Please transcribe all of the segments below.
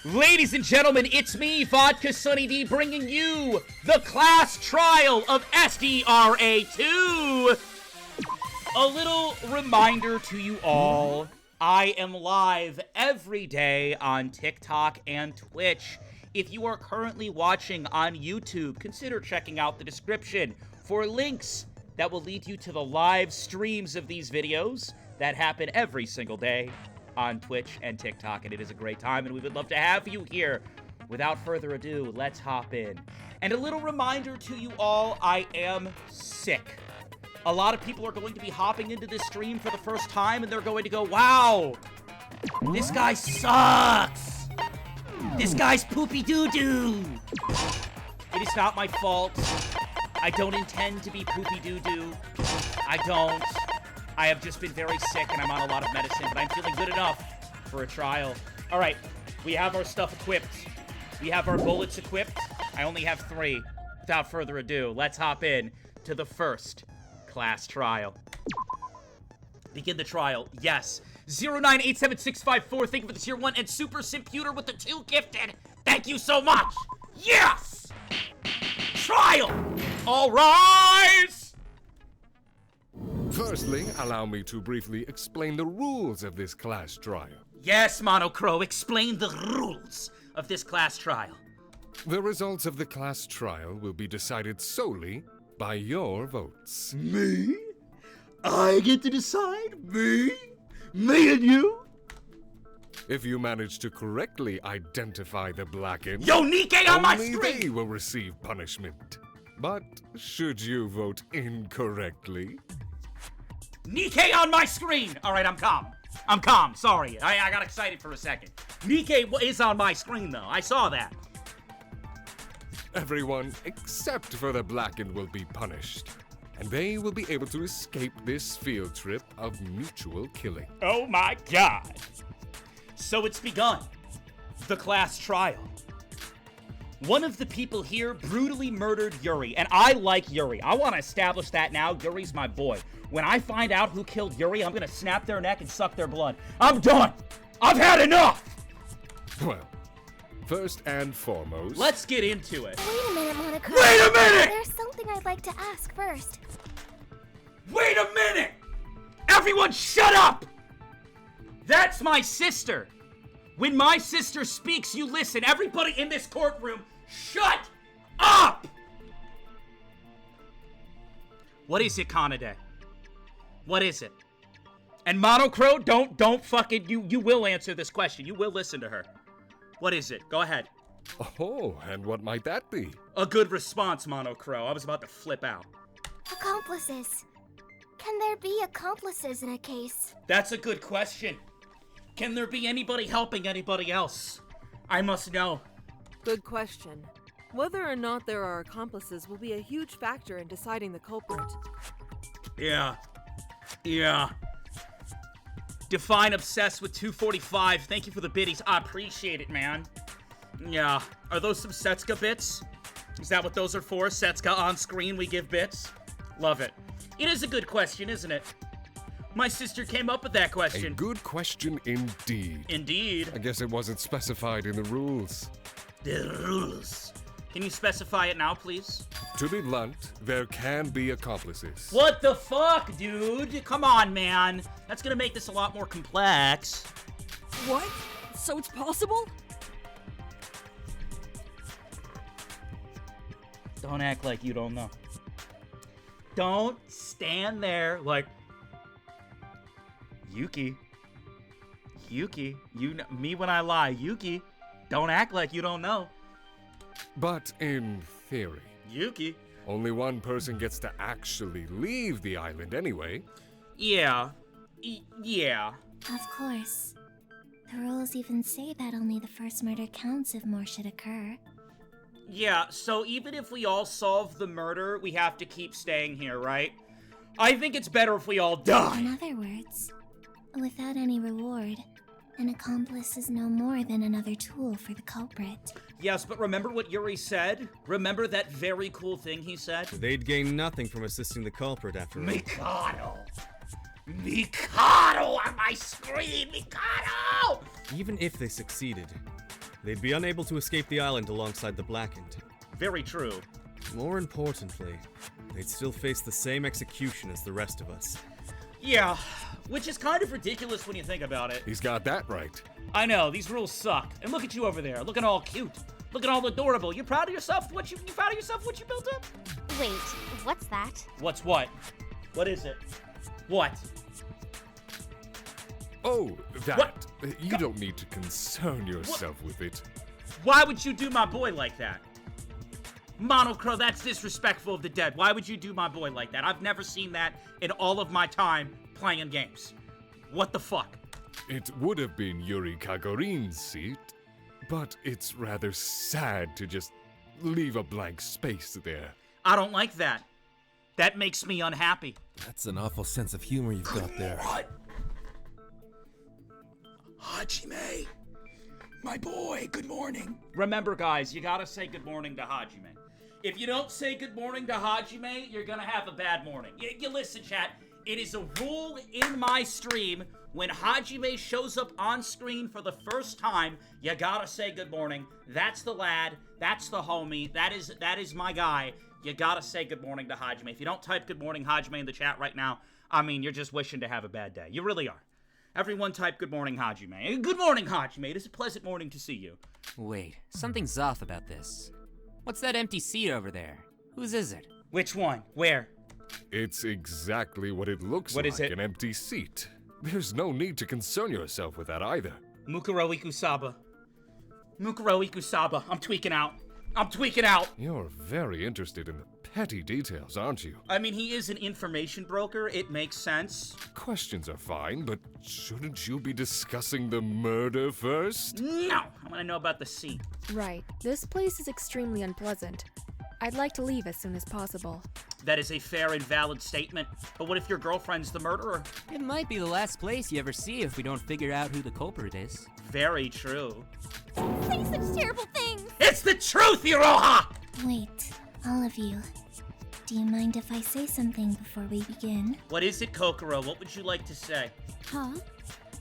Ladies and gentlemen, it's me, VodkaSunnyD, bringing you the class trial of SDRA2. A little reminder to you all, I am live every day on TikTok and Twitch. If you are currently watching on YouTube, consider checking out the description for links that will lead you to the live streams of these videos that happen every single day on Twitch and TikTok, and it is a great time, and we would love to have you here. Without further ado, let's hop in. And a little reminder to you all, I am sick. A lot of people are going to be hopping into this stream for the first time, and they're going to go, wow, this guy sucks. This guy's poopy doo-doo. It is not my fault. I don't intend to be poopy doo-doo. I don't. I have just been very sick and I'm on a lot of medicine, but I'm feeling good enough for a trial. All right, we have our stuff equipped. We have our bullets equipped. I only have 3. Without further ado, let's hop in to the first class trial. Begin the trial. Yes. 0987654. Thank you for the tier 1 and Super Simputer with the 2 gifted. Thank you so much. Yes. Trial. All rise. Firstly, allow me to briefly explain the rules of this class trial. Yes, Monocro, explain the rules of this class trial. The results of the class trial will be decided solely by your votes. Me? I get to decide? Me? Me and you? If you manage to correctly identify the blackened, Yo, Nikkei on my only screen! they will receive punishment. But should you vote incorrectly, Nikkei on my screen! Alright, I'm calm. I'm calm, sorry. I got excited for a second. Nikkei is on my screen, though. I saw that. everyone except for the blackened will be punished, and they will be able to escape this field trip of mutual killing. Oh my god. So it's begun. The class trial. One of the people here brutally murdered Yuri, and I like Yuri. I want to establish that now. Yuri's my boy. When I find out who killed Yuri, I'm going to snap their neck and suck their blood. I'm done. I've had enough. Well, first and foremost, Let's get into it. Wait a minute, Monica. Wait a minute! There's something I'd like to ask first. Wait a minute! Everyone shut up! That's my sister. When my sister speaks, you listen. Everybody in this courtroom, shut up! What is it, Kanade? What is it? And Monocro, don't fucking, you will answer this question. You will listen to her. What is it? Go ahead. oh, and what might that be? A good response, Monocro. I was about to flip out. Accomplices. Can there be accomplices in a case? That's a good question. Can there be anybody helping anybody else? I must know. Good question. Whether or not there are accomplices will be a huge factor in deciding the culprit. Yeah. Define obsessed with 245. Thank you for the biddies. I appreciate it, man. Yeah. Are those some Setsuka bits? Is that what those are for? Setsuka on screen, we give bits? Love it. It is a good question, isn't it? My sister came up with that A question. good question indeed. Indeed. I guess it wasn't specified in the rules. The rules. Can you specify it now, please? To be blunt, there can be accomplices. What the fuck, dude? Come on, man. That's gonna make this a lot more complex. What? So it's possible? Don't act like you don't know. Don't stand there like... Yuki, you know me when I lie. Yuki, don't act like you don't know. But in theory, Yuki. only one person gets to actually leave the island anyway. Yeah. Yeah. Of course. The rules even say that only the first murder counts if more should occur. Yeah, so even if we all solve the murder, we have to keep staying here, right? I think it's better if we all die. In other words, without any reward, an accomplice is no more than another tool for the culprit. Yes, but remember what Yuri said? Remember that very cool thing he said? They'd gain nothing from assisting the culprit after all. Mikado! Mikado on my screen! Mikado! Even if they succeeded, they'd be unable to escape the island alongside the Blackened. Very true. More importantly, they'd still face the same execution as the rest of us. Yeah, which is kind of ridiculous when you think about it. He's got that right. I know, these rules suck. And look at you over there, looking all cute. Looking all adorable. You proud of yourself? You proud of yourself what you built up? Wait, what's that? What's what? What is it? What? Oh, that. What? You don't need to concern yourself with it. Why would you do my boy like that? Monocro, that's disrespectful of the dead. Why would you do my boy like that? I've never seen that in all of my time playing games. What the fuck? It would have been Yuri Kagorin's seat, but it's rather sad to just leave a blank space there. I don't like that. That makes me unhappy. That's an awful sense of humor you've got there. What? Hajime, my boy, good morning. Remember, guys, you gotta say good morning to Hajime. If you don't say good morning to Hajime, you're gonna have a bad morning. You listen, chat. It is a rule in my stream. When Hajime shows up on screen for the first time, you gotta say good morning. That's the lad. That's the homie. That is my guy. You gotta say good morning to Hajime. If you don't type good morning Hajime in the chat right now, I mean, you're just wishing to have a bad day. You really are. Everyone type good morning Hajime. Good morning Hajime. It is a pleasant morning to see you. Wait, something's off about this. What's that empty seat over there? Whose is it? Which one? Where? It's exactly what it looks What like, is it? an empty seat. There's no need to concern yourself with that either. Mukuro Ikusaba. Mukuro Ikusaba. I'm tweaking out. I'm tweaking out. You're very interested in the petty details, aren't you? I mean, he is an information broker. It makes sense. Questions are fine, but shouldn't you be discussing the murder first? No! I want to know about the seat. Right. This place is extremely unpleasant. I'd like to leave as soon as possible. That is a fair and valid statement. But what if your girlfriend's the murderer? It might be the last place you ever see if we don't figure out who the culprit is. Very true. Say such terrible things! It's the truth, Iroha! Wait, all of you. Do you mind if I say something before we begin? What is it, Kokoro? What would you like to say? Huh?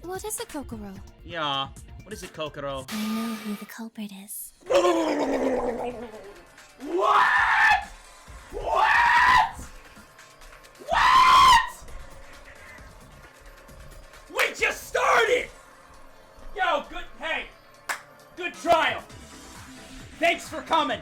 What is a Kokoro? Yeah. What is it, Kokoro? I know who the culprit is. What? What? What? We just started! Yo, good trial. Thanks for coming.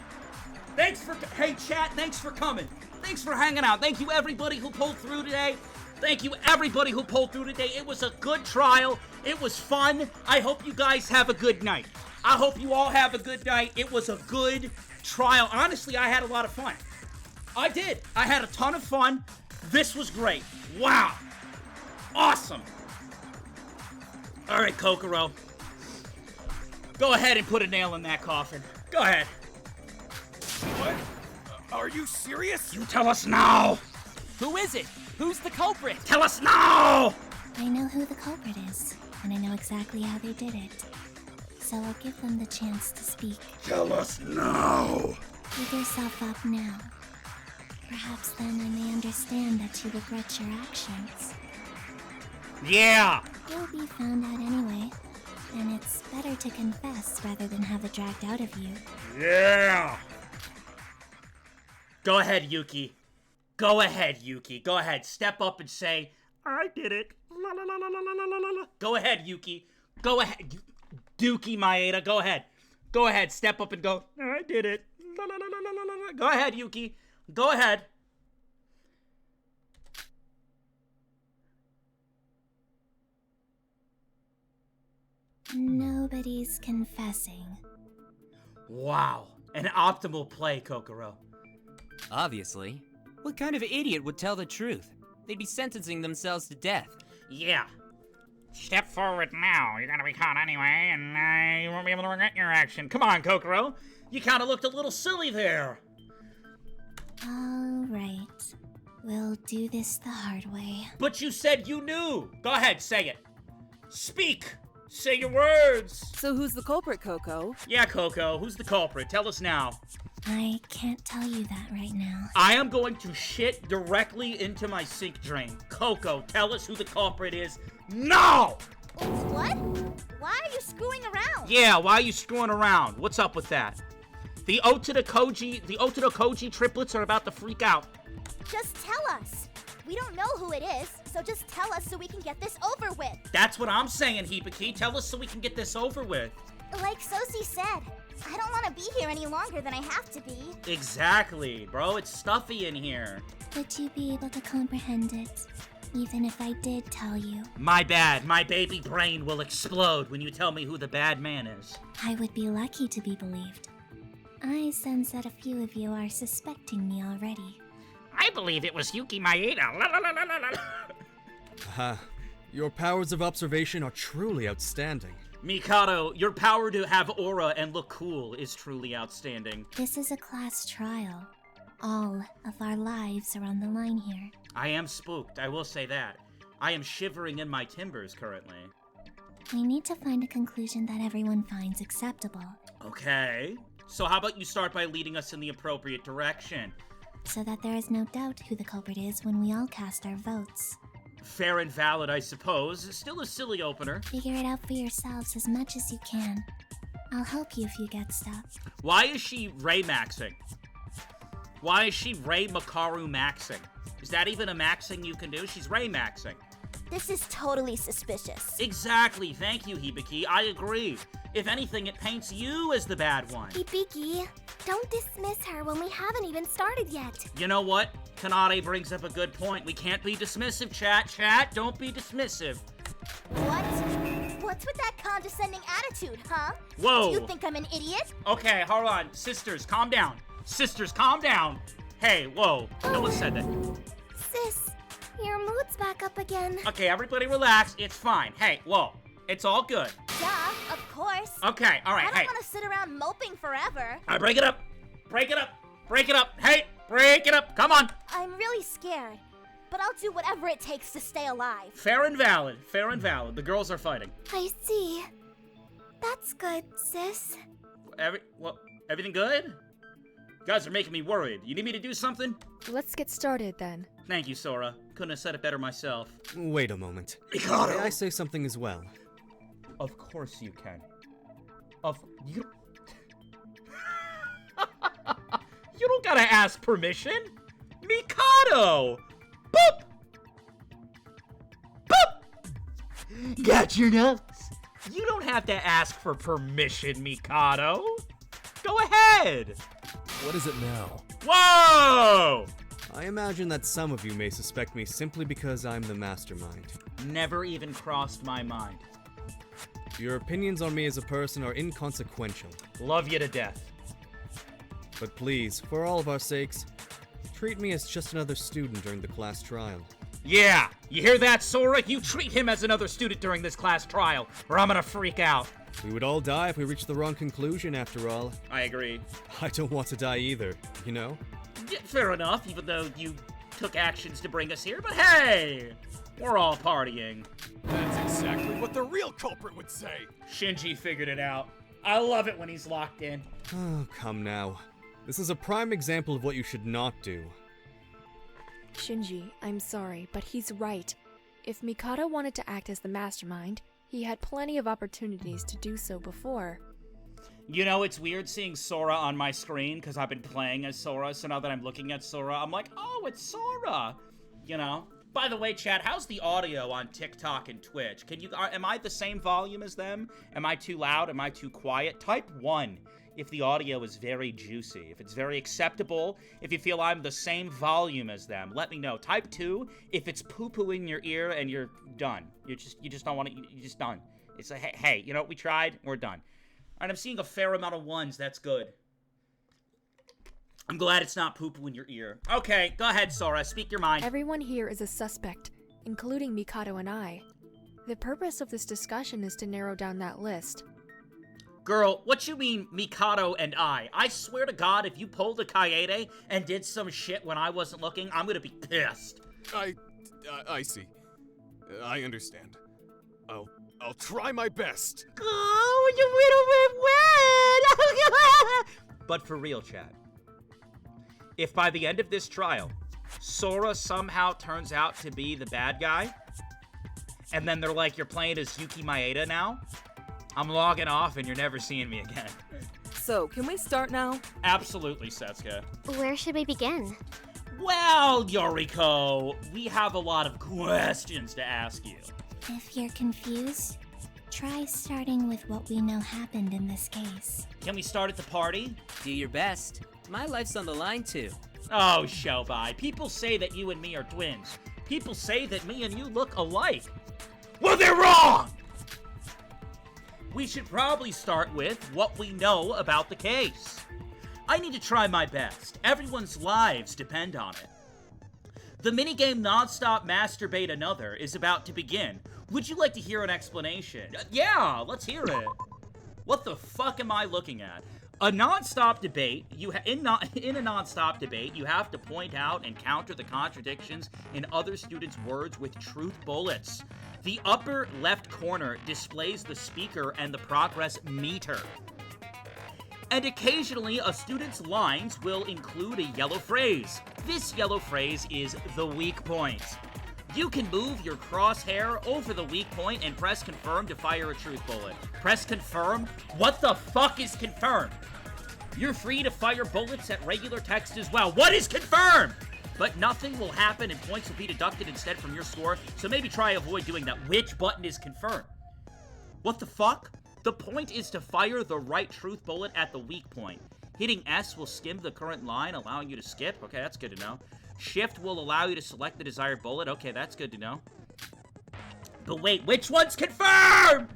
Hey chat, thanks for coming. Thanks for hanging out. Thank you everybody who pulled through today. It was a good trial. It was fun. I hope you guys have a good night. I hope you all have a good night. It was a good trial. Honestly, I had a lot of fun. I did. I had a ton of fun. This was great. Wow. Awesome. All right, Kokoro. Go ahead and put a nail in that coffin. Go ahead. What? Are you serious? You tell us now. Who is it? Who's the culprit? Tell us now. I know who the culprit is, and I know exactly how they did it. So I'll give them the chance to speak. Tell us now. Give yourself up now. Perhaps then I may understand that you regret your actions. Yeah. You'll be found out anyway, and it's better to confess rather than have it dragged out of you. Yeah. Go ahead, Yuki. Go ahead. Step up and say, I did it. La, la, la, la, la, la, la, la. Go ahead, Yuki. Go ahead. Dookie Maeda, go ahead. Go ahead, step up and go, I did it. La, la, la, la, la, la. Go ahead, Yuki. Go ahead. Nobody's confessing. Wow. An optimal play, Kokoro. Obviously. What kind of idiot would tell the truth? They'd be sentencing themselves to death. Yeah. Step forward now. You're gonna be caught anyway, and you won't be able to regret your action. Come on, Kokoro. You kind of looked a little silly there. All right. We'll do this the hard way. But you said you knew. Go ahead, say it. Speak. Say your words. So who's the culprit, Coco? Yeah, Coco. Who's the culprit? Tell us now. I can't tell you that right now. I am going to shit directly into my sink drain. Coco, tell us who the culprit is. No! What? Why are you screwing around? Yeah, why are you screwing around? What's up with that? The Otodokoji triplets are about to freak out. Just tell us. We don't know who it is, so just tell us so we can get this over with. That's what I'm saying, Hibiki. Tell us so we can get this over with. Like Sosi said, I don't want to be here any longer than I have to be. Exactly, bro. It's stuffy in here. Would you be able to comprehend it, even if I did tell you? My bad. My baby brain will explode when you tell me who the bad man is. I would be lucky to be believed. I sense that a few of you are suspecting me already. I believe it was Yuki Maeda. La, la, la, la, la, la. Aha. Your powers of observation are truly outstanding. Mikado, your power to have aura and look cool is truly outstanding. This is a class trial. All of our lives are on the line here. I am spooked, I will say that. I am shivering in my timbers currently. We need to find a conclusion that everyone finds acceptable. Okay. So how about you start by leading us in the appropriate direction? So that there is no doubt who the culprit is when we all cast our votes. Fair and valid, I suppose. Still a silly opener. Figure it out for yourselves as much as you can. I'll help you if you get stuck. Why is she Ray maxing? Why is she Ray Makaru maxing? Is that even a maxing you can do? She's Ray maxing. This is totally suspicious. Exactly. Thank you, Hibiki. I agree. If anything, it paints you as the bad one. Hibiki, don't dismiss her when we haven't even started yet. You know what? Kanade brings up a good point. We can't be dismissive, chat. Chat, don't be dismissive. What? What's with that condescending attitude, huh? Whoa. Do you think I'm an idiot? Okay, hold on. Sisters, calm down. Sisters, calm down. Hey, whoa. No one said that. Sis, your mood's back up again. Okay, everybody relax. It's fine. Hey, whoa. It's all good. Yeah, of course. Okay, all right, I don't want to sit around moping forever. All right, break it up. Break it up. Break it up. Hey, break it up. Come on. I'm really scared, but I'll do whatever it takes to stay alive. Fair and valid. Fair and valid. The girls are fighting. I see. That's good, sis. Everything good? You guys are making me worried. You need me to do something? Let's get started then. Thank you, Sora. Couldn't have said it better myself. Wait a moment. Mikado! May I say something as well? Of course you can. You don't gotta ask permission. Mikado! Boop! Boop! Got your notes. You don't have to ask for permission, Mikado. Go ahead. What is it now? Whoa! I imagine that some of you may suspect me simply because I'm the mastermind. Never even crossed my mind. Your opinions on me as a person are inconsequential. Love you to death. But please, for all of our sakes, treat me as just another student during the class trial. Yeah, you hear that, Sora? You treat him as another student during this class trial, or I'm gonna freak out. We would all die if we reached the wrong conclusion, after all. I agree. I don't want to die either, you know? Yeah, fair enough, even though you took actions to bring us here, but hey! We're all partying. That's exactly what the real culprit would say. Shinji figured it out. I love it when he's locked in. Oh, come now. This is a prime example of what you should not do. Shinji, I'm sorry, but he's right. If Mikado wanted to act as the mastermind, he had plenty of opportunities to do so before. You know, it's weird seeing Sora on my screen, because I've been playing as Sora, so now that I'm looking at Sora, I'm like, oh, it's Sora! You know? By the way, chat, how's the audio on TikTok and Twitch? Am I the same volume as them? Am I too loud? Am I too quiet? Type 1 if the audio is very juicy, if it's very acceptable, if you feel I'm the same volume as them. Let me know. Type 2 if it's poo-poo in your ear and you're done. You just don't want to, you're just done. It's like, hey, you know what, we tried, we're done. All right, I'm seeing a fair amount of ones, that's good. I'm glad it's not poo-poo in your ear. Okay, go ahead, Sora, speak your mind. Everyone here is a suspect, including Mikado and I. The purpose of this discussion is to narrow down that list. Girl, what you mean, Mikado and I? I swear to God, if you pulled a Kaede and did some shit when I wasn't looking, I'm gonna be pissed. I see. I understand. I'll try my best. Oh, you win. But for real, chat. If by the end of this trial, Sora somehow turns out to be the bad guy, and then they're like, you're playing as Yuki Maeda now, I'm logging off and you're never seeing me again. So, can we start now? Absolutely, Setsuka. Where should we begin? Well, Yoruko, we have a lot of questions to ask you. If you're confused, try starting with what we know happened in this case. Can we start at the party? Do your best. My life's on the line, too. Oh, Shelby, people say that you and me are twins. People say that me and you look alike. Well, they're wrong! We should probably start with what we know about the case. I need to try my best. Everyone's lives depend on it. The minigame Nonstop Masturbate Another is about to begin. Would you like to hear an explanation? Yeah, let's hear it. What the fuck am I looking at? A non-stop debate, in a non-stop debate, you have to point out and counter the contradictions in other students' words with truth bullets. The upper left corner displays the speaker and the progress meter. And occasionally, a student's lines will include a yellow phrase. This yellow phrase is the weak point. You can move your crosshair over the weak point and press confirm to fire a truth bullet. Press confirm? What the fuck is confirm? You're free to fire bullets at regular text as well. What is confirm? But nothing will happen and points will be deducted instead from your score, so maybe try avoid doing that. Which button is confirm? What the fuck? The point is to fire the right truth bullet at the weak point. Hitting S will skim the current line, allowing you to skip. Okay, that's good to know. Shift will allow you to select the desired bullet. Okay, that's good to know. But wait, which one's confirmed?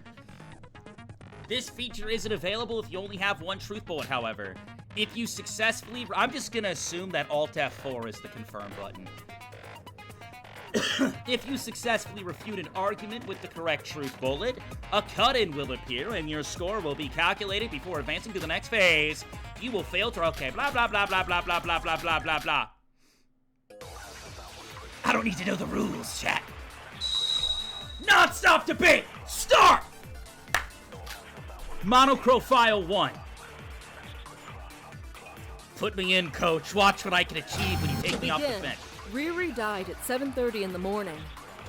This feature isn't available if you only have one truth bullet, however. If you successfully... I'm just gonna assume that Alt F4 is the confirm button. If you successfully refute an argument with the correct truth bullet, a cut-in will appear and your score will be calculated before advancing to the next phase. You will fail to... Okay, blah, blah, blah, blah, blah, blah, blah, blah, blah, blah, blah. I don't need to know the rules, chat. Non-stop debate! Start! Monochrome File 1. Put me in, coach. Watch what I can achieve when you take me off the bench. Riri died at 7:30 in the morning.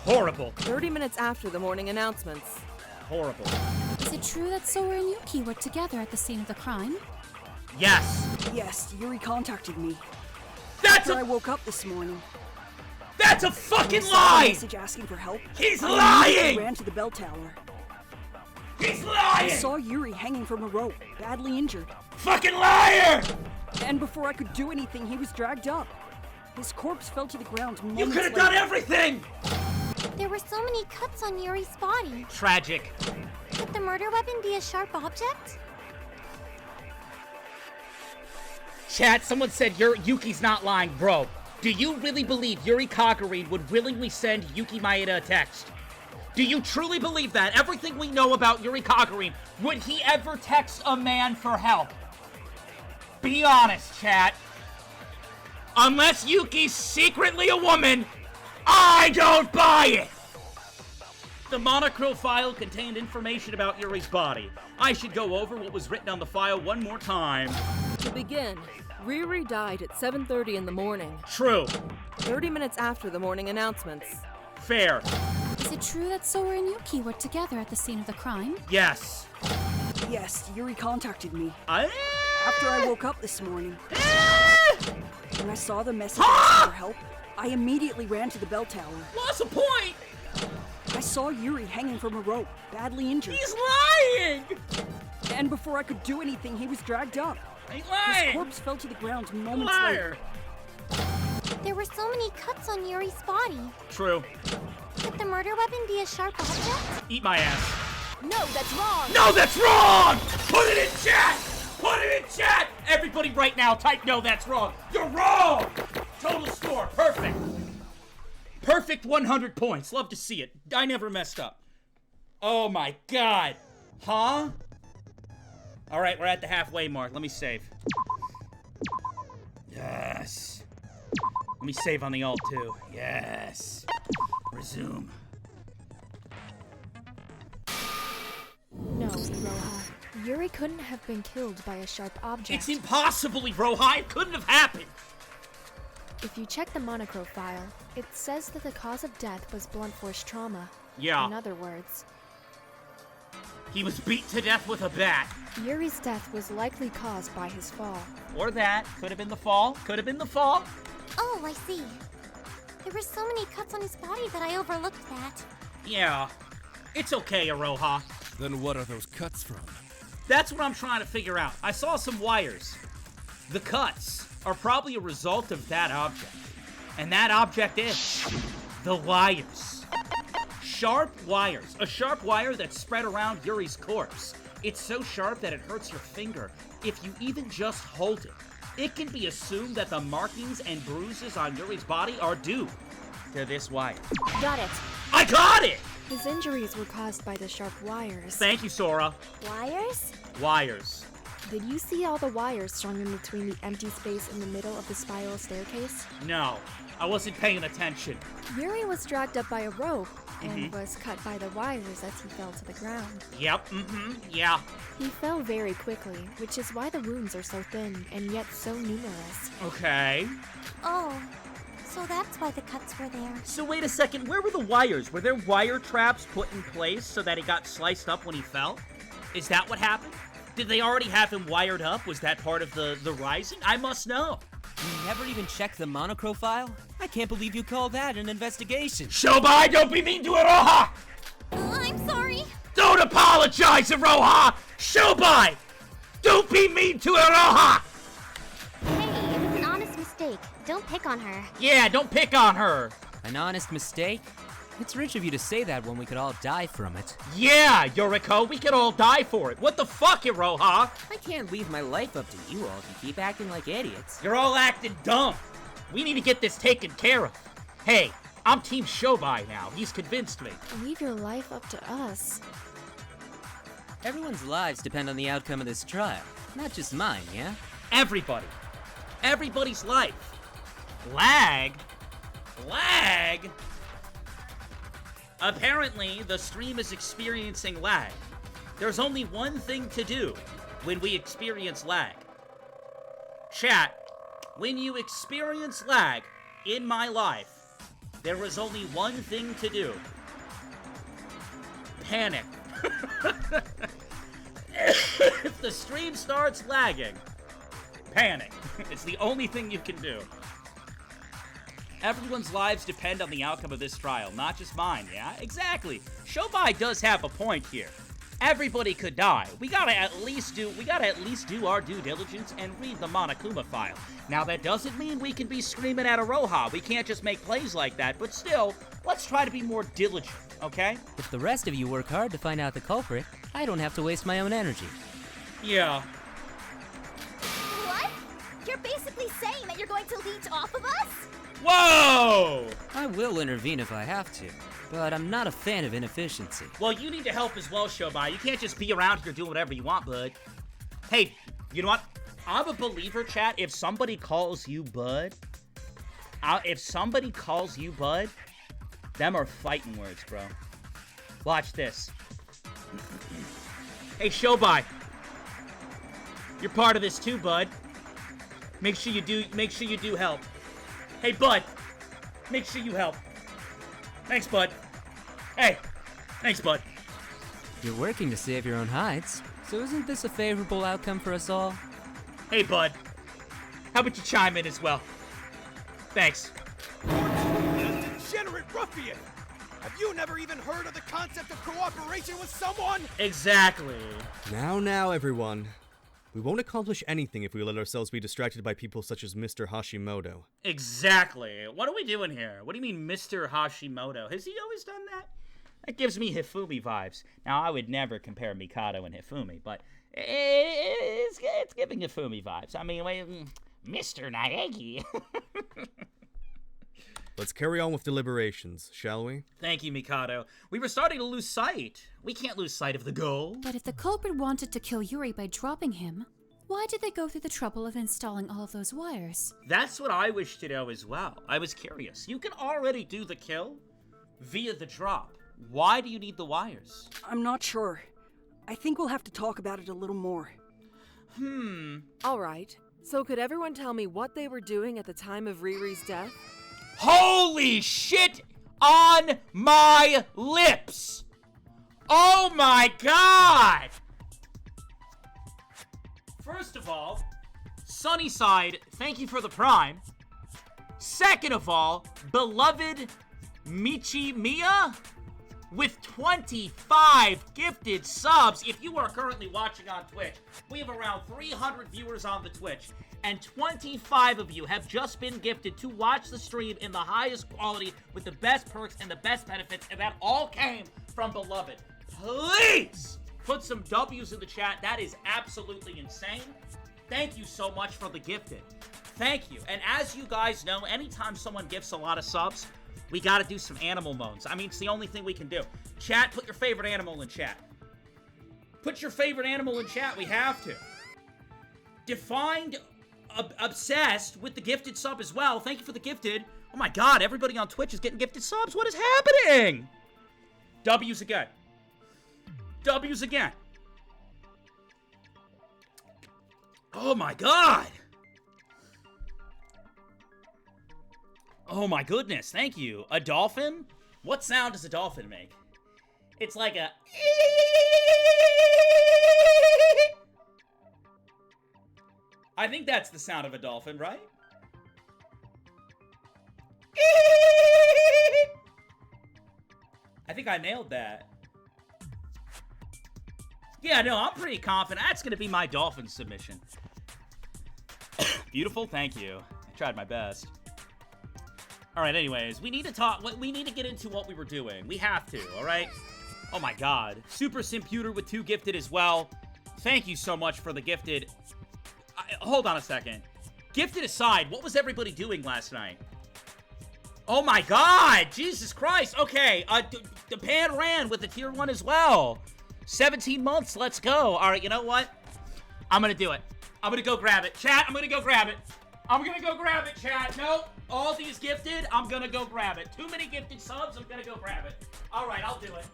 Horrible. 30 minutes after the morning announcements. Horrible. Is it true that Sora and Yuki were together at the scene of the crime? Yes. Yes, Yuri contacted me. After I woke up this morning. That's a fucking I saw lie! a message asking for help. He's I lying! ran to the bell tower. He's lying! I saw Yuri hanging from a rope, badly injured. Fucking liar! And before I could do anything, he was dragged up. His corpse fell to the ground moments You could have later. done everything! There were so many cuts on Yuri's body. Tragic. Could the murder weapon be a sharp object? Chat, someone said Yuki's not lying, bro. Do you really believe Yuri Kagurine would willingly send Yuki Maeda a text? Do you truly believe that? Everything we know about Yuri Kagurine, would he ever text a man for help? Be honest, chat. Unless Yuki's secretly a woman, I don't buy it! The monochrome file contained information about Yuri's body. I should go over what was written on the file one more time. To begin, Riri died at 7:30 in the morning. True. 30 minutes after the morning announcements. Fair. Is it true that Sora and Yuki were together at the scene of the crime? Yes. Yes, Yuri contacted me. After I woke up this morning. When I saw the message asking for help, I immediately ran to the bell tower. What's the point? I saw Yuri hanging from a rope, badly injured. He's lying! And before I could do anything, he was dragged up. He's lying! His corpse fell to the ground moments Liar! later. There were so many cuts on Yuri's body. True. Could the murder weapon be a sharp object? Eat my ass. No, that's wrong! No, that's wrong! Put it in chat! Put it in chat! Everybody right now type no, that's wrong. You're wrong! Total score, perfect. Perfect 100 points. Love to see it. I never messed up. Oh my god. Huh? Alright, we're at the halfway mark. Let me save. Yes. Let me save on the alt too. Yes. Resume. No, Iroha. Yuri couldn't have been killed by a sharp object. It's impossible, Iroha! It couldn't have happened! If you check the monochrome file, it says that the cause of death was blunt force trauma. Yeah. In other words, he was beat to death with a bat. Yuri's death was likely caused by his fall. Or that. Could have been the fall. Could have been the fall. Oh, I see. There were so many cuts on his body that I overlooked that. Yeah. It's okay, Iroha. Then what are those cuts from? That's what I'm trying to figure out. I saw some wires. The cuts are probably a result of that object. And that object is the wires. Sharp wires. A sharp wire that's spread around Yuri's corpse. It's so sharp that it hurts your finger if you even just hold it. It can be assumed that the markings and bruises on Yuri's body are due to this wire. Got it. I got it! His injuries were caused by the sharp wires. Thank you, Sora. Wires? Wires. Did you see all the wires strung in between the empty space in the middle of the spiral staircase? No, I wasn't paying attention. Yuri was dragged up by a rope and was cut by the wires as he fell to the ground. Yep, yeah. He fell very quickly, which is why the wounds are so thin and yet so numerous. Okay. Oh, so that's why the cuts were there. So wait a second, where were the wires? Were there wire traps put in place so that he got sliced up when he fell? Is that what happened? Did they already have him wired up? Was that part of the rising? I must know. You never even checked the monochrome file? I can't believe you call that an investigation. Shobai, don't be mean to Iroha! I'm sorry. Don't apologize, Iroha! Shobai! Don't be mean to Iroha! Hey, it was an honest mistake. Don't pick on her. Yeah, don't pick on her. An honest mistake? It's rich of you to say that when we could all die from it. Yeah, Yoruko, we could all die for it. What the fuck, Iroha? I can't leave my life up to you all if you keep acting like idiots. You're all acting dumb. We need to get this taken care of. Hey, I'm Team Shobai now. He's convinced me. Leave your life up to us. Everyone's lives depend on the outcome of this trial. Not just mine, yeah? Everybody. Everybody's life. Lag? Lag? Apparently, the stream is experiencing lag. There's only one thing to do when we experience lag. Chat, when you experience lag in my life, there is only one thing to do. Panic. If the stream starts lagging, panic. It's the only thing you can do. Everyone's lives depend on the outcome of this trial, not just mine, yeah? Exactly. Shobai does have a point here. Everybody could die. We gotta at least do our due diligence and read the Monokuma file. Now that doesn't mean we can be screaming at Iroha. We can't just make plays like that, but still, let's try to be more diligent, okay? If the rest of you work hard to find out the culprit, I don't have to waste my own energy. Yeah. What? You're basically saying that you're going to leech off of us? Whoa! I will intervene if I have to, but I'm not a fan of inefficiency. Well, you need to help as well, Shobai. You can't just be around here doing whatever you want, bud. Hey, you know what? I'm a believer, chat. If somebody calls you bud, them are fighting words, bro. Watch this. Hey, Shobai. You're part of this too, bud. Make sure you do help. Hey, bud. Make sure you help. Thanks, bud. Hey. Thanks, bud. You're working to save your own hides, so isn't this a favorable outcome for us all? Hey, bud. How about you chime in as well? Thanks. You degenerate ruffian! Have you never even heard of the concept of cooperation with someone? Exactly. Now, everyone. We won't accomplish anything if we let ourselves be distracted by people such as Mr. Hashimoto. Exactly. What are we doing here? What do you mean, Mr. Hashimoto? Has he always done that? That gives me Hifumi vibes. Now, I would never compare Mikado and Hifumi, but it's giving Hifumi vibes. I mean, Mr. Naegi. Let's carry on with deliberations, shall we? Thank you, Mikado. We were starting to lose sight. We can't lose sight of the goal. But if the culprit wanted to kill Yuri by dropping him, why did they go through the trouble of installing all of those wires? That's what I wish to know as well. I was curious. You can already do the kill via the drop. Why do you need the wires? I'm not sure. I think we'll have to talk about it a little more. All right. So could everyone tell me what they were doing at the time of Riri's death? Holy shit! on my lips. Oh my god! First of all, Sunnyside, thank you for the prime. Second of all, beloved Michi Mia with 25 gifted subs. If you are currently watching on Twitch, we have around 300 viewers on the Twitch, and 25 of you have just been gifted to watch the stream in the highest quality with the best perks and the best benefits, and that all came from Beloved. Please put some W's in the chat. That is absolutely insane. Thank you so much for the gifted. Thank you. And as you guys know, anytime someone gifts a lot of subs, we gotta do some animal modes. I mean, it's the only thing we can do. Chat, put your favorite animal in chat. Put your favorite animal in chat. We have to. Defined obsessed with the gifted sub as well. Thank you for the gifted. Oh my god, everybody on Twitch is getting gifted subs. What is happening? W's again. W's again. Oh my god. Oh my goodness, thank you. A dolphin? What sound does a dolphin make? It's like a... I think that's the sound of a dolphin, right? I think I nailed that. Yeah, no, I'm pretty confident. That's going to be my dolphin submission. Beautiful, thank you. I tried my best. All right, anyways, we need to talk. We need to get into what we were doing. We have to, all right? Oh my god. Super Simputer with 2 gifted as well. Thank you so much for the gifted. Hold on a second. Gifted aside, what was everybody doing last night? Oh my god! Jesus Christ! Okay, the Pan ran with the tier 1 as well. 17 months, let's go. All right, you know what? I'm gonna do it. I'm gonna go grab it. Chat, I'm gonna go grab it. I'm gonna go grab it, chat. Nope. All these gifted, I'm gonna go grab it. Too many gifted subs, I'm gonna go grab it. All right, I'll do it.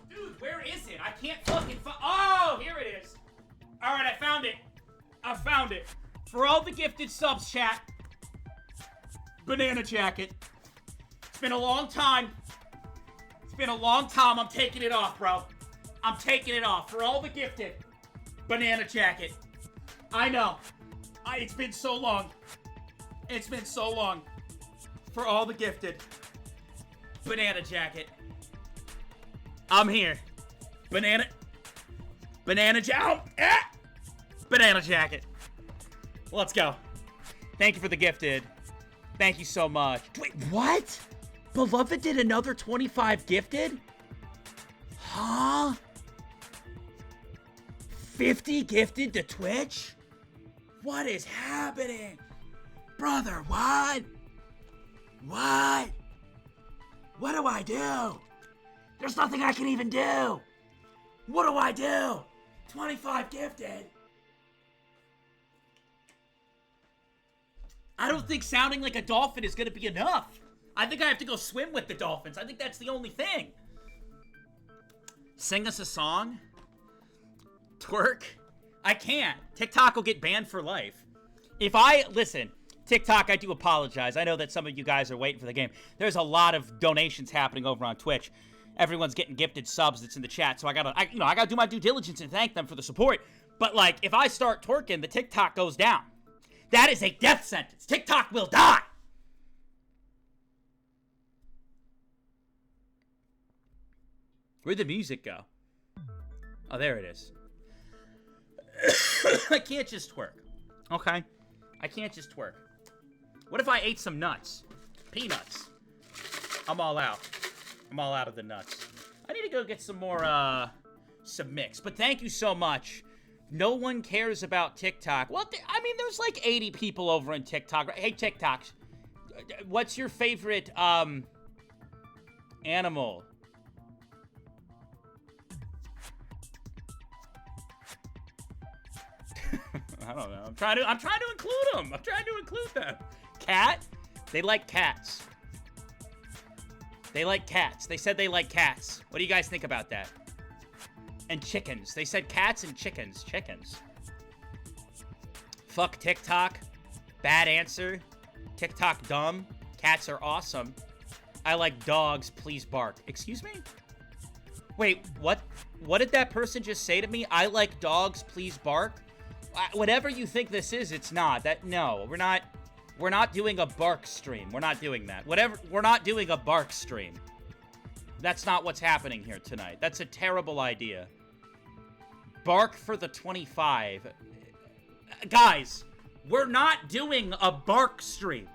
Dude, where is it? I can't fucking oh, here it is. All right, I found it. I found it. For all the gifted subs, chat. Banana jacket. It's been a long time. It's been a long time. I'm taking it off, bro. I'm taking it off. For all the gifted. Banana jacket. I know. It's been so long. It's been so long. For all the gifted. Banana jacket. I'm here. Banana jacket. Let's go. Thank you for the gifted. Thank you so much. Wait, what? Beloved did another 25 gifted? Huh? 50 gifted to Twitch? What is happening? Brother, what? What? What do I do? There's nothing I can even do. What do I do? 25 gifted. I don't think sounding like a dolphin is going to be enough. I think I have to go swim with the dolphins. I think that's the only thing. Sing us a song? Twerk? I can't. TikTok will get banned for life. Listen, TikTok, I do apologize. I know that some of you guys are waiting for the game. There's a lot of donations happening over on Twitch. Everyone's getting gifted subs that's in the chat, so I gotta do my due diligence and thank them for the support. But like, if I start twerking, the TikTok goes down. That is a death sentence. TikTok will die. Where'd the music go? Oh, there it is. I can't just twerk. Okay? I can't just twerk. What if I ate some nuts? Peanuts. I'm all out. I'm all out of the nuts. I need to go get some more, some mix. But thank you so much. No one cares about TikTok. Well, I mean, there's like 80 people over on TikTok. Hey, TikTok, what's your favorite, animal? I don't know. I'm trying to include them. I'm trying to include them. Cat? They like cats. They like cats. They said they like cats. What do you guys think about that? And chickens. They said cats and chickens. Chickens. Fuck TikTok. Bad answer. TikTok dumb. Cats are awesome. I like dogs. Please bark. Excuse me? Wait, what? What did that person just say to me? I like dogs. Please bark? Whatever you think this is, it's not. No, we're not doing a bark stream. We're not doing that. We're not doing a bark stream. That's not what's happening here tonight. That's a terrible idea. Bark for the 25. Guys, we're not doing a bark stream.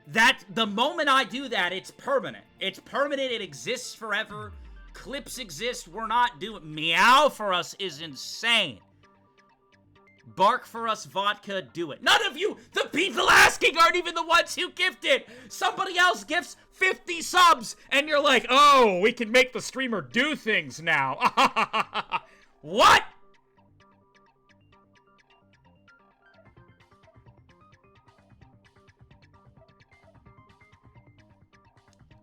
The moment I do that, it's permanent. It's permanent. It exists forever. Clips exist. We're not doing... Meow for us is insane. Bark for us, Vodka, do it. None of you, the people asking, aren't even the ones who gifted. Somebody else gifts 50 subs, and you're like, oh, we can make the streamer do things now. What?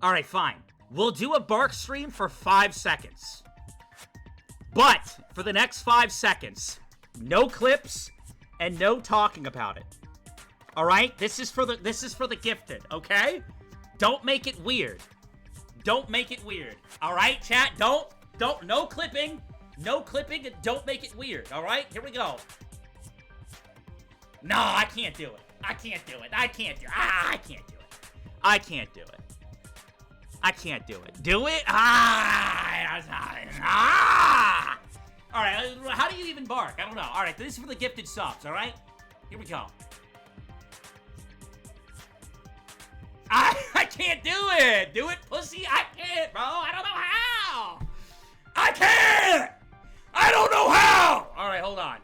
All right, fine. We'll do a bark stream for 5 seconds. But for the next 5 seconds... No clips and no talking about it. All right? This is for the gifted, okay? Don't make it weird. Don't make it weird. All right, chat? No clipping. No clipping and don't make it weird. All right? Here we go. No, I can't do it. I can't do it. I can't do it. I can't do it. I can't do it. I can't do it. Do it? All right, how do you even bark? I don't know. All right, this is for the gifted subs, all right? Here we go. I can't do it. Do it, pussy. I can't, bro. I don't know how. I can't. I don't know how. All right, hold on.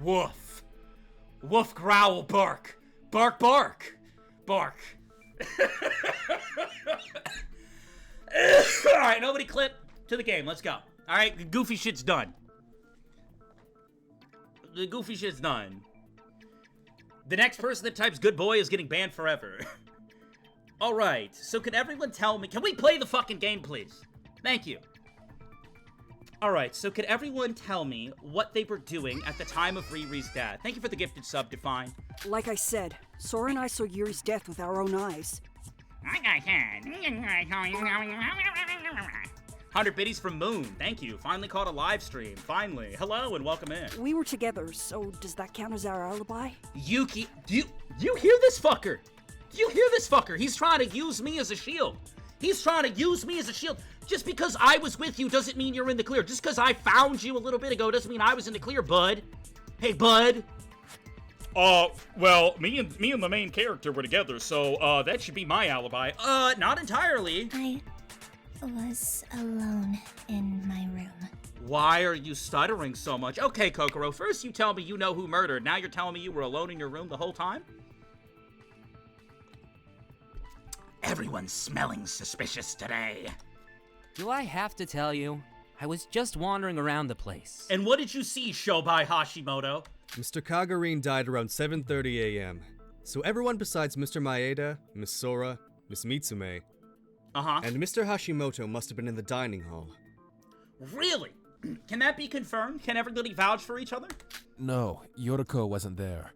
Woof. Woof, growl, bark. Bark, bark. Bark. Alright, nobody clip. To the game, let's go. Alright, the goofy shit's done. The goofy shit's done. The next person that types good boy is getting banned forever. Alright, so can everyone tell me... Can we play the fucking game, please? Thank you. Alright, so could everyone tell me what they were doing at the time of Riri's death? Thank you for the gifted sub, Define. Like I said, Sora and I saw Yuri's death with our own eyes. 100 biddies from Moon. Thank you. Finally caught a live stream. Finally. Hello and welcome in. We were together, so does that count as our alibi? Yuki, do you hear this fucker? Do you hear this fucker? He's trying to use me as a shield. He's trying to use me as a shield. Just because I was with you doesn't mean you're in the clear. Just because I found you a little bit ago doesn't mean I was in the clear, bud. Hey, bud. Well, me and the main character were together, so, that should be my alibi. Not entirely. I was alone in my room. Why are you stuttering so much? Okay, Kokoro, first you tell me you know who murdered. Now you're telling me you were alone in your room the whole time? Everyone's smelling suspicious today. Do I have to tell you? I was just wandering around the place. And what did you see, Shobai Hashimoto? Mr. Kagurine died around 7:30 a.m. So everyone besides Mr. Maeda, Miss Sora, Miss Mitsume, and Mr. Hashimoto must have been in the dining hall. Really? Can that be confirmed? Can everybody vouch for each other? No, Yoruko wasn't there.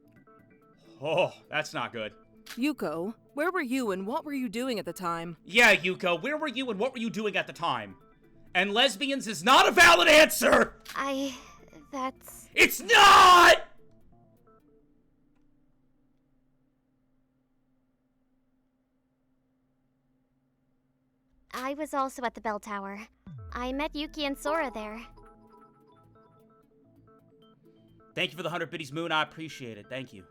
Oh, that's not good. Yuko, where were you and what were you doing at the time? Yeah, Yuko, where were you and what were you doing at the time? And lesbians is not a valid answer! That's... It's not! I was also at the bell tower. I met Yuki and Sora there. Thank you for the 100 biddies, Moon. I appreciate it. Thank you.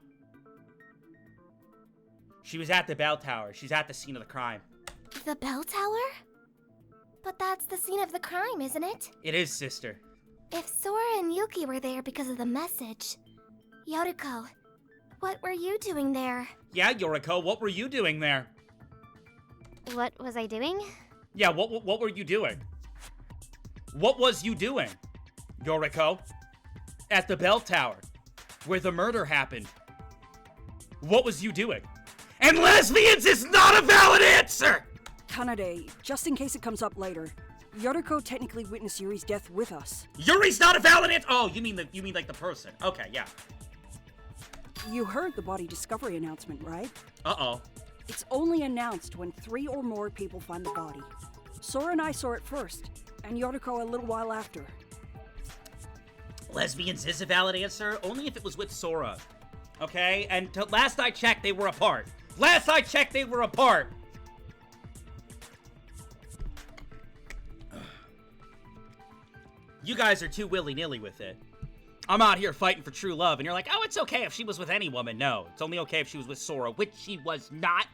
She was at the bell tower. She's at the scene of the crime. The bell tower? But that's the scene of the crime, isn't it? It is, sister. If Sora and Yuki were there because of the message, Yoruko, what were you doing there? Yeah, Yoruko, what were you doing there? What was I doing? Yeah, what were you doing? What was you doing, Yoruko? At the bell tower, where the murder happened. What was you doing? And lesbians is not a valid answer! Kanade, just in case it comes up later, Yoruko technically witnessed Yuri's death with us. Yuri's not a valid answer! Oh, you mean like the person. Okay, yeah. You heard the body discovery announcement, right? Uh-oh. It's only announced when 3 or more people find the body. Sora and I saw it first, and Yoruko a little while after. Lesbians is a valid answer, only if it was with Sora. Okay? And last I checked, they were apart. Last I checked, they were apart! You guys are too willy-nilly with it. I'm out here fighting for true love, and you're like, oh, it's okay if she was with any woman. No, it's only okay if she was with Sora, which she was not.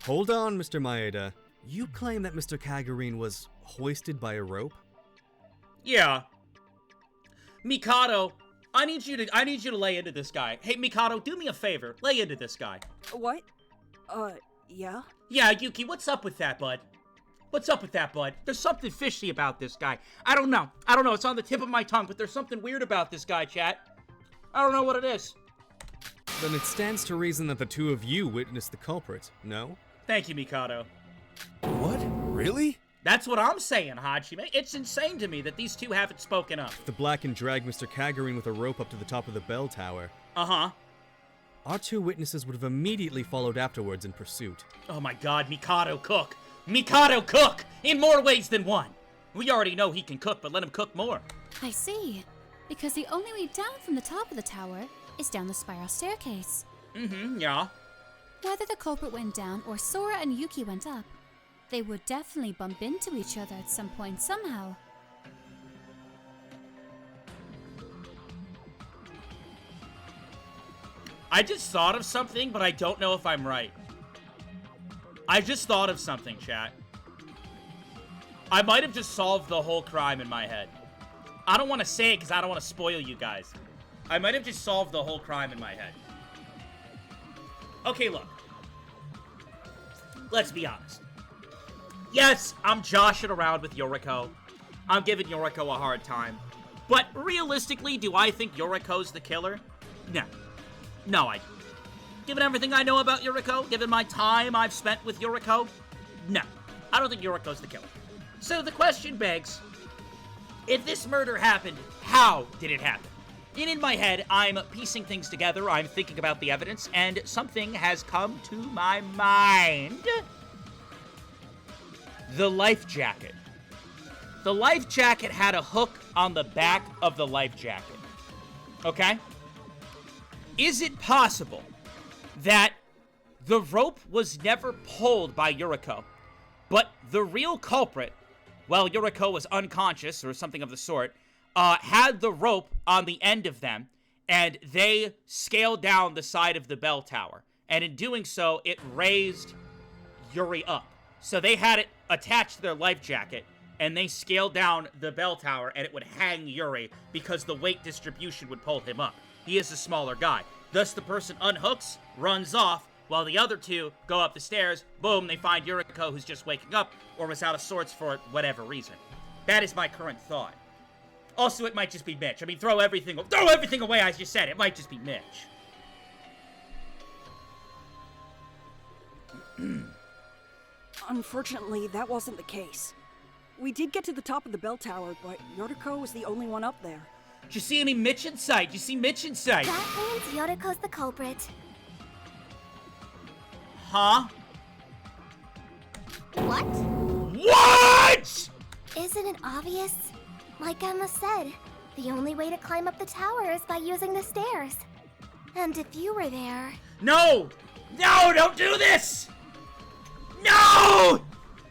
Hold on, Mr. Maeda. You claim that Mr. Kagurine was hoisted by a rope? Yeah. Mikado, I need you to lay into this guy. Hey, Mikado, do me a favor. Lay into this guy. What? Yeah? Yeah, Yuki, what's up with that, bud? What's up with that, bud? There's something fishy about this guy. I don't know. It's on the tip of my tongue, but there's something weird about this guy, chat. I don't know what it is. Then it stands to reason that the two of you witnessed the culprit, no? Thank you, Mikado. What? Really? That's what I'm saying, Hajime. It's insane to me that these two haven't spoken up. The Blacken dragged Mr. Kagurine with a rope up to the top of the bell tower. Uh-huh. Our 2 witnesses would have immediately followed afterwards in pursuit. Oh my god, Mikado cook! Mikado cook! In more ways than one! We already know he can cook, but let him cook more. I see. Because the only way down from the top of the tower is down the spiral staircase. Mm-hmm, yeah. Whether the culprit went down or Sora and Yuki went up, they would definitely bump into each other at some point somehow. I just thought of something, but I don't know if I'm right. I just thought of something, chat. I might have just solved the whole crime in my head. I don't want to say it because I don't want to spoil you guys. I might have just solved the whole crime in my head. Okay, look. Let's be honest. Yes, I'm joshing around with Yoruko. I'm giving Yoruko a hard time. But realistically, do I think Yoruko's the killer? No. No, I don't. Given everything I know about Yoruko, given my time I've spent with Yoruko, no. I don't think Yoruko's the killer. So the question begs, if this murder happened, how did it happen? And in my head, I'm piecing things together, I'm thinking about the evidence, and something has come to my mind. The life jacket. The life jacket had a hook on the back of the life jacket. Okay? Is it possible that the rope was never pulled by Yoruko, but the real culprit, while Yoruko was unconscious or something of the sort, had the rope on the end of them, and they scaled down the side of the bell tower. And in doing so, it raised Yuri up. So they had it attached to their life jacket, and they scaled down the bell tower, and it would hang Yuri because the weight distribution would pull him up. He is a smaller guy. Thus, the person unhooks, runs off, while the other two go up the stairs. Boom, they find Yoruko, who's just waking up, or was out of sorts for whatever reason. That is my current thought. Also, it might just be Mitch. I mean, throw everything away, as you said. It might just be Mitch. Unfortunately, that wasn't the case. We did get to the top of the bell tower, but Yoruko was the only one up there. Did you see any Mitch in sight? Did you see Mitch in sight? That means Yoruko's the culprit. Huh? What? What?! Isn't it obvious? Like Emma said, the only way to climb up the tower is by using the stairs. And if you were there... No! No, don't do this! No!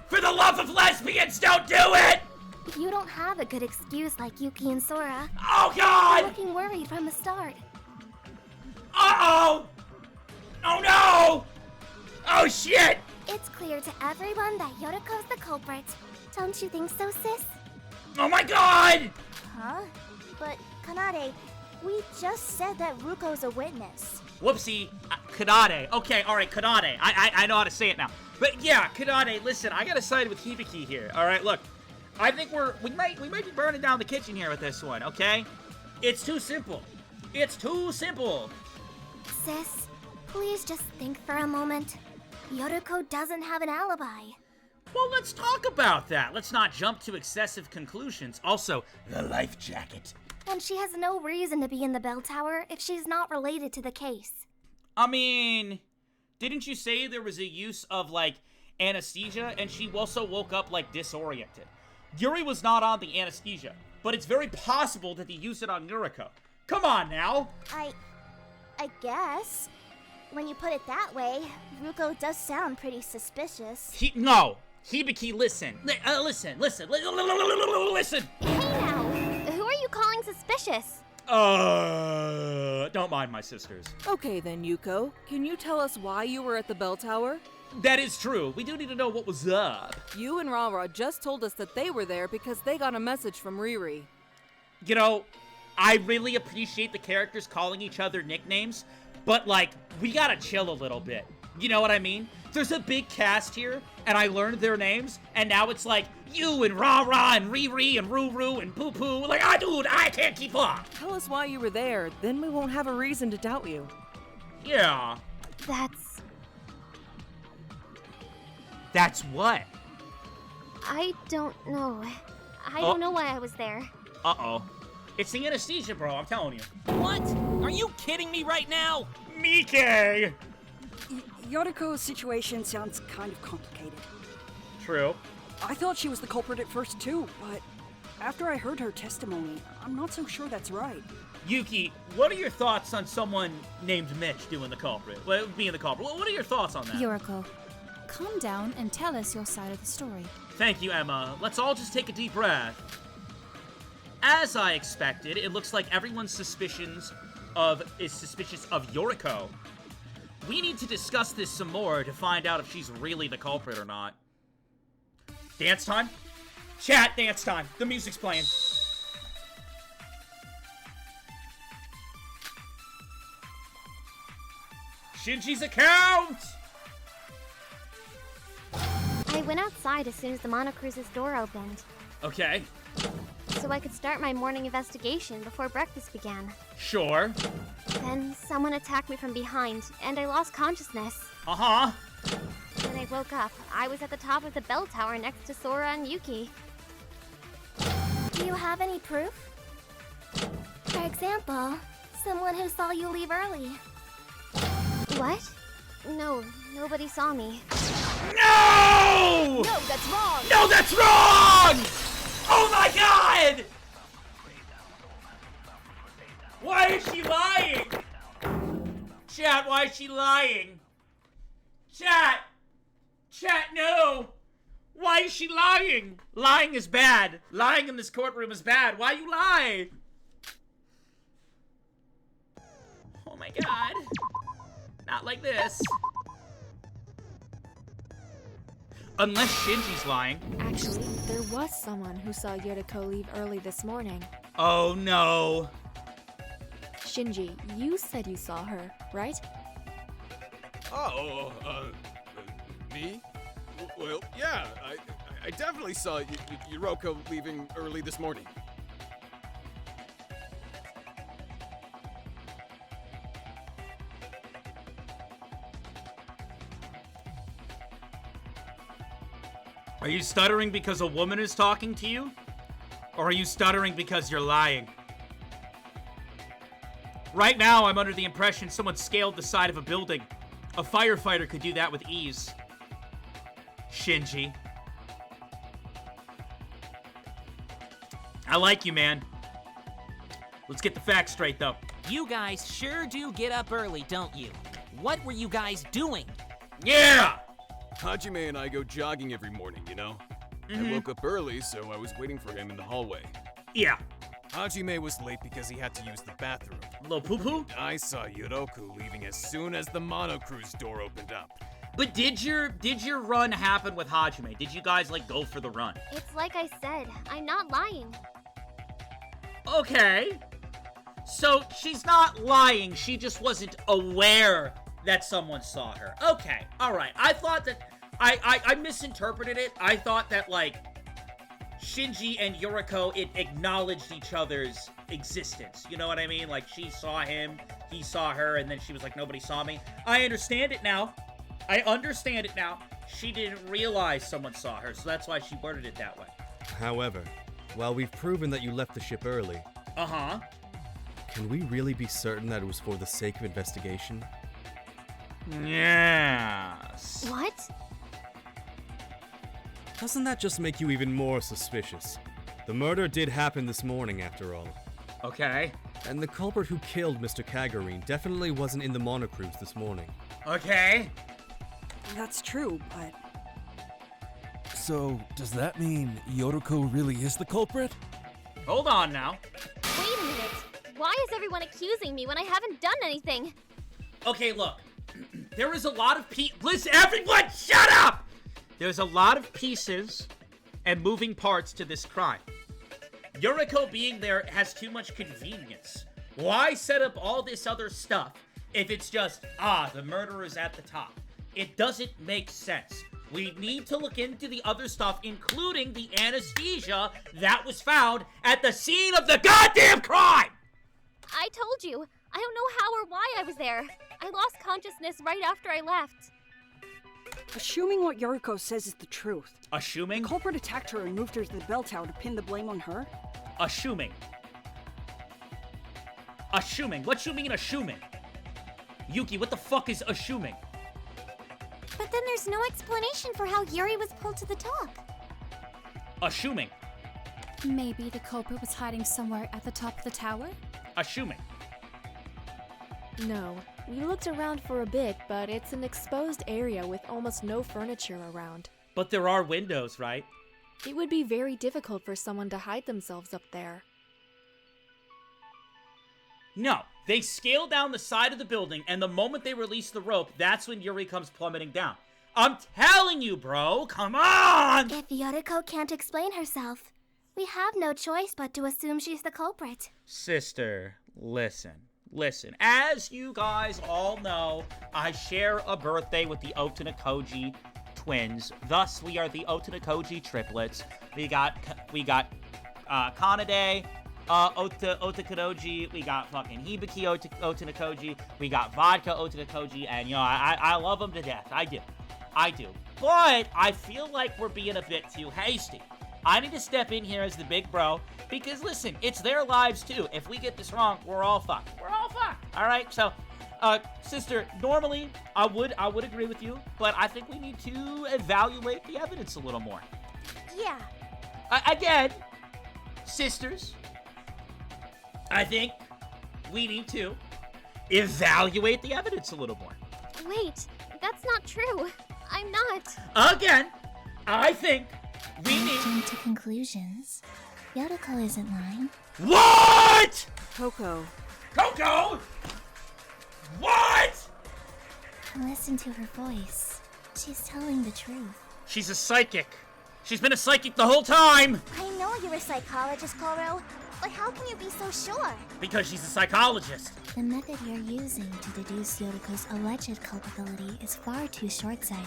For the love of lesbians, don't do it! You don't have a good excuse like Yuki and Sora. Oh, God! You're looking worried from the start. Uh-oh! Oh no! Oh shit! It's clear to everyone that Yoruko's the culprit. Don't you think so, sis? Oh my god! Huh? But, Kanade, we just said that Ruko's a witness. Whoopsie. Kanade. Okay, alright, Kanade. I know how to say it now. But yeah, Kanade, listen, I gotta side with Hibiki here. Alright, look. I think we might be burning down the kitchen here with this one, okay? It's too simple. It's too simple. Sis, please just think for a moment. Yoruko doesn't have an alibi. Well, let's talk about that. Let's not jump to excessive conclusions. Also, the life jacket. And she has no reason to be in the bell tower if she's not related to the case. I mean, didn't you say there was a use of, like, anesthesia, and she also woke up, like, disoriented? Yuri was not on the anesthesia, but it's very possible that they used it on Yoruko. Come on now! I guess. When you put it that way, Ruko does sound pretty suspicious. No! Hibiki, listen. Listen. Hey now! Who are you calling suspicious? Don't mind my sisters. Okay then, Yuko. Can you tell us why you were at the bell tower? That is true. We do need to know what was up. You and Rara just told us that they were there because they got a message from Riri. You know, I really appreciate the characters calling each other nicknames, but, like, we gotta chill a little bit. You know what I mean? There's a big cast here, and I learned their names, and now it's like, you and Rara and Riri and Ruru and Poo Poo. Like, dude, I can't keep up. Tell us why you were there, then we won't have a reason to doubt you. Yeah. That's what? I don't know. I don't know why I was there. Uh-oh. It's the anesthesia, bro, I'm telling you. What? Are you kidding me right now? Mike! Yoruko's situation sounds kind of complicated. True. I thought she was the culprit at first too, but after I heard her testimony, I'm not so sure that's right. Yuki, what are your thoughts on someone named Mitch doing the culprit? Well, being the culprit. What are your thoughts on that? Yoruko, calm down and tell us your side of the story. Thank you, Emma. Let's all just take a deep breath. As I expected, it looks like everyone's suspicious of Yoruko. We need to discuss this some more to find out if she's really the culprit or not. Dance time? Chat, dance time. The music's playing. Shinji's account! I went outside as soon as the Monocruise's door opened. Okay. So I could start my morning investigation before breakfast began. Sure. Then someone attacked me from behind, and I lost consciousness. Uh-huh. When I woke up, I was at the top of the bell tower next to Sora and Yuki. Do you have any proof? For example, someone who saw you leave early. What? No, nobody saw me. No! No, that's wrong! No, that's wrong! Oh my god! Why is she lying? Chat, why is she lying? Chat! Chat, no! Why is she lying? Lying is bad. Lying in this courtroom is bad. Why you lie? Oh my god. Not like this. Unless Shinji's lying. Actually, there was someone who saw Yoruko leave early this morning. Oh no. Shinji, you said you saw her, right? Oh, me? Well, yeah, I definitely saw Yoruko leaving early this morning. Are you stuttering because a woman is talking to you? Or are you stuttering because you're lying? Right now, I'm under the impression someone scaled the side of a building. A firefighter could do that with ease. Shinji. I like you, man. Let's get the facts straight, though. You guys sure do get up early, don't you? What were you guys doing? Yeah! Hajime and I go jogging every morning, you know? I woke up early, so I was waiting for him in the hallway. Yeah. Hajime was late because he had to use the bathroom. Little poo-poo? I saw Yoruko leaving as soon as the monocruise door opened up. But did your run happen with Hajime? Did you guys, like, go for the run? It's like I said, I'm not lying. Okay. So, she's not lying, she just wasn't aware that someone saw her. Okay, alright. I thought that... I misinterpreted it. I thought that, like, Shinji and Yoruko acknowledged each other's existence. You know what I mean? Like, she saw him, he saw her, and then she was like, nobody saw me. I understand it now. I understand it now. She didn't realize someone saw her, so that's why she worded it that way. However, while we've proven that you left the ship early... Uh-huh. Can we really be certain that it was for the sake of investigation? Yes. What? Doesn't that just make you even more suspicious? The murder did happen this morning, after all. Okay. And the culprit who killed Mr. Kagurine definitely wasn't in the monocruise this morning. Okay. That's true, but... So, does that mean Yoruko really is the culprit? Hold on now. Wait a minute. Why is everyone accusing me when I haven't done anything? Okay, look. There is a lot of Listen, everyone, shut up! There's a lot of pieces and moving parts to this crime. Yoruko being there has too much convenience. Why set up all this other stuff if it's just, the murderer's at the top? It doesn't make sense. We need to look into the other stuff, including the anesthesia that was found at the scene of the goddamn crime! I told you. I don't know how or why I was there. I lost consciousness right after I left. Assuming what Yoruko says is the truth. Assuming? The culprit attacked her and moved her to the bell tower to pin the blame on her? Assuming. Assuming? What you mean assuming? Yuki, what the fuck is assuming? But then there's no explanation for how Yuri was pulled to the top. Assuming. Maybe the culprit was hiding somewhere at the top of the tower? Assuming. No. We looked around for a bit, but it's an exposed area with almost no furniture around. But there are windows, right? It would be very difficult for someone to hide themselves up there. No. They scale down the side of the building, and the moment they release the rope, that's when Yuri comes plummeting down. I'm telling you, bro! Come on! If Yoruko can't explain herself, we have no choice but to assume she's the culprit. Sister, listen. Listen, as you guys all know, I share a birthday with the Otanakoji twins. Thus, we are the Otanakoji triplets. We got Kanade, Otanakoji, we got fucking Hibiki Otanakoji, we got Vodka Otanakoji, and I love them to death. I do. But I feel like we're being a bit too hasty. I need to step in here as the big bro, because listen, it's their lives too. If we get this wrong, we're all fucked. Alright, so, sister, normally, I would agree with you, but I think we need to evaluate the evidence a little more. Yeah. Again, sisters, I think we need to evaluate the evidence a little more. Wait, that's not true. I'm not. Again, I think we need... Jumping to conclusions. Yoruko isn't lying. What?! Coco. What?! Listen to her voice. She's telling the truth. She's a psychic. She's been a psychic the whole time! I know you're a psychologist, Koro, but how can you be so sure? Because she's a psychologist. The method you're using to deduce Yoruko's alleged culpability is far too short-sighted.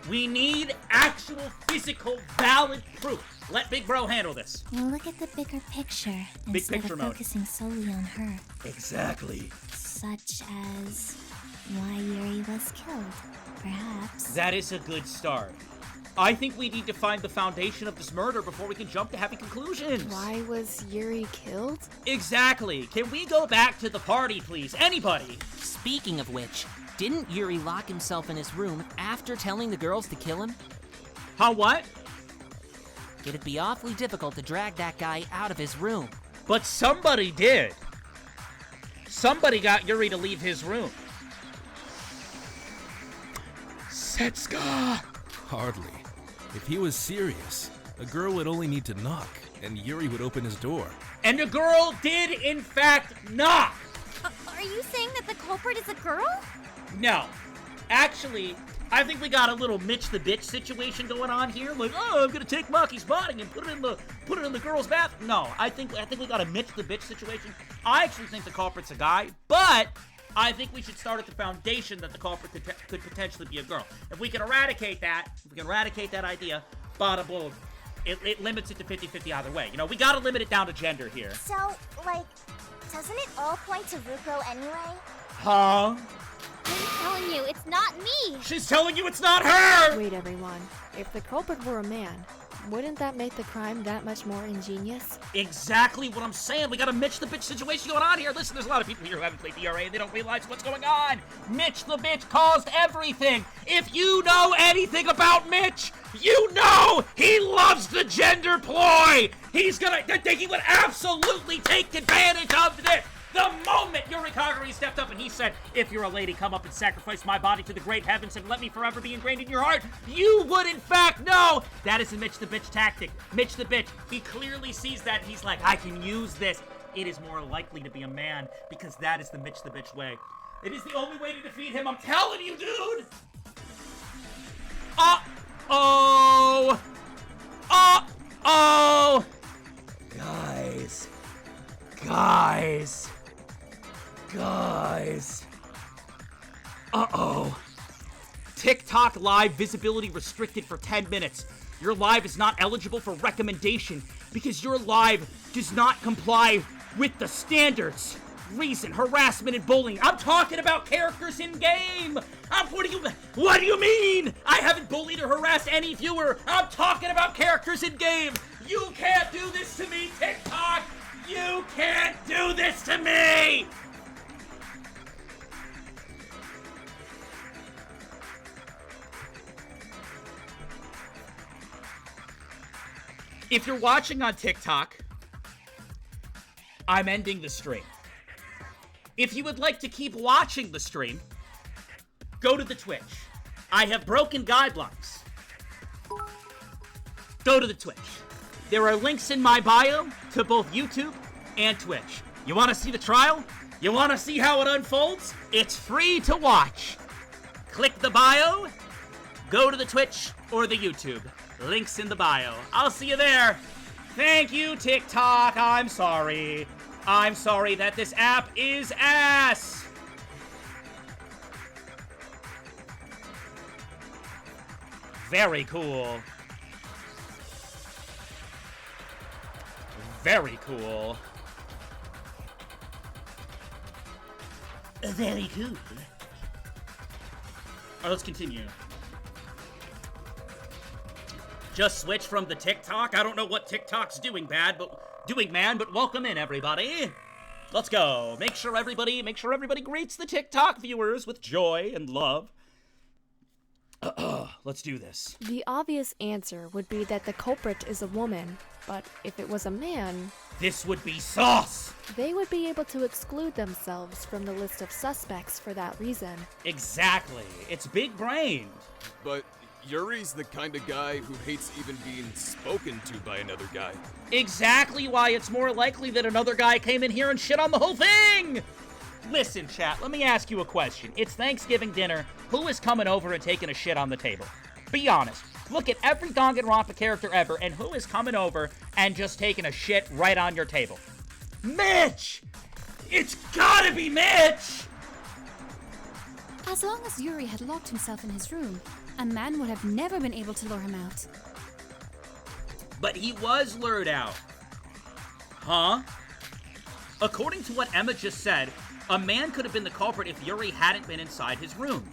We need actual physical, valid proof. Let Big Bro handle this. Look at the bigger picture instead of focusing solely on her. Exactly. Such as why Yuri was killed, perhaps. That is a good start. I think we need to find the foundation of this murder before we can jump to happy conclusions. Why was Yuri killed? Exactly. Can we go back to the party, please? Anybody? Speaking of which, didn't Yuri lock himself in his room after telling the girls to kill him? Huh, what? It'd be awfully difficult to drag that guy out of his room. But somebody did. Somebody got Yuri to leave his room. Setsuka! Hardly. If he was serious, a girl would only need to knock, and Yuri would open his door. And the girl did, in fact, knock. Are you saying that the culprit is a girl? No. Actually, I think we got a little Mitch the bitch situation going on here. Like, oh, I'm gonna take Maki's body and put it in the girl's bath. No, I think we got a Mitch the bitch situation. I actually think the culprit's a guy, but I think we should start at the foundation that the culprit could potentially be a girl. If we can eradicate that, idea, bada boom, it limits it to 50-50 either way. You know, we gotta limit it down to gender here. So, like, doesn't it all point to Ruko anyway? Huh? I'm telling you, it's not me! She's telling you it's not her! Wait, everyone. If the culprit were a man, wouldn't that make the crime that much more ingenious? Exactly what I'm saying. We got a Mitch the bitch situation going on here. Listen, there's a lot of people here who haven't played DRA and they don't realize what's going on. Mitch the bitch caused everything. If you know anything about Mitch, you know he loves the gender ploy. He would absolutely take advantage of this. The moment Yuri Kagura stepped up and he said, if you're a lady, come up and sacrifice my body to the great heavens and let me forever be ingrained in your heart, you would in fact know that is a Mitch the bitch tactic. Mitch the bitch, he clearly sees that and he's like, I can use this. It is more likely to be a man because that is the Mitch the bitch way. It is the only way to defeat him, I'm telling you, dude! Uh-oh! Uh-oh! Guys. Uh-oh. TikTok live visibility restricted for 10 minutes. Your live is not eligible for recommendation because your live does not comply with the standards. Reason, harassment, and bullying. I'm talking about characters in game. What do you mean? I haven't bullied or harassed any viewer. I'm talking about characters in game. You can't do this to me, TikTok. You can't do this to me! If you're watching on TikTok, I'm ending the stream. If you would like to keep watching the stream, go to the Twitch. I have broken guidelines. Go to the Twitch. There are links in my bio to both YouTube and Twitch. You want to see the trial? You want to see how it unfolds? It's free to watch. Click the bio, go to the Twitch or the YouTube. Links in the bio. I'll see you there. Thank you, TikTok. I'm sorry. I'm sorry that this app is ass. Very cool. Very cool. Very cool. Alright, let's continue. Just switch from the TikTok. I don't know what TikTok's doing man, but welcome in, everybody. Let's go. Make sure everybody greets the TikTok viewers with joy and love. Let's do this. The obvious answer would be that the culprit is a woman, but if it was a man... This would be sauce! They would be able to exclude themselves from the list of suspects for that reason. Exactly. It's big-brained. But Yuri's the kind of guy who hates even being spoken to by another guy. Exactly why it's more likely that another guy came in here and shit on the whole thing! Listen, chat, let me ask you a question. It's Thanksgiving dinner. Who is coming over and taking a shit on the table? Be honest. Look at every Danganronpa character ever, and who is coming over and just taking a shit right on your table? Mitch! It's gotta be Mitch! As long as Yuri had locked himself in his room, a man would have never been able to lure him out. But he was lured out. Huh? According to what Emma just said, a man could have been the culprit if Yuri hadn't been inside his room.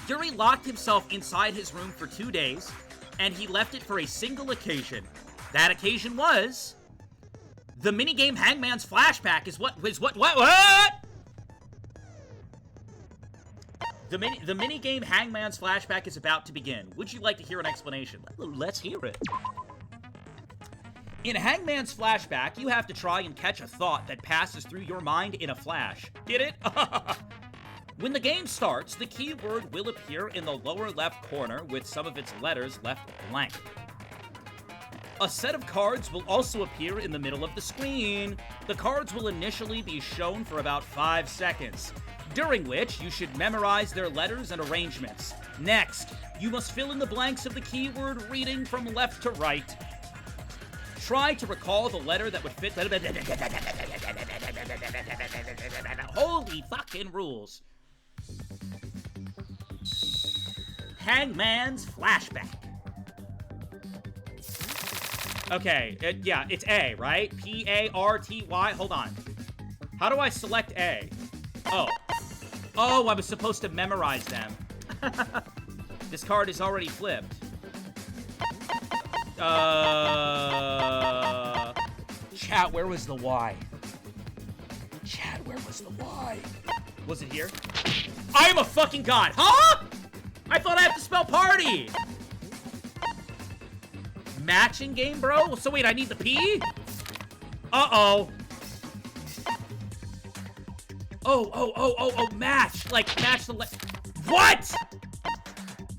Yuri locked himself inside his room for 2 days, and he left it for a single occasion. That occasion was... the minigame Hangman's flashback is what? The minigame Hangman's flashback is about to begin. Would you like to hear an explanation? Let's hear it. In Hangman's flashback, you have to try and catch a thought that passes through your mind in a flash. Get it? When the game starts, the keyword will appear in the lower left corner with some of its letters left blank. A set of cards will also appear in the middle of the screen. The cards will initially be shown for about 5 seconds, during which you should memorize their letters and arrangements. Next, you must fill in the blanks of the keyword reading from left to right. Try to recall the letter that would fit. Holy fucking rules. Hangman's flashback. Okay, yeah, it's A, right? P-A-R-T-Y. Hold on. How do I select A? Oh. Oh, I was supposed to memorize them. This card is already flipped. Chat, where was the Y? Chat, where was the Y? Was it here? I am a fucking god. Huh? I thought I have to spell party. Matching game, bro? So wait, I need the P? Uh-oh. Oh, match. Like, match the what?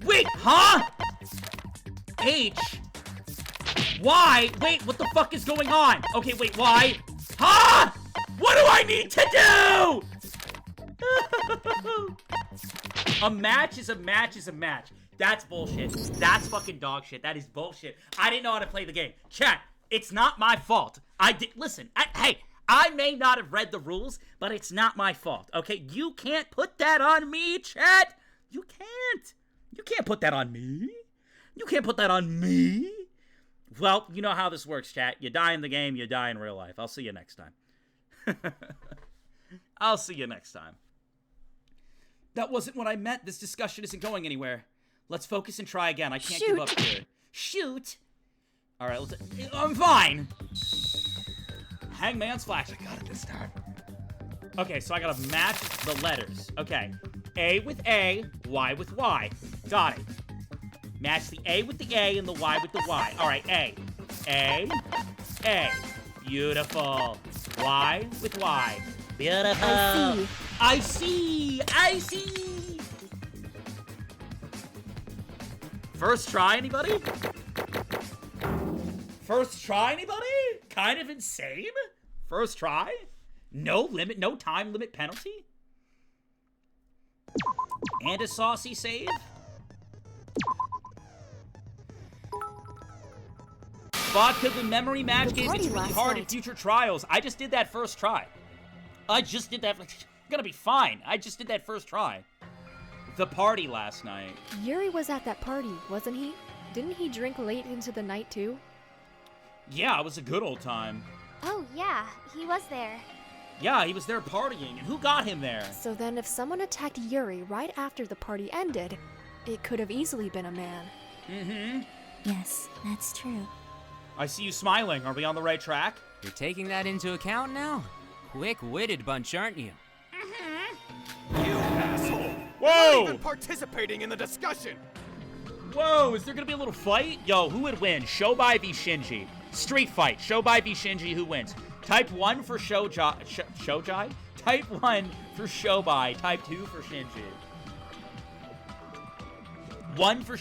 Wait, huh? H. Y. Wait, what the fuck is going on? Okay, wait, Y. Huh? What do I need to do? A match is a match is a match. That's bullshit. That's fucking dog shit. That is bullshit. I didn't know how to play the game. Chat, it's not my fault. Listen, hey, I may not have read the rules, but it's not my fault, okay? You can't put that on me, chat. You can't. You can't put that on me. You can't put that on me. Well, you know how this works, chat. You die in the game, you die in real life. I'll see you next time. I'll see you next time. That wasn't what I meant. This discussion isn't going anywhere. Let's focus and try again. I can't give up here. Shoot. All right, I'm fine. Hangman's flash. I got it this time. Okay, so I gotta match the letters. Okay, A with A, Y with Y. Got it. Match the A with the A and the Y with the Y. All right, A. Beautiful. Y with Y. Beautiful. I see. First try, anybody? First try, anybody? Kind of insane? First try? No limit, no time limit penalty? And a saucy save? Vodka, the memory match game, it's really hard in future trials. I just did that first try. I'm gonna be fine. I just did that first try. The party last night. Yuri was at that party, wasn't he? Didn't he drink late into the night too? Yeah, it was a good old time. Oh yeah, he was there. Yeah, he was there partying, and who got him there? So then if someone attacked Yuri right after the party ended, it could have easily been a man. Mm-hmm. Yes, that's true. I see you smiling. Are we on the right track? You're taking that into account now? Quick-witted bunch, aren't you? You asshole! Whoa! You're not even participating in the discussion! Whoa, is there gonna be a little fight? Yo, who would win? Shobai v Shinji. Street fight. Shobai v Shinji, who wins? Type 1 for Shojai? Type 1 for Shobai. Type 2 for Shinji.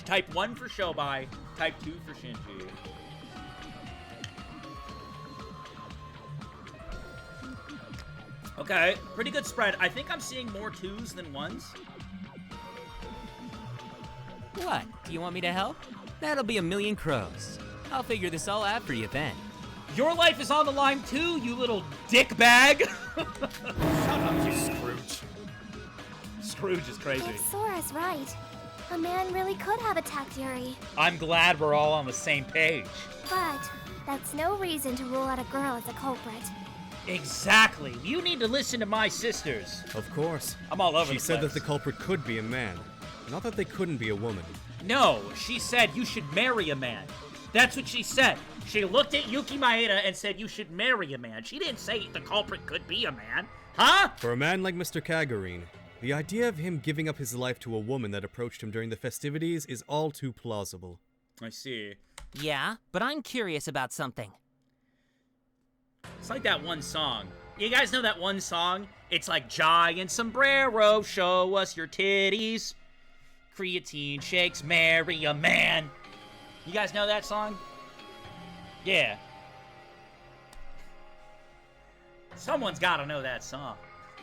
Type 1 for Shobai. Type 2 for Shinji. Okay, pretty good spread. I think I'm seeing more 2s than 1s. What? Do you want me to help? That'll be a million crows. I'll figure this all out for you then. Your life is on the line too, you little dick bag. Shut up, you Scrooge. Scrooge is crazy. If Sora's right, a man really could have attacked Yuri. I'm glad we're all on the same page. But that's no reason to rule out a girl as a culprit. Exactly. You need to listen to my sisters. Of course. I'm all over the place. She said that the culprit could be a man, not that they couldn't be a woman. No, she said you should marry a man. That's what she said. She looked at Yuki Maeda and said you should marry a man. She didn't say the culprit could be a man. Huh? For a man like Mr. Kagurine, the idea of him giving up his life to a woman that approached him during the festivities is all too plausible. I see. Yeah, but I'm curious about something. It's like that one song. You guys know that one song? It's like giant sombrero, show us your titties. Creatine shakes, marry a man. You guys know that song? Yeah. Someone's gotta know that song.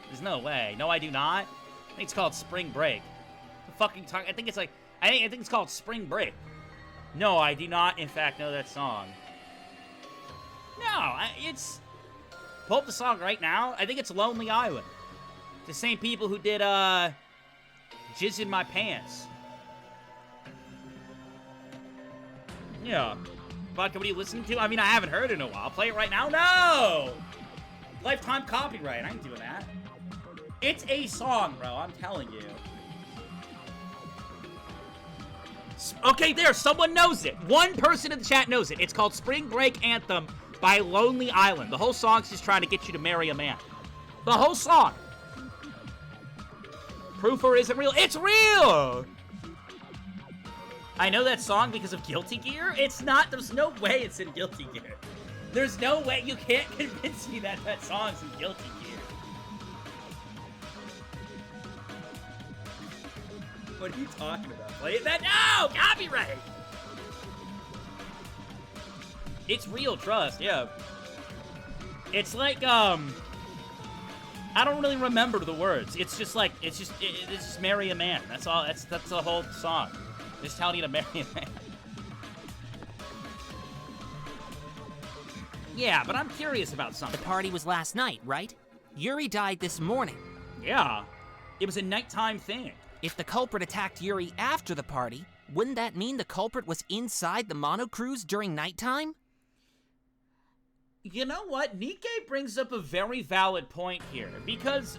There's no way. No, I do not. I think it's called Spring Break. The fucking talk. I think it's like. I think it's called Spring Break. No, I do not, in fact, know that song. No, it's. Pull up the song right now. I think it's Lonely Island. The same people who did Jizz in My Pants. Yeah. Vodka, what are you listening to? I mean, I haven't heard it in a while. Play it right now? No! Lifetime copyright. I ain't doing that. It's a song, bro. I'm telling you. Okay, there. Someone knows it. One person in the chat knows it. It's called Spring Break Anthem by Lonely Island. The whole song's just trying to get you to marry a man. The whole song. Proof or isn't real? It's real! I know that song because of Guilty Gear. It's not. There's no way it's in Guilty Gear. There's no way. You can't convince me that that song's in Guilty Gear. What are you talking about? Play it that? No! Copyright! It's real, trust, yeah. It's like, I don't really remember the words. It's just like, it's just marry a man. That's all, that's the whole song. Just telling you to marry a man. Yeah, but I'm curious about something. The party was last night, right? Yuri died this morning. Yeah, it was a nighttime thing. If the culprit attacked Yuri after the party, wouldn't that mean the culprit was inside the monocruise during nighttime? You know what? Nikkei brings up a very valid point here, because...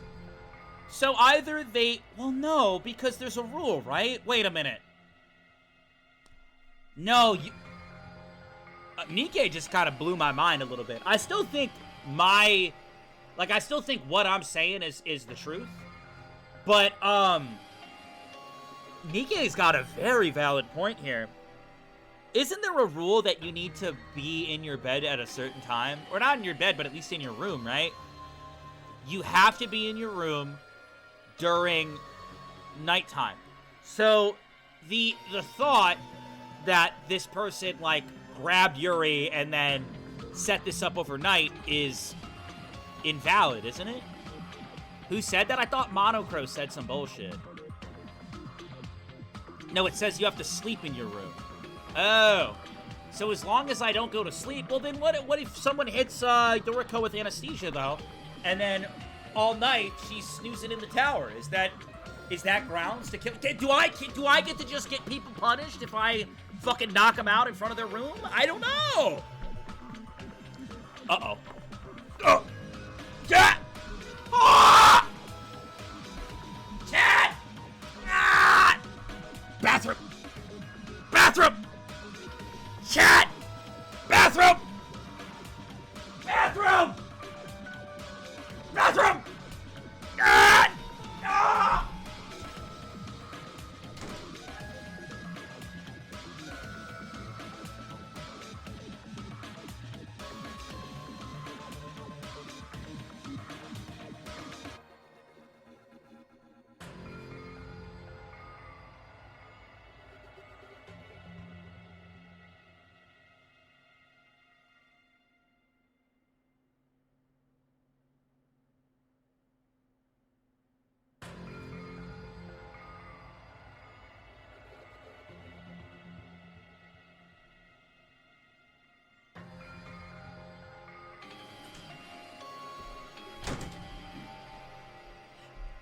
So either they... Well, no, because there's a rule, right? Wait a minute. No, you... Nikkei just kind of blew my mind a little bit. I still think my... Like, I still think what I'm saying is the truth. But, Nikkei's got a very valid point here. Isn't there a rule that you need to be in your bed at a certain time? Or not in your bed, but at least in your room, right? You have to be in your room during nighttime. So, the thought that this person, like, grabbed Yuri and then set this up overnight is invalid, isn't it? Who said that? I thought Monocro said some bullshit. No, it says you have to sleep in your room. Oh. So as long as I don't go to sleep, well then what if someone hits Yoruko with anesthesia though, and then all night she's snoozing in the tower? Is that grounds to kill? Do I get to just get people punished if I fucking knock them out in front of their room? I don't know. Uh-oh. Oh. Chat! Ah! Chat! Ah! Bathroom! Bathroom! Chat! Bathroom! Bathroom! Bathroom! Ah! Ah!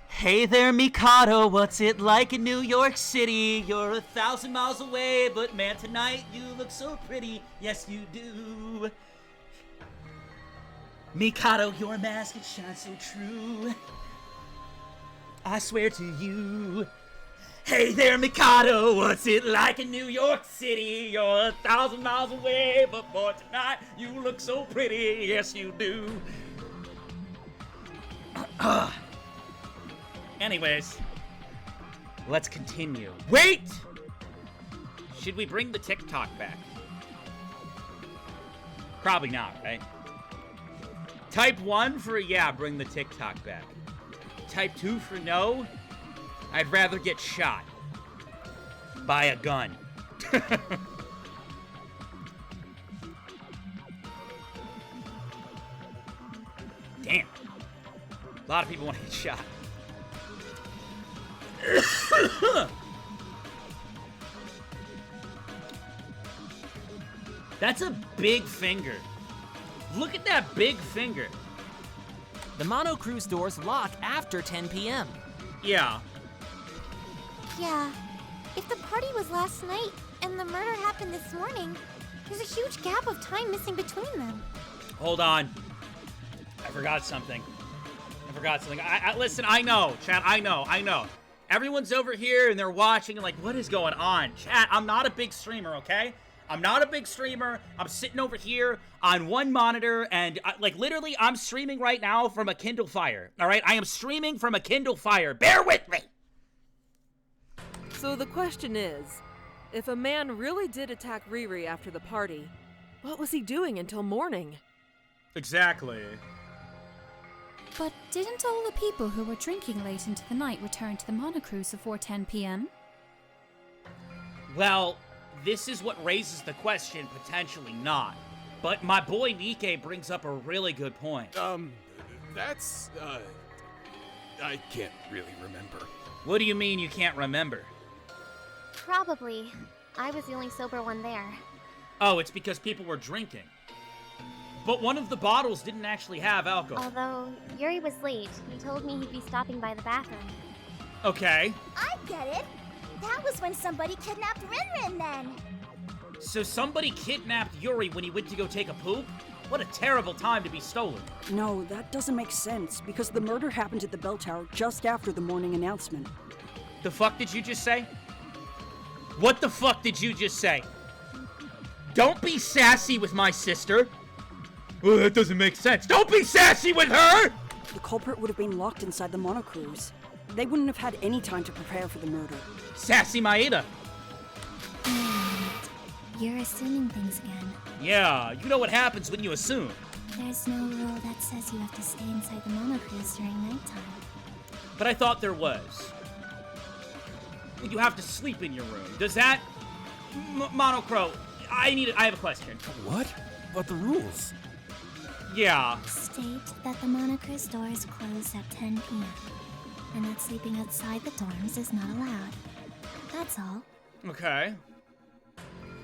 Hey there, Mikado, what's it like in New York City? You're 1,000 miles away, but man, tonight you look so pretty. Yes, you do. Mikado, your mask, it shines so true. I swear to you. Hey there, Mikado, what's it like in New York City? You're 1,000 miles away, but boy, tonight you look so pretty. Yes, you do. Anyways, let's continue. Wait! Should we bring the TikTok back? Probably not, right? Type 1 for yeah, bring the TikTok back. Type 2 for no, I'd rather get shot by a gun. Damn. A lot of people want to get shot. That's a big finger. Look at that big finger. The Mono Cruise doors lock after 10 p.m. Yeah. Yeah. If the party was last night and the murder happened this morning, there's a huge gap of time missing between them. Hold on. I forgot something. Listen, I know, chat, I know. Everyone's over here and they're watching and like, what is going on? Chat, I'm not a big streamer, okay? I'm not a big streamer. I'm sitting over here on one monitor and literally I'm streaming right now from a Kindle Fire. All right, I am streaming from a Kindle Fire. Bear with me. So the question is, if a man really did attack Riri after the party, what was he doing until morning? Exactly. But didn't all the people who were drinking late into the night return to the monocruise before 10 p.m.? Well, this is what raises the question, potentially not. But my boy Nikke brings up a really good point. That's, I can't really remember. What do you mean you can't remember? Probably. I was the only sober one there. Oh, it's because people were drinking. But one of the bottles didn't actually have alcohol. Although, Yuri was late. He told me he'd be stopping by the bathroom. Okay. I get it. That was when somebody kidnapped Rin then. So somebody kidnapped Yuri when he went to go take a poop? What a terrible time to be stolen. No, that doesn't make sense, because the murder happened at the bell tower just after the morning announcement. The fuck did you just say? What the fuck did you just say? Don't be sassy with my sister. Oh, that doesn't make sense. Don't be sassy with her! The culprit would have been locked inside the monocruise. They wouldn't have had any time to prepare for the murder. Sassy Maeda. You're assuming things again. Yeah, you know what happens when you assume. There's no rule that says you have to stay inside the monocruise during nighttime. But I thought there was. You have to sleep in your room. Does that... Monocro, I have a question. What? About the rules? Yeah. State that the monocruise doors close at 10 p.m. and that sleeping outside the dorms is not allowed. That's all. Okay.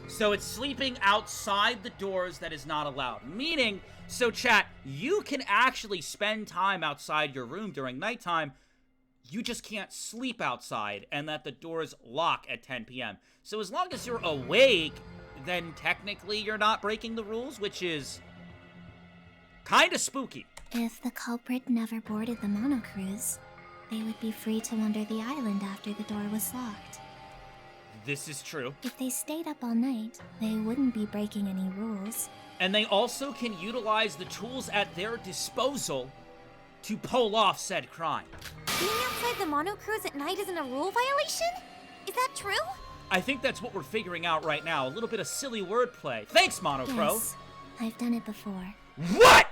So it's sleeping outside the doors that is not allowed. Meaning, so chat, you can actually spend time outside your room during nighttime. You just can't sleep outside, and that the doors lock at 10 p.m. So as long as you're awake, then technically you're not breaking the rules, which is kind of spooky. If the culprit never boarded the monocruise, they would be free to wander the island after the door was locked. This is true. If they stayed up all night, they wouldn't be breaking any rules. And they also can utilize the tools at their disposal to pull off said crime. Being outside the monocruise at night isn't a rule violation? Is that true? I think that's what we're figuring out right now. A little bit of silly wordplay. Thanks, Monocro. Yes, I've done it before. What?!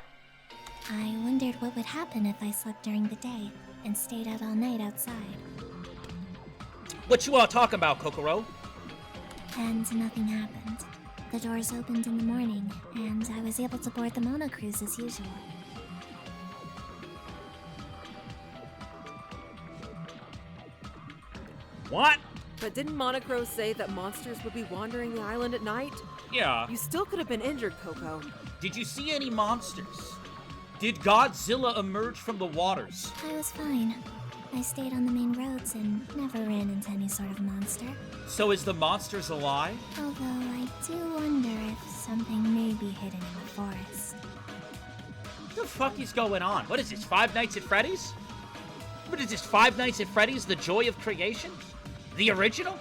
I wondered what would happen if I slept during the day and stayed out all night outside. What you all talking about, Kokoro? And nothing happened. The doors opened in the morning, and I was able to board the monocruise as usual. What? But didn't Monocro say that monsters would be wandering the island at night? Yeah. You still could have been injured, Coco. Did you see any monsters? Did Godzilla emerge from the waters? I was fine. I stayed on the main roads and never ran into any sort of monster. So is the monsters a lie? Although I do wonder if something may be hidden in the forest. What the fuck is going on? What is this, Five Nights at Freddy's? What is this, Five Nights at Freddy's, The Joy of Creation? The original?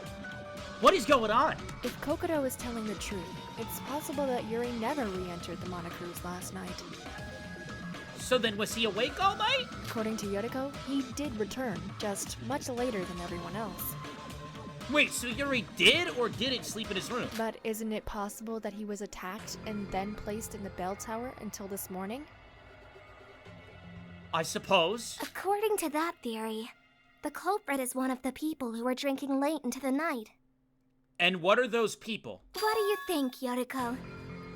What is going on? If Kokoro is telling the truth, it's possible that Yuri never re-entered the monocruise last night. So then was he awake all night? According to Yoruko, he did return, just much later than everyone else. Wait, so Yuri did or didn't sleep in his room? But isn't it possible that he was attacked and then placed in the bell tower until this morning? I suppose. According to that theory, the culprit is one of the people who were drinking late into the night. And what are those people? What do you think, Yoruko?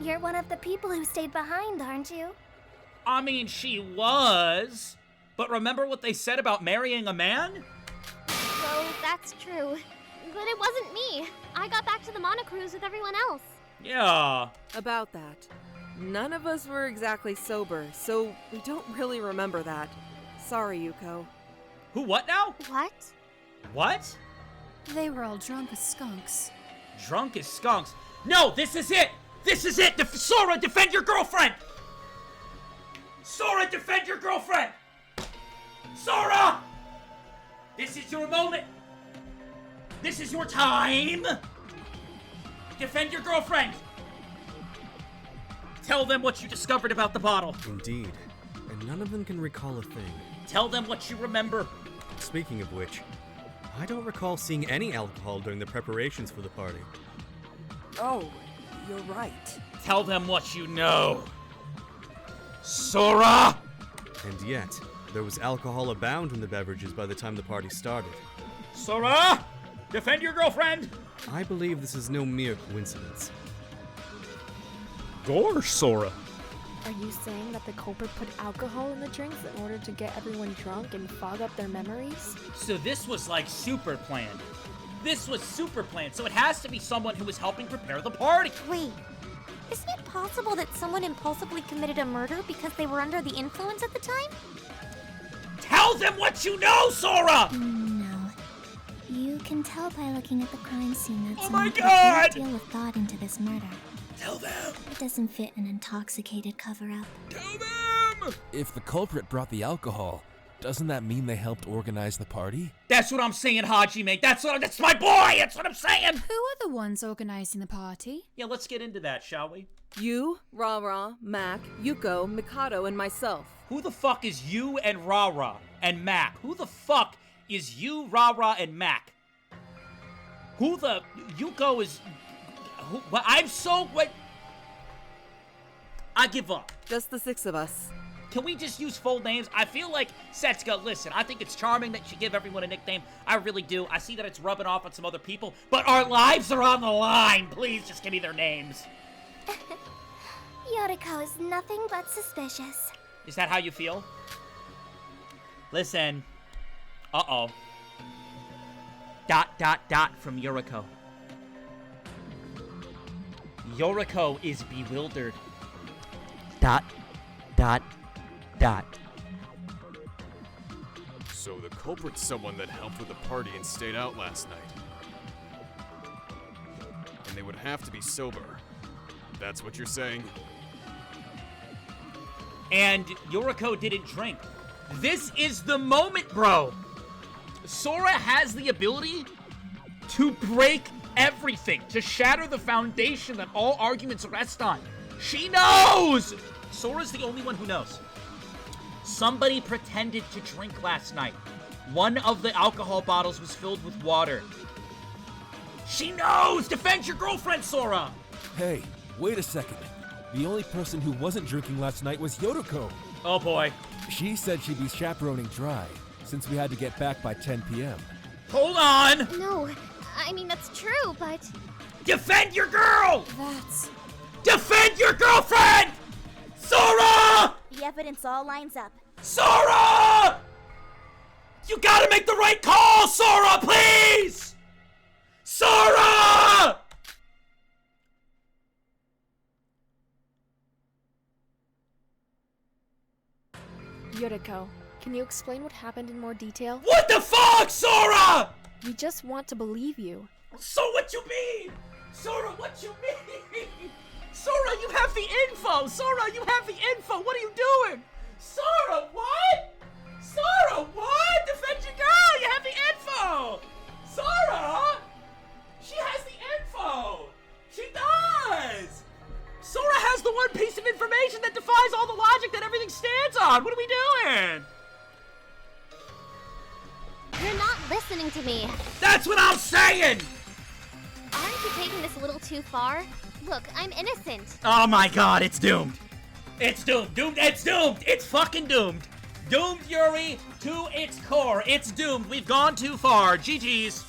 You're one of the people who stayed behind, aren't you? I mean, she was. But remember what they said about marrying a man? Well, that's true. But it wasn't me. I got back to the monocruise with everyone else. Yeah. About that. None of us were exactly sober, so we don't really remember that. Sorry, Yuko. Who what now? What? What? They were all drunk as skunks. Drunk as skunks? No, this is it! This is it! Sora, defend your girlfriend! Sora, defend your girlfriend! Sora! This is your moment! This is your time! Defend your girlfriend! Tell them what you discovered about the bottle. Indeed. And none of them can recall a thing. Tell them what you remember. Speaking of which, I don't recall seeing any alcohol during the preparations for the party. Oh, you're right. Tell them what you know. Sora! And yet, there was alcohol abound in the beverages by the time the party started. Sora! Defend your girlfriend! I believe this is no mere coincidence. Gore, Sora. Are you saying that the culprit put alcohol in the drinks in order to get everyone drunk and fog up their memories? So this was like super planned. This was super planned, so it has to be someone who was helping prepare the party. Wait, isn't it possible that someone impulsively committed a murder because they were under the influence at the time? Tell them what you know, Sora! No. You can tell by looking at the crime scene that Oh my someone put a God! great deal of thought into this murder. Tell them! It doesn't fit an intoxicated cover-up. Tell them! If the culprit brought the alcohol, doesn't that mean they helped organize the party? That's what I'm saying, Hajime. That's my boy! That's what I'm saying! Who are the ones organizing the party? Yeah, let's get into that, shall we? You, Ra-Ra, Mac, Yuko, Mikado, and myself. Who the fuck is you and Ra-Ra and Mac? Who the fuck is you, Ra-Ra, and Mac? Who the... Yuko is... I'm so... What? I give up. Just the 6 of us. Can we just use full names? I feel like Setsuka, listen, I think it's charming that you give everyone a nickname. I really do. I see that it's rubbing off on some other people, but our lives are on the line. Please just give me their names. Yoruko is nothing but suspicious. Is that how you feel? Listen. Uh-oh. ... from Yoruko. Yoruko is bewildered. ... So the culprit's someone that helped with the party and stayed out last night. And they would have to be sober. That's what you're saying? And Yoruko didn't drink. This is the moment, bro. Sora has the ability to break everything, to shatter the foundation that all arguments rest on. She knows! Sora's the only one who knows. Somebody pretended to drink last night. One of the alcohol bottles was filled with water. She knows! Defend your girlfriend, Sora! Hey, wait a second. The only person who wasn't drinking last night was Yoruko. Oh boy. She said she'd be chaperoning Dry, since we had to get back by 10 p.m. Hold on! No, I mean, that's true, but... Defend your girl! That's... Defend your girlfriend! Sora! The evidence all lines up. Sora! You gotta make the right call, Sora, please! Sora! Yoruko, can you explain what happened in more detail? What the fuck, Sora? We just want to believe you. So what you mean? Sora, what you mean? Sora, you have the info! Sora, you have the info! What are you doing? Sora, what? Sora, what? Defend your girl! You have the info! Sora! She has the info! She does! Sora has the one piece of information that defies all the logic that everything stands on! What are we doing? You're not listening to me. That's what I'm saying! Aren't you taking this a little too far? Look, I'm innocent. Oh my god, it's doomed. It's doomed. It's doomed. It's fucking doomed. Doomed, Yuri, to its core. It's doomed. We've gone too far. GG's.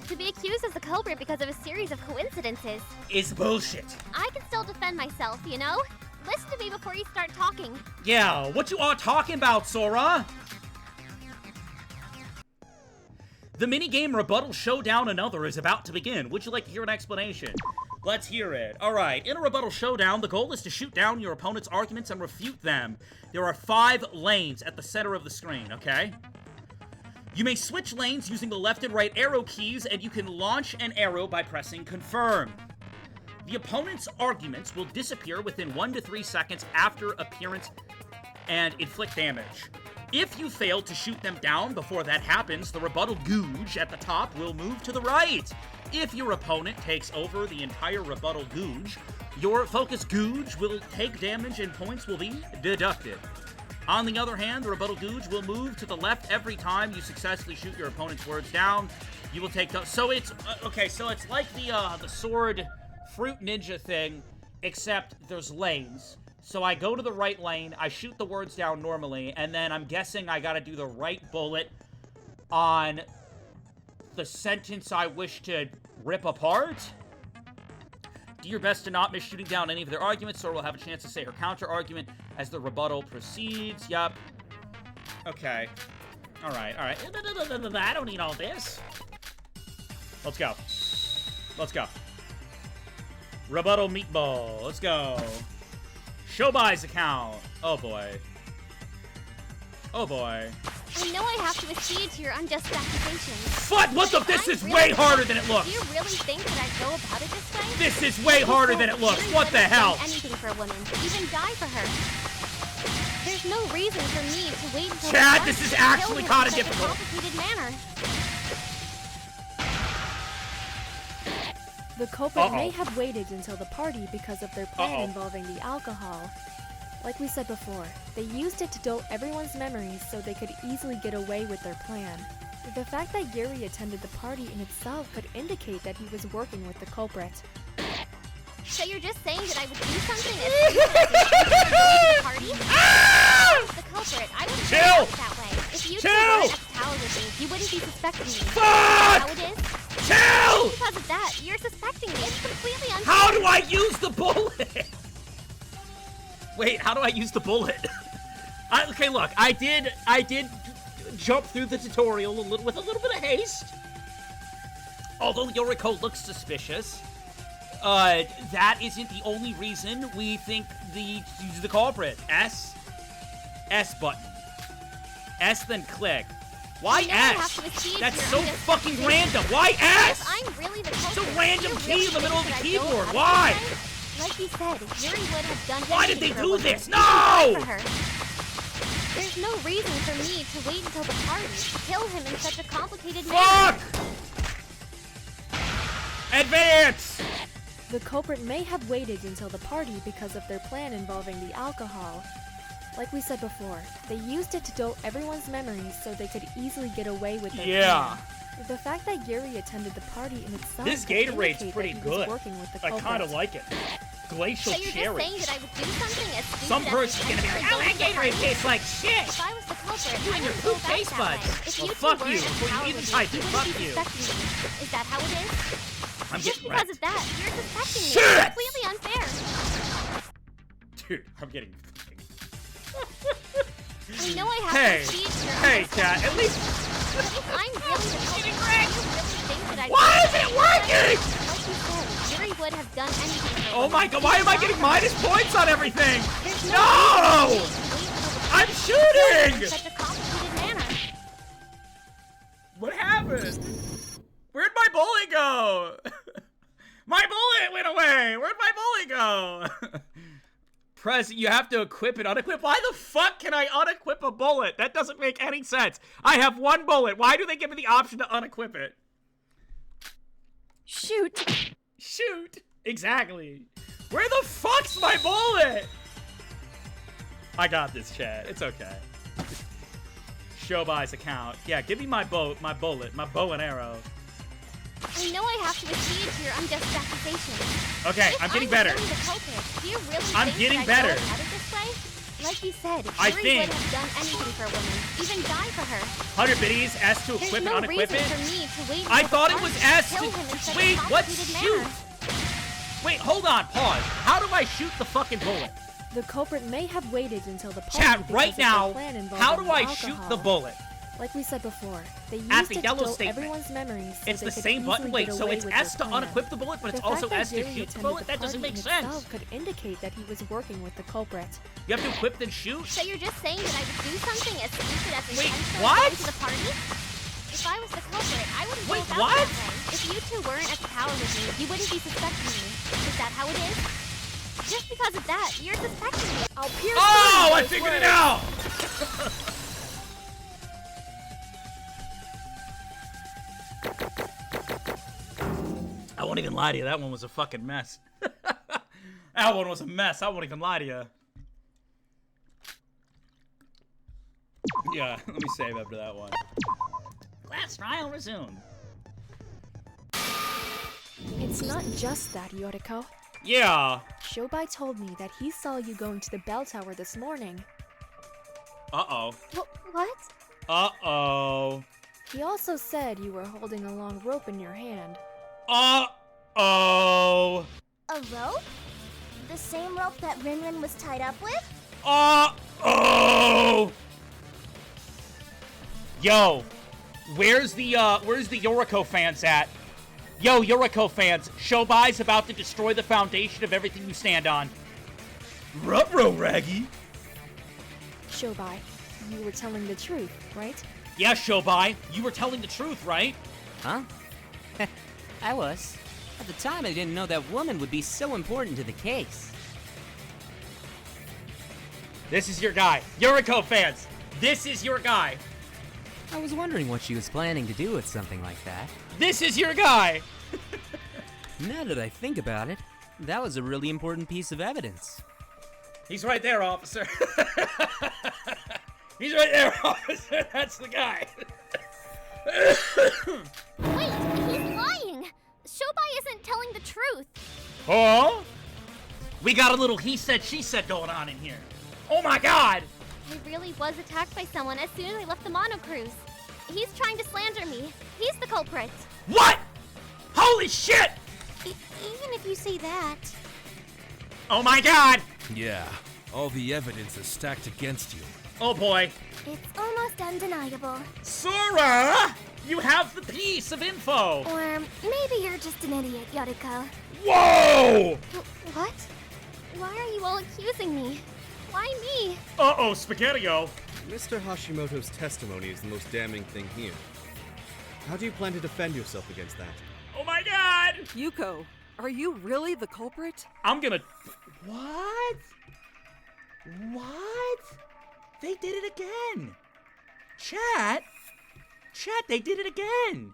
To be accused as the culprit because of a series of coincidences is bullshit. I can still defend myself, you know? listen to me before you start talking. Yeah, what you are talking about, Sora? The minigame Rebuttal Showdown Another is about to begin. Would you like to hear an explanation? Let's hear it. Alright, in a Rebuttal Showdown, the goal is to shoot down your opponent's arguments and refute them. There are 5 lanes at the center of the screen, okay? You may switch lanes using the left and right arrow keys, and you can launch an arrow by pressing confirm. The opponent's arguments will disappear within 1 to 3 seconds after appearance and inflict damage. If you fail to shoot them down before that happens, the rebuttal googe at the top will move to the right. If your opponent takes over the entire rebuttal googe, your focus googe will take damage and points will be deducted. On the other hand, the rebuttal googe will move to the left every time you successfully shoot your opponent's words down. You will take those. So it's okay. So it's like the sword fruit ninja thing, except there's lanes. So I go to the right lane, I shoot the words down normally, and then I'm guessing I gotta do the right bullet on the sentence I wish to rip apart. Do your best to not miss shooting down any of their arguments, so we'll have a chance to say her counter-argument as the rebuttal proceeds. Yup. Okay. Alright. I don't need all this. Let's go. Let's go. Rebuttal meatball. Let's go. Showbuy's account. Oh boy. Oh boy. I know I have to accede to your unjust accusations. What the? This is way harder than it looks. Do you really think that I go about it this way? This is way harder than it looks. What the hell? Anything for a woman, even die for her. There's no reason for me to wait until Chad, this is actually kind of difficult. Complicated manner. The culprit may have waited until the party because of their plan involving the alcohol. Like we said before, they used it to dull everyone's memories so they could easily get away with their plan. The fact that Yuri attended the party in itself could indicate that he was working with the culprit. So you're just saying that I would do something as soon as I the party? The culprit, I wouldn't do it that way. If you two weren't at the tower with me, you wouldn't be suspecting me. Fuck! How it is? Chill! Because of that, you're suspecting me. It's completely unfair. How do I use the bullet? Wait, how do I use the bullet? Okay, look, I did jump through the tutorial with a little bit of haste. Although Yoruko looks suspicious, that isn't the only reason we think use the culprit. S button. S then click. Why S? That's so fucking random. Why S? I'm really the culprit. It's a random key in the middle of the keyboard. Why? Like you said, Yuri would have done Why did they do this? No! No! There's no reason for me to wait until the party to kill him in such a complicated manner. Advance! The culprit may have waited until the party because of their plan involving the alcohol. Like we said before, they used it to dull everyone's memories so they could easily get away with their plan. The fact that Yuri attended the party in itself this Gatorade's pretty good. I kind of like it. Glacial so you're cherry. Just saying that I would do something as stupid Some person's gonna be like, oh, that Gatorade tastes like shit. If I was the culprit, you and your poop taste buds. Well, fuck you. Before you even type it, fuck you. Is that how it is? I'm just getting because of that, you're suspecting me. Shit! It's completely unfair. Dude, I'm getting. I know I have to cheat your Hey, Cat, at least. I'm really the culprit. You really think that I Why is it working? Like you said, Yuri would have done anything. Oh my god, why am I getting minus points on everything? No! I'm shooting! In such a complicated manner. What happened? Where'd my bullet go? My bullet went away! Where'd my bullet go? Press, you have to equip and unequip. Why the fuck can I unequip a bullet? That doesn't make any sense. I have one bullet. Why do they give me the option to unequip it? Shoot. Shoot. Exactly. Where the fuck's my bullet? I got this, Chad. It's okay. Showbuy's account. Yeah, give me my bullet, my bow and arrow. I know I have to accede to your unjust accusations. Okay, I'm getting better. Really the culprit, do you really I'm think getting that better. I go about it this way? Like you said, Yuri would have done anything for a woman, even die for her. 100 biddies, S to equip and unequip it. For me to wait I thought it was S to. Wait, what? Shoot. Wait, hold on, pause. How do I shoot the fucking bullet? The culprit may have waited until the party Chat, because right of their now, plan involving how do the I shoot the alcohol. bullet? Like we said before, they used At the it to yellow dull statement. everyone's memories so It's they the could same button. easily Wait, get so away it's with S to their plan. unequip the bullet, but it's The also fact that S to Yuri shoot the attended bullet? That doesn't party make in sense. itself could indicate that he was working with the culprit. You have to equip then shoot? So you're just saying that I would do something as stupid as Wait, intentionally what? going to the party? If I was the culprit, I wouldn't Wait, go about what? that way. If you two weren't at the tower with me, you wouldn't be suspecting me. Is that how it is? Just because of that, you're suspecting me. I'll pierce Oh, through I those figured it words. out! I won't even lie to you, that one was a fucking mess. That one was a mess, I won't even lie to you. Yeah, let me save after that one. Class trial resumed. It's not just that, Yoruko. Yeah. Shobai told me that he saw you going to the bell tower this morning. Uh-oh. What? Uh-oh. He also said you were holding a long rope in your hand. Uh-oh. A rope? The same rope that Rinrin was tied up with? Uh-oh. Yo, where's the Yoruko fans at? Yo, Yoruko fans, Shobai's about to destroy the foundation of everything you stand on. Ruh-roh, Raggy. Shobai, you were telling the truth, right? Yeah, Shobai, you were telling the truth, right? Huh? I was. At the time, I didn't know that woman would be so important to the case. This is your guy. Yoruko fans, this is your guy. I was wondering what she was planning to do with something like that. This is your guy. Now that I think about it, that was a really important piece of evidence. He's right there, officer. He's right there, officer. That's the guy. Wait, he's lying. Shobai isn't telling the truth. Oh? We got a little he said, she said going on in here. Oh my god! I really was attacked by someone as soon as I left the Mono Cruise. He's trying to slander me. He's the culprit. What? Holy shit! Even if you say that. Oh my god! Yeah, all the evidence is stacked against you. Oh boy. It's almost undeniable. Sora! You have the piece of info! Or maybe you're just an idiot, Yoruko. Whoa! What? Why are you all accusing me? Why me? Uh-oh, Spaghetti-O. Mr. Hashimoto's testimony is the most damning thing here. How do you plan to defend yourself against that? Oh my god! Yuko, are you really the culprit? I'm gonna... What? What? They did it again! Chat, they did it again!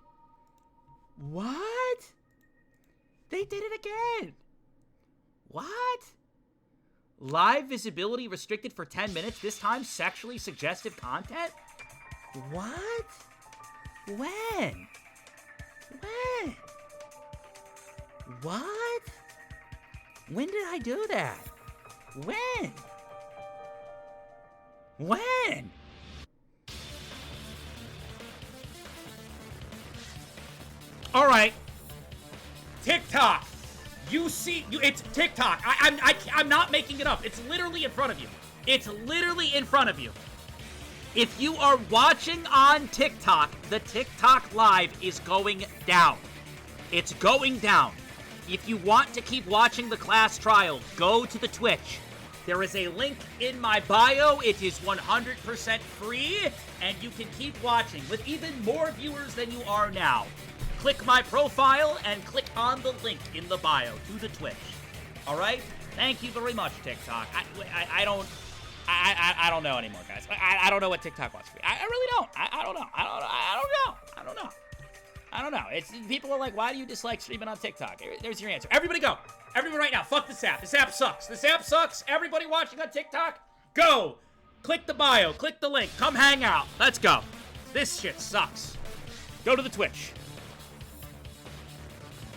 What? They did it again! What? Live visibility restricted for 10 minutes, this time sexually suggestive content? What? When? When? What? When did I do that? When? When? All right. TikTok. It's TikTok. I'm not making it up. It's literally in front of you. It's literally in front of you. If you are watching on TikTok, the TikTok live is going down. It's going down. If you want to keep watching the class trial, go to the Twitch. There is a link in my bio. It is 100% free, and you can keep watching with even more viewers than you are now. Click my profile and click on the link in the bio to the Twitch. All right? Thank you very much, TikTok. I don't know anymore, guys. I don't know what TikTok wants to be. I really don't. I don't know. I don't know. It's people are like, why do you dislike streaming on TikTok? There's your answer. Everybody go. Everybody right now. Fuck this app. This app sucks. This app sucks. Everybody watching on TikTok, go. Click the bio. Click the link. Come hang out. Let's go. This shit sucks. Go to the Twitch.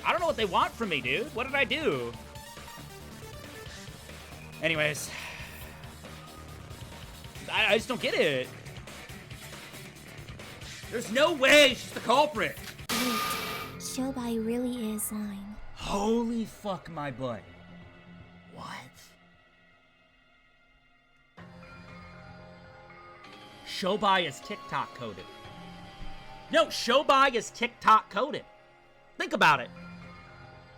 I don't know what they want from me, dude. What did I do? Anyways. I just don't get it. There's no way she's the culprit. Wait, Shobai really is lying. Holy fuck my butt. What? Shobai is TikTok coded. No, Shobai is TikTok coded. Think about it.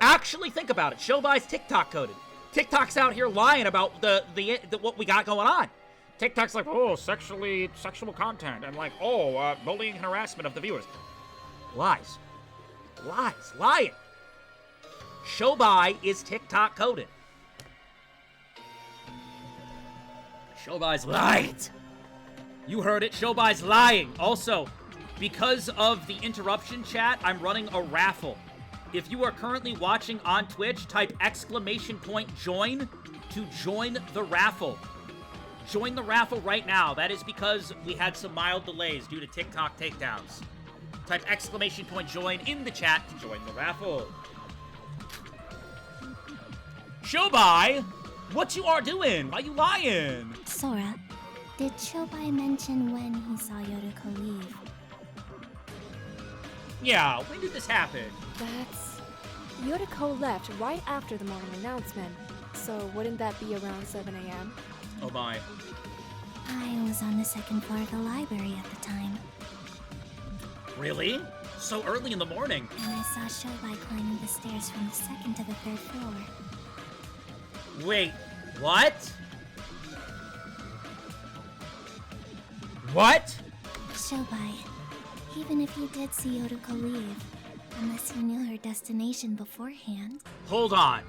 Actually think about it. Shobai's TikTok coded. TikTok's out here lying about the what we got going on. TikTok's like, oh, sexual content, and like, oh, bullying and harassment of the viewers. Lies. Lying. Shobai is TikTok coded. Shobai's lying. You heard it. Shobai's lying. Also, because of the interruption chat, I'm running a raffle. If you are currently watching on Twitch, type !join to join the raffle. Join the raffle right now. That is because we had some mild delays due to TikTok takedowns. Type !join in the chat to join the raffle. Shobai, what you are doing? Why you lying? Sora, did Shobai mention when he saw Yoruko leave? Yeah, when did this happen? Yoruko left right after the morning announcement, so wouldn't that be around 7 a.m.? Oh my. I was on the second floor of the library at the time. Really? So early in the morning? And I saw Shobai climbing the stairs from the second to the third floor. Wait, what? What? Shobai, even if you did see Yoruko leave, unless you knew her destination beforehand... Hold on.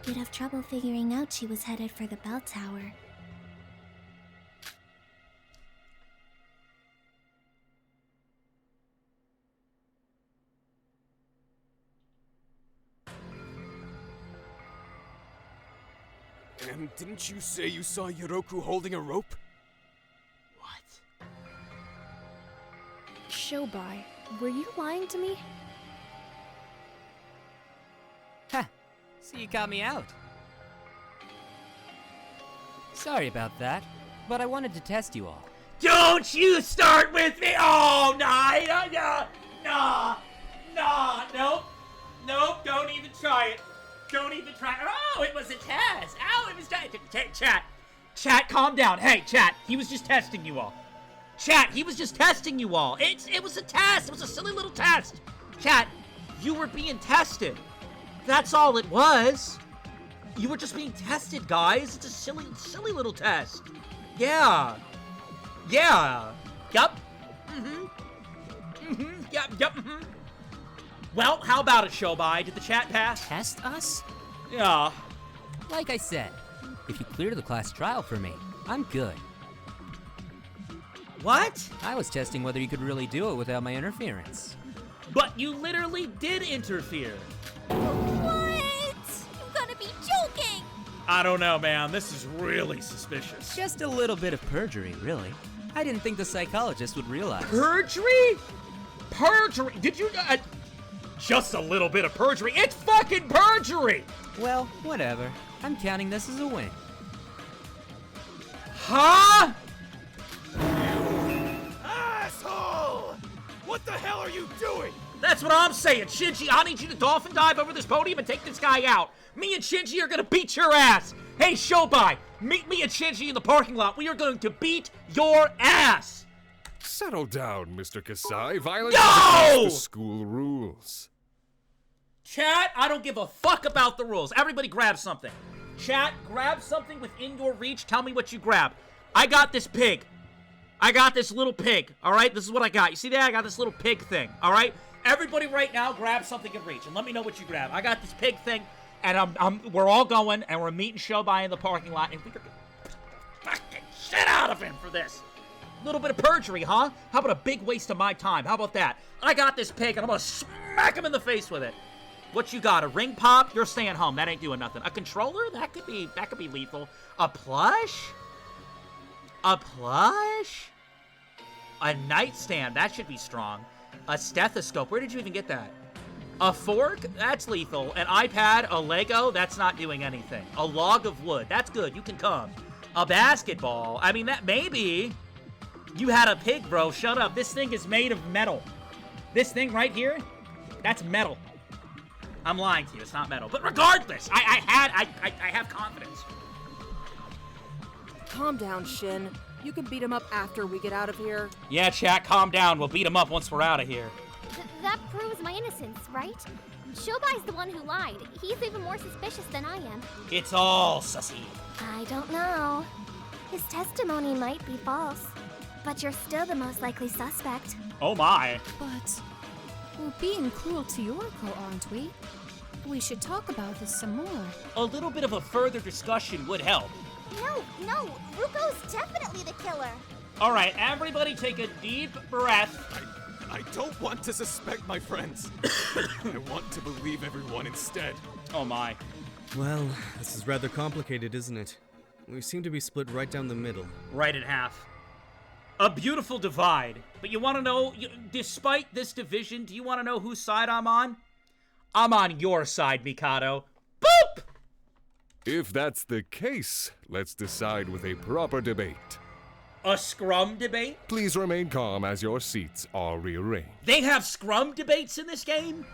You'd have trouble figuring out she was headed for the bell tower. And didn't you say you saw Yoruko holding a rope? What? Shobai, were you lying to me? Ha! So you got me out. Sorry about that, but I wanted to test you all. Don't you start with me! Oh, nope, don't even try it. Don't even try. Oh, it was a test. Oh, it was Chat, calm down. Hey, chat, he was just testing you all. Chat, he was just testing you all. It was a test. It was a silly little test. Chat, you were being tested. That's all it was. You were just being tested, guys. It's a silly little test. Yeah. Yup. Yup. Well, how about it, Shobai? Did the chat pass? Test us? Yeah. Like I said, if you clear the class trial for me, I'm good. What? I was testing whether you could really do it without my interference. But you literally did interfere. What? You gotta be joking! I don't know, man. This is really suspicious. Just a little bit of perjury, really. I didn't think the psychologist would realize. Perjury? Perjury? Did you... just a little bit of perjury. It's fucking perjury! Well, whatever. I'm counting this as a win. Huh? Asshole! What the hell are you doing? That's what I'm saying. Shinji, I need you to dolphin dive over this podium and take this guy out. Me and Shinji are gonna beat your ass. Hey, Shobai, meet me and Shinji in the parking lot. We are going to beat your ass. Settle down, Mr. Kasai. Violence No! is against the school rules. Chat, I don't give a fuck about the rules. Everybody grab something. Chat, grab something within your reach. Tell me what you grab. I got this pig. I got this little pig, all right? This is what I got. You see that? I got this little pig thing, all right? Everybody right now grab something in reach and let me know what you grab. I got this pig thing, and we're all going, and we're meeting Shobai in the parking lot, and we're gonna fucking shit out of him for this. A little bit of perjury, huh? How about a big waste of my time? How about that? I got this pig, and I'm gonna smack him in the face with it. What you got? A ring pop? You're staying home. That ain't doing nothing. A controller? That could be lethal. A plush? A plush? A nightstand? That should be strong. A stethoscope? Where did you even get that? A fork? That's lethal. An iPad? A Lego? That's not doing anything. A log of wood? That's good. You can come. A basketball? I mean, that maybe. You had a pig, bro. Shut up. This thing is made of metal. This thing right here? That's metal. I'm lying to you. It's not metal. But regardless, I have confidence. Calm down, Shin. You can beat him up after we get out of here. Yeah, chat, calm down. We'll beat him up once we're out of here. That proves my innocence, right? Shobai's the one who lied. He's even more suspicious than I am. It's all sussy. I don't know. His testimony might be false, but you're still the most likely suspect. Oh my. But we're being cruel to Yoruko, aren't we? We should talk about this some more. A little bit of a further discussion would help. No, Ruko's definitely the killer. All right, everybody take a deep breath. I don't want to suspect my friends. I want to believe everyone instead. Oh my. Well, this is rather complicated, isn't it? We seem to be split right down the middle. Right in half. A beautiful divide. But you want to know, despite this division, do you want to know whose side I'm on? I'm on your side, Mikado. Boop! If that's the case, let's decide with a proper debate. A Scrum debate? Please remain calm as your seats are rearranged. They have Scrum debates in this game?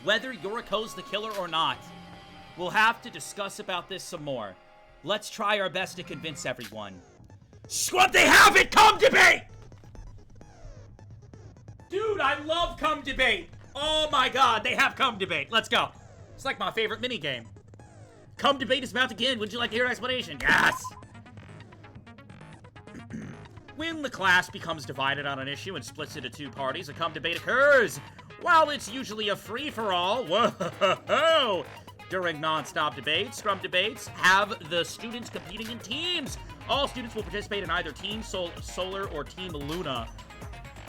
Whether Yoruko's the killer or not, we'll have to discuss about this some more. Let's try our best to convince everyone. Scrum, they have it! Come debate! Dude, I love Come Debate. Oh my god, they have Come Debate. Let's go. It's like my favorite minigame. Come Debate is about to begin. Would you like to hear an explanation? Yes! When the class becomes divided on an issue and splits into two parties, a Come Debate occurs. While it's usually a free-for-all, whoa! During non-stop debates, Scrum debates have the students competing in teams. All students will participate in either Team Solar or Team Luna.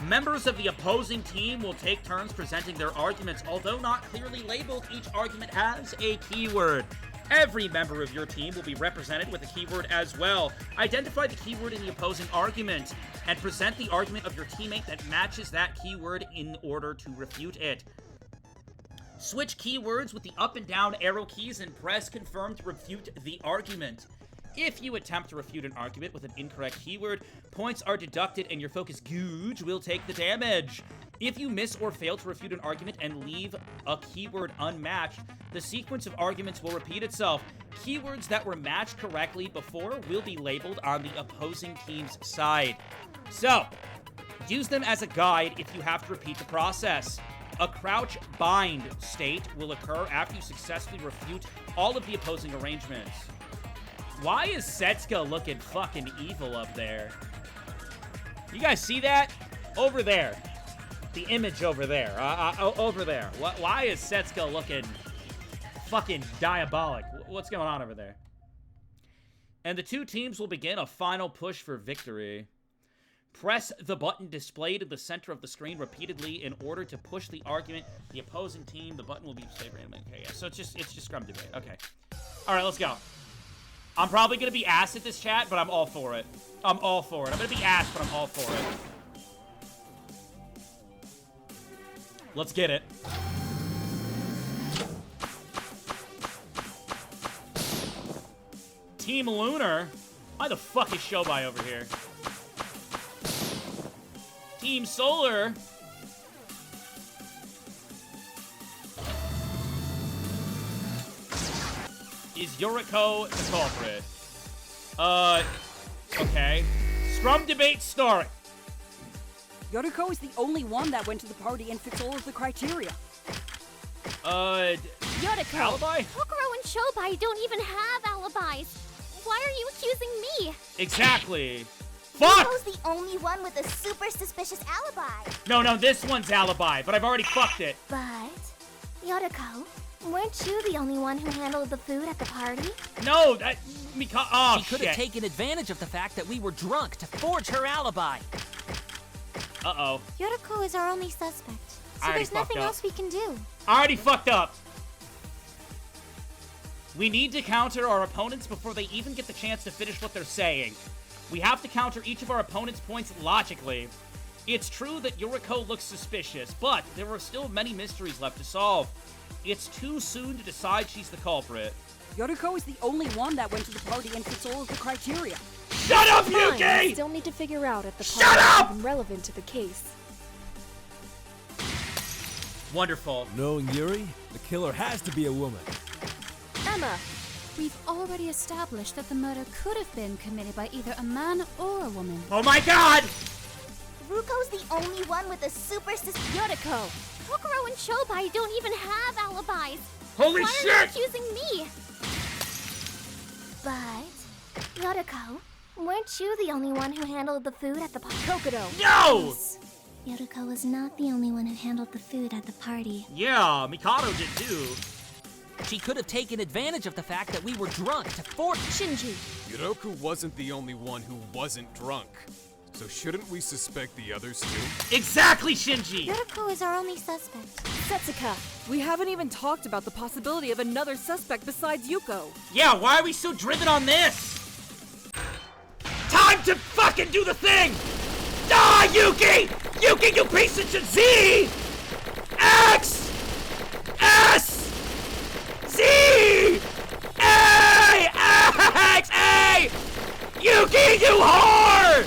Members of the opposing team will take turns presenting their arguments. Although not clearly labeled, each argument has a keyword. Every member of your team will be represented with a keyword as well. Identify the keyword in the opposing argument and present the argument of your teammate that matches that keyword in order to refute it. Switch keywords with the up and down arrow keys and press confirm to refute the argument. If you attempt to refute an argument with an incorrect keyword, points are deducted and your focus gauge will take the damage. If you miss or fail to refute an argument and leave a keyword unmatched, the sequence of arguments will repeat itself. Keywords that were matched correctly before will be labeled on the opposing team's side. So, use them as a guide if you have to repeat the process. A crouch bind state will occur after you successfully refute all of the opposing arrangements. Why is Setsuko looking fucking evil up there? You guys see that? Over there. The image over there. Over there. Why is Setsuko looking fucking diabolic? What's going on over there? And the two teams will begin a final push for victory. Press the button displayed in the center of the screen repeatedly in order to push the argument. The opposing team, the button will be displayed randomly. Okay, yeah, so it's just Scrum debate. Okay. All right, let's go. I'm probably going to be ass at this, chat, but I'm all for it. I'm all for it. I'm going to be ass, but I'm all for it. Let's get it. Team Lunar? Why the fuck is Shobai over here? Team Solar? Is Yoruko the culprit? Okay. Scrum debate start. Yoruko is the only one that went to the party and fits all of the criteria. Yoruko, alibi? Kokoro and Shobai don't even have alibis. Why are you accusing me? Exactly. Fuck! Yoruko's the only one with a super suspicious alibi. No, this one's alibi, but I've already fucked it. But, Yoruko, weren't you the only one who handled the food at the party? No, oh, She could have taken advantage of the fact that we were drunk to forge her alibi. Uh-oh. Yoruko is our only suspect, so there's nothing else we can do. I already fucked up. We need to counter our opponents before they even get the chance to finish what they're saying. We have to counter each of our opponent's points logically. It's true that Yoruko looks suspicious, but there are still many mysteries left to solve. It's too soon to decide she's the culprit. Yoruko is the only one that went to the party and fits all of the criteria. Shut up, Yuki! We still need to figure out if the party is even relevant to the case. Wonderful. Knowing Yuri, the killer has to be a woman. Emma, We've already established that the murder could have been committed by either a man or a woman. Oh my god! Ruko's the only one with a super Yoruko! Kokoro and Chobai don't even have alibis! Holy Why shit! are you accusing me? But, Yoruko, weren't you the only one who handled the food at the party? Kokoro! No! Yoruko was not the only one who handled the food at the party. Yeah, Mikado did too. She could have taken advantage of the fact that we were drunk to force Shinji. Yoruko wasn't the only one who wasn't drunk. So shouldn't we suspect the others too? Exactly, Shinji! Yoruko is our only suspect. Setsuka, we haven't even talked about the possibility of another suspect besides Yuko. Yeah, why are we so driven on this? Time to fucking do the thing! Die, Yuki! Yuki, you piece of shit! Z! X! S! Z! A! X! A! Yuki, you whore!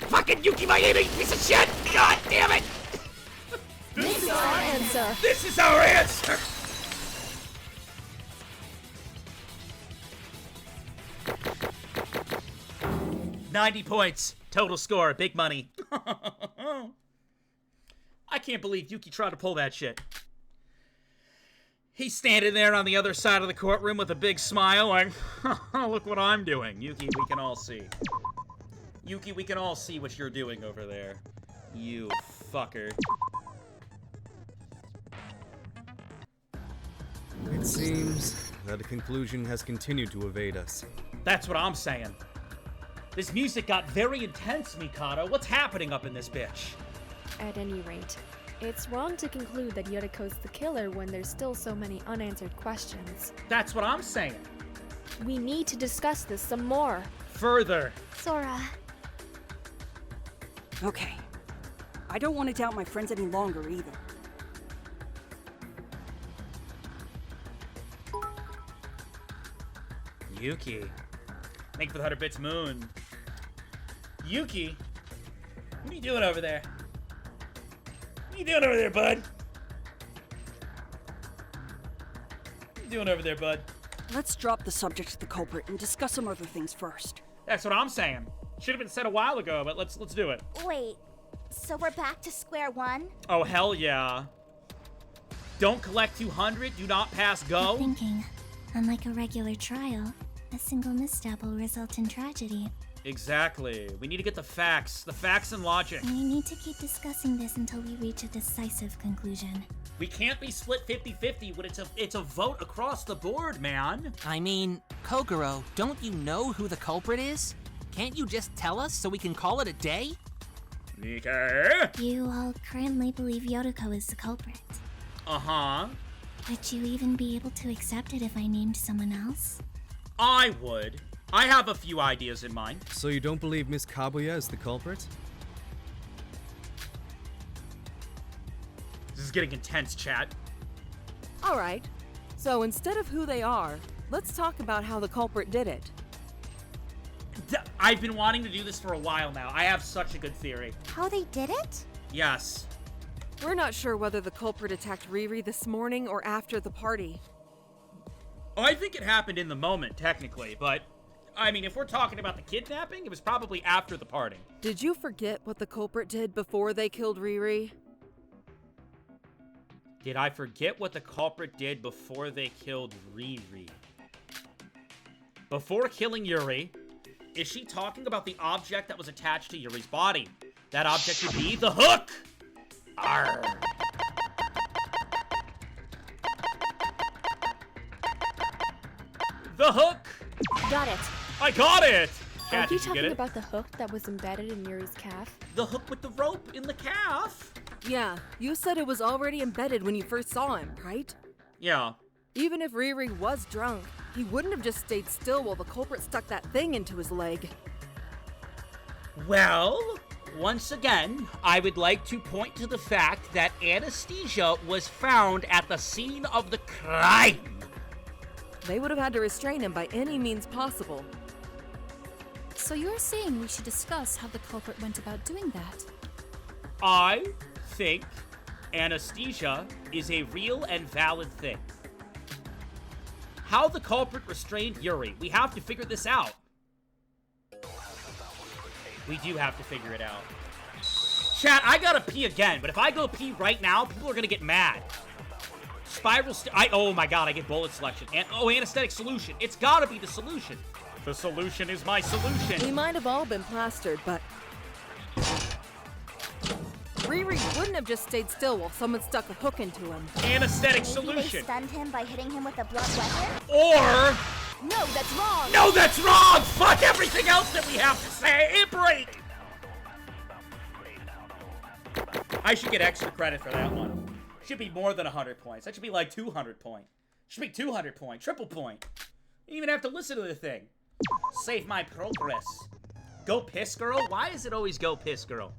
Fucking Yuki, my enemy, piece of shit! God damn it! This is our answer. This is our answer! $90 points. Total score. Big money. I can't believe Yuki tried to pull that shit. He's standing there on the other side of the courtroom with a big smile like, look what I'm doing. Yuki, we can all see. Yuki, we can all see what you're doing over there. You fucker. It seems that a conclusion has continued to evade us. That's what I'm saying. This music got very intense, Mikado. What's happening up in this bitch? At any rate, it's wrong to conclude that Yoruko's the killer when there's still so many unanswered questions. That's what I'm saying. We need to discuss this some more. Further. Sora. Okay. I don't want to doubt my friends any longer either. Yuki. Thank you for the 100 bits, Moon. Yuki, what are you doing over there? What are you doing over there, bud? What are you doing over there, bud? Let's drop the subject of the culprit and discuss some other things first. That's what I'm saying. Should have been said a while ago, but let's do it. Wait, so we're back to square one? Oh, hell yeah. Don't collect 200, do not pass go. I'm thinking, unlike a regular trial, a single misstep will result in tragedy. Exactly. We need to get the facts and logic. And we need to keep discussing this until we reach a decisive conclusion. We can't be split 50-50 when it's a vote across the board, man. I mean, Kokoro, don't you know who the culprit is? Can't you just tell us so we can call it a day? Nika? You all currently believe Yoruko is the culprit. Uh-huh. Would you even be able to accept it if I named someone else? I would. I have a few ideas in mind. So you don't believe Miss Kabuya is the culprit? This is getting intense, chat. Alright, so instead of who they are, let's talk about how the culprit did it. I've been wanting to do this for a while now. I have such a good theory. How they did it? Yes. We're not sure whether the culprit attacked Riri this morning or after the party. I think it happened in the moment, technically, but I mean, if we're talking about the kidnapping, it was probably after the party. Did you forget what the culprit did before they killed Riri? Did I forget what the culprit did before they killed Riri? Before killing Yuri, is she talking about the object that was attached to Yuri's body? That object would be the hook! Arr. The hook! Got it. I got it! Cat, Are you did you get talking it? about the hook that was embedded in Yuri's calf? The hook with the rope in the calf? Yeah, you said it was already embedded when you first saw him, right? Yeah. Even if Riri was drunk, he wouldn't have just stayed still while the culprit stuck that thing into his leg. Well, once again, I would like to point to the fact that anesthesia was found at the scene of the crime. They would have had to restrain him by any means possible. So you're saying we should discuss how the culprit went about doing that? I think anesthesia is a real and valid thing. How the culprit restrained Yuri. We have to figure this out. We do have to figure it out. Chat, I gotta pee again, but if I go pee right now, people are gonna get mad. Spiral oh my god, I get bullet selection. And anesthetic solution. It's gotta be the solution. The solution is my solution. We might have all been plastered, but Riri wouldn't have just stayed still while someone stuck a hook into him. Anesthetic Maybe solution. They stunned him by hitting him with a blunt weapon? Or... No, that's wrong! No, that's wrong! Fuck everything else that we have to say! Break! I should get extra credit for that one. Should be more than 100 points. That should be like 200 points. Should be 200 points. Triple point. You don't even have to listen to the thing. Save my progress. Go piss girl? Why is it always go piss girl?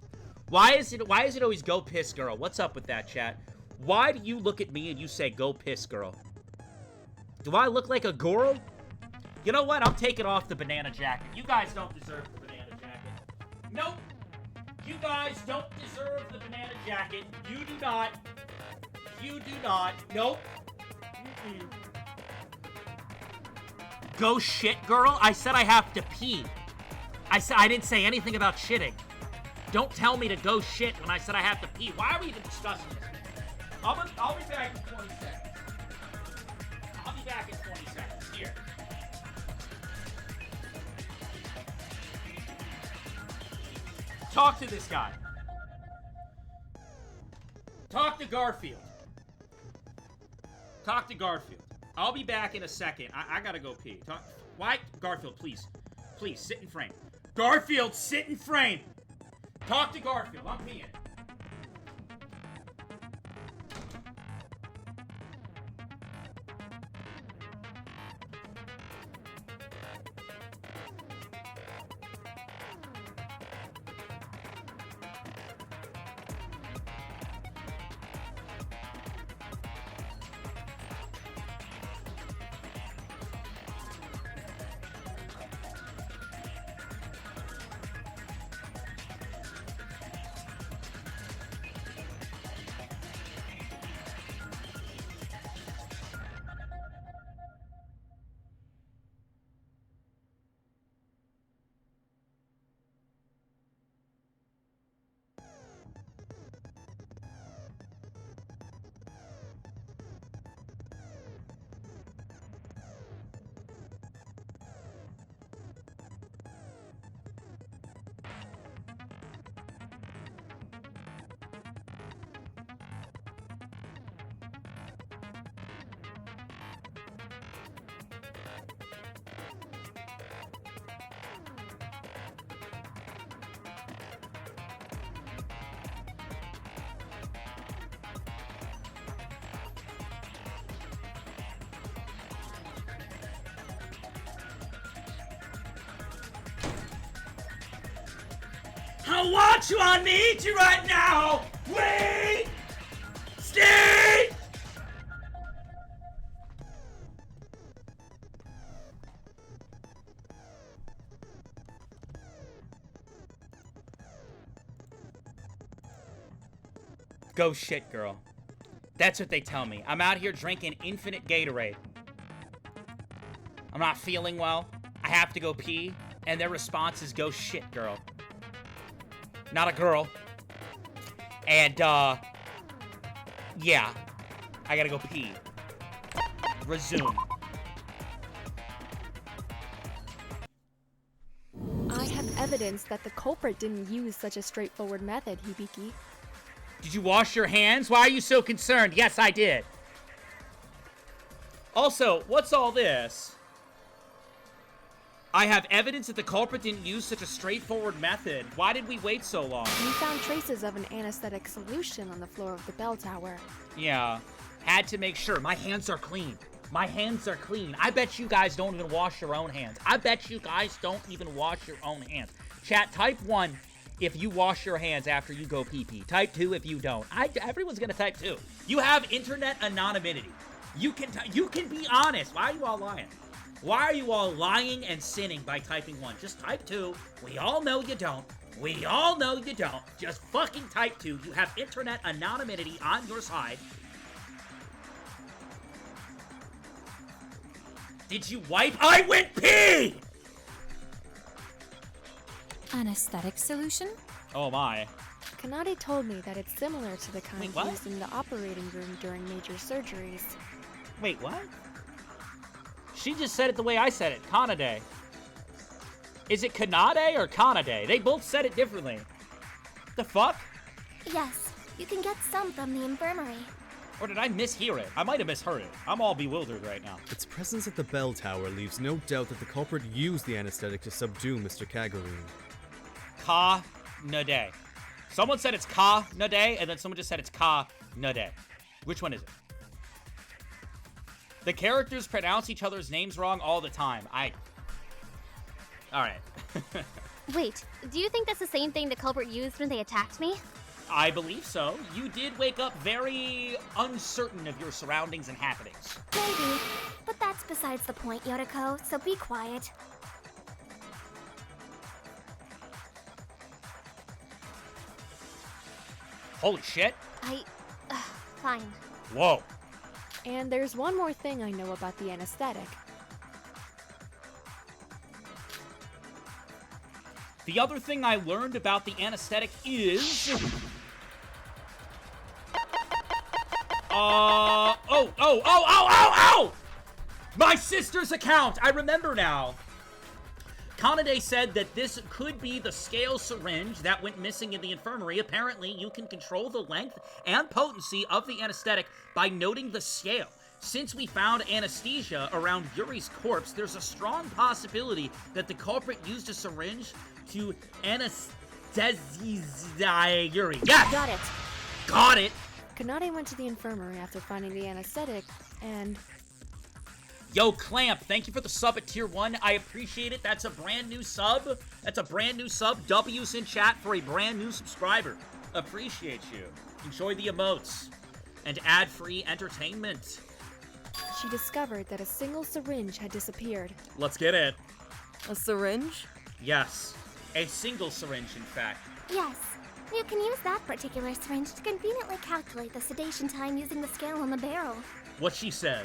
Why is it always go piss girl? What's up with that, chat? Why do you look at me and you say go piss girl? Do I look like a girl? You know what? I'm taking off the banana jacket. You guys don't deserve the banana jacket. Nope. You guys don't deserve the banana jacket. You do not. You do not. Nope. Go shit, girl? I said I have to pee. I didn't say anything about shitting. Don't tell me to go shit when I said I have to pee. Why are we even discussing this? I'll be back in 20 seconds. I'll be back in 20 seconds. Here. Talk to this guy. Talk to Garfield. Talk to Garfield. I'll be back in a second. I gotta go pee. Why? Garfield, please. Please, sit in frame. Garfield, sit in frame! Talk to Garfield. I'm peeing. I want you, I need you right now! Wait! Stay! Go shit, girl. That's what they tell me. I'm out here drinking infinite Gatorade. I'm not feeling well. I have to go pee. And their response is go shit, girl. Not a girl. And, yeah. I gotta go pee. Resume. I have evidence that the culprit didn't use such a straightforward method, Hibiki. Did you wash your hands? Why are you so concerned? Yes, I did. Also, what's all this? I have evidence that the culprit didn't use such a straightforward method. Why did we wait so long? We found traces of an anesthetic solution on the floor of the bell tower. Yeah. Had to make sure. My hands are clean. My hands are clean. I bet you guys don't even wash your own hands. I bet you guys don't even wash your own hands. Chat, type 1 if you wash your hands after you go pee-pee. Type 2 if you don't. Everyone's gonna type 2. You have internet anonymity. You can be honest. Why are you all lying? Why are you all lying and sinning by typing 1? Just type 2. We all know you don't. We all know you don't. Just fucking type 2. You have internet anonymity on your side. Did you wipe? I went pee! Anesthetic solution? Oh my. Kanade told me that it's similar to the kind Wait, used in the operating room during major surgeries. Wait, what? She just said it the way I said it, Kanade. Is it Kanade or Kanade? They both said it differently. The fuck? Yes, you can get some from the infirmary. Or did I mishear it? I might have misheard it. I'm all bewildered right now. Its presence at the bell tower leaves no doubt that the culprit used the anesthetic to subdue Mr. Kagurine. Ka-nade. Someone said it's Ka-nade, and then someone just said it's Ka-nade. Which one is it? The characters pronounce each other's names wrong all the time. Alright. Wait, do you think that's the same thing the culprit used when they attacked me? I believe so. You did wake up very uncertain of your surroundings and happenings. Maybe, but that's besides the point, Yoruko, so be quiet. Holy shit. Fine. Whoa. And there's one more thing I know about the anesthetic. The other thing I learned about the anesthetic is... Oh! My sister's account! I remember now. Kanade said that this could be the scale syringe that went missing in the infirmary. Apparently, you can control the length and potency of the anesthetic by noting the scale. Since we found anesthesia around Yuri's corpse, there's a strong possibility that the culprit used a syringe to anesthetize Yuri. Yes! Got it. Got it! Kanade went to the infirmary after finding the anesthetic, and... Yo, Clamp, thank you for the sub at tier 1. I appreciate it. That's a brand new sub. W's in chat for a brand new subscriber. Appreciate you. Enjoy the emotes and ad-free entertainment. She discovered that a single syringe had disappeared. Let's get it. A syringe? Yes. A single syringe, in fact. Yes, you can use that particular syringe to conveniently calculate the sedation time using the scale on the barrel. What she said.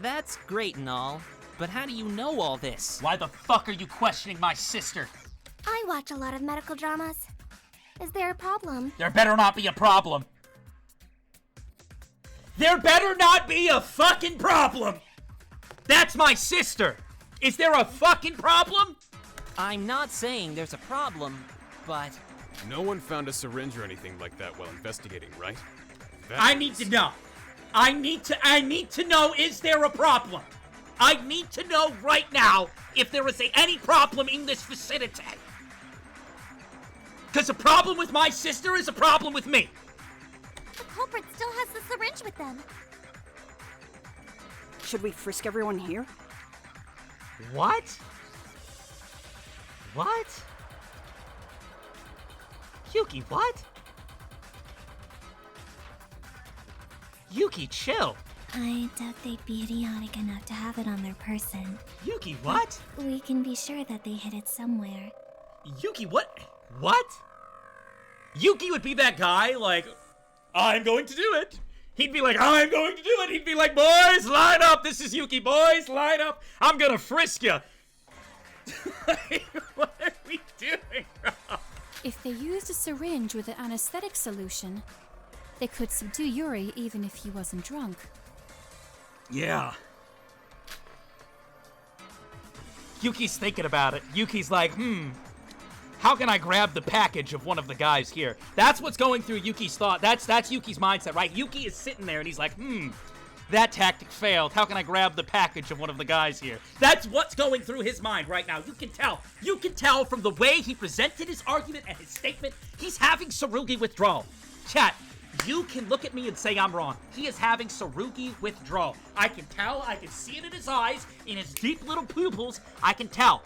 That's great and all, but how do you know all this? Why the fuck are you questioning my sister? I watch a lot of medical dramas. Is there a problem? There better not be a problem. There better not be a fucking problem! That's my sister! Is there a fucking problem? I'm not saying there's a problem, but... No one found a syringe or anything like that while investigating, right? I need to know. I need to know, is there a problem? I need to know right now if there is any problem in this vicinity. Because a problem with my sister is a problem with me. The culprit still has the syringe with them. Should we frisk everyone here? What? What? Yuki, what? Yuki, chill. I doubt they'd be idiotic enough to have it on their person. Yuki, what? We can be sure that they hid it somewhere. Yuki, what? What? Yuki would be that guy, like, I'm going to do it. He'd be like, I'm going to do it. He'd be like, boys, line up. This is Yuki, boys, line up. I'm gonna frisk you. What are we doing, bro? If they used a syringe with an anesthetic solution, they could subdue Yuri even if he wasn't drunk. Yeah. Yuki's thinking about it. Yuki's like, how can I grab the package of one of the guys here? That's what's going through Yuki's thought. That's Yuki's mindset, right? Yuki is sitting there and he's like, that tactic failed. How can I grab the package of one of the guys here? That's what's going through his mind right now. You can tell. You can tell from the way he presented his argument and his statement. He's having Tsurugi withdrawal. Chat, you can look at me and say I'm wrong. He is having Tsurugi withdrawal. I can tell. I can see it in his eyes, in his deep little pupils. I can tell.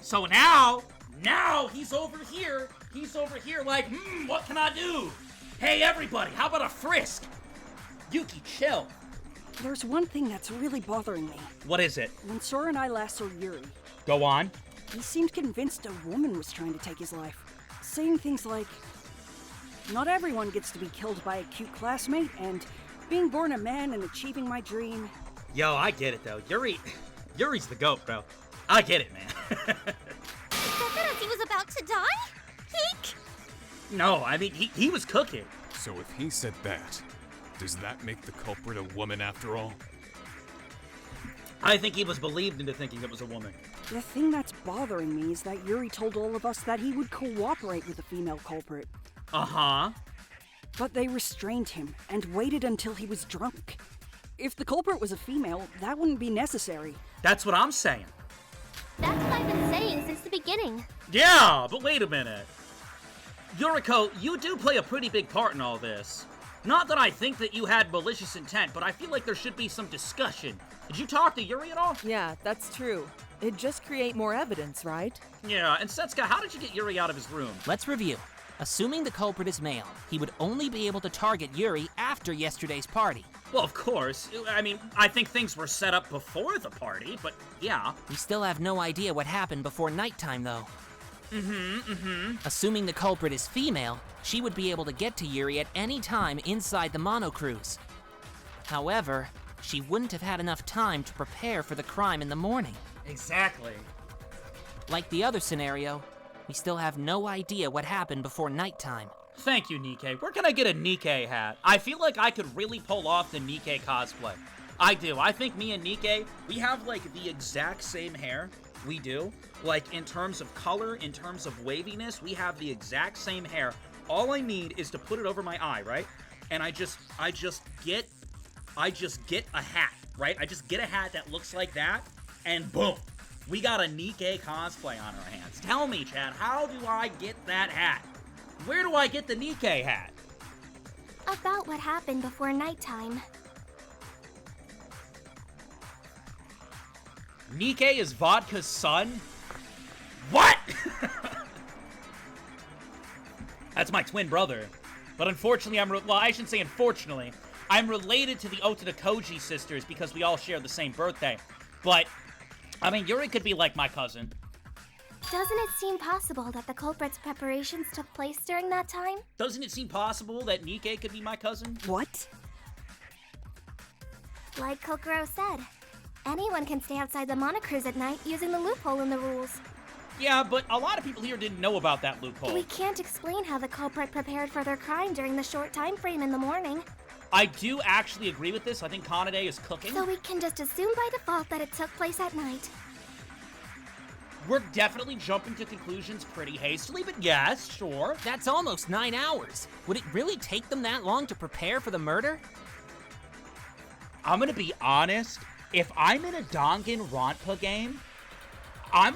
So now he's over here. He's over here like, what can I do? Hey, everybody, how about a frisk? Yuki, chill. There's one thing that's really bothering me. What is it? When Sora and I last saw Yuri, Go on. he seemed convinced a woman was trying to take his life. Saying things like, not everyone gets to be killed by a cute classmate, and being born a man and achieving my dream. Yo, I get it, though. Yuri, Yuri's the GOAT, bro. I get it, man. As he was about to die? Eek! No, I mean, he was cooking. So if he said that, does that make the culprit a woman after all? I think he was believed into thinking it was a woman. The thing that's bothering me is that Yuri told all of us that he would cooperate with the female culprit. Uh-huh. But they restrained him and waited until he was drunk. If the culprit was a female, that wouldn't be necessary. That's what I'm saying. That's what I've been saying since the beginning. Yeah, but wait a minute. Yoruko, you do play a pretty big part in all this. Not that I think that you had malicious intent, but I feel like there should be some discussion. Did you talk to Yuri at all? Yeah, that's true. It'd just create more evidence, right? Yeah, and Setsuka, how did you get Yuri out of his room? Let's review. Assuming the culprit is male, he would only be able to target Yuri after yesterday's party. Well, of course. I mean, I think things were set up before the party, but yeah. We still have no idea what happened before nighttime, though. Assuming the culprit is female, she would be able to get to Yuri at any time inside the monocruise. However, she wouldn't have had enough time to prepare for the crime in the morning. Exactly. Like the other scenario, we still have no idea what happened before nighttime. Thank you, Nikkei. Where can I get a Nikkei hat? I feel like I could really pull off the Nikkei cosplay. I do. I think me and Nikkei, we have like the exact same hair. We do. Like in terms of color, in terms of waviness, we have the exact same hair. All I need is to put it over my eye, right? And I just get a hat, right? I just get a hat that looks like that, and boom, we got a Nikkei cosplay on our hands. Tell me, Chad, how do I get that hat? Where do I get the Nikkei hat? About what happened before nighttime. Nikkei is Vodka's son? What? That's my twin brother. But unfortunately, well, I shouldn't say unfortunately. I'm related to the Otada Koji sisters because we all share the same birthday. But, I mean, Yuri could be like my cousin. Doesn't it seem possible that the culprit's preparations took place during that time? Doesn't it seem possible that Nikkei could be my cousin? What? Like Kokoro said, anyone can stay outside the monocruise at night using the loophole in the rules. Yeah, but a lot of people here didn't know about that loophole. We can't explain how the culprit prepared for their crime during the short time frame in the morning. I do actually agree with this. I think Kanade is cooking. So we can just assume by default that it took place at night. We're definitely jumping to conclusions pretty hastily, but yes, sure. That's almost 9 hours. Would it really take them that long to prepare for the murder? I'm gonna be honest. If I'm in a Danganronpa game, I'm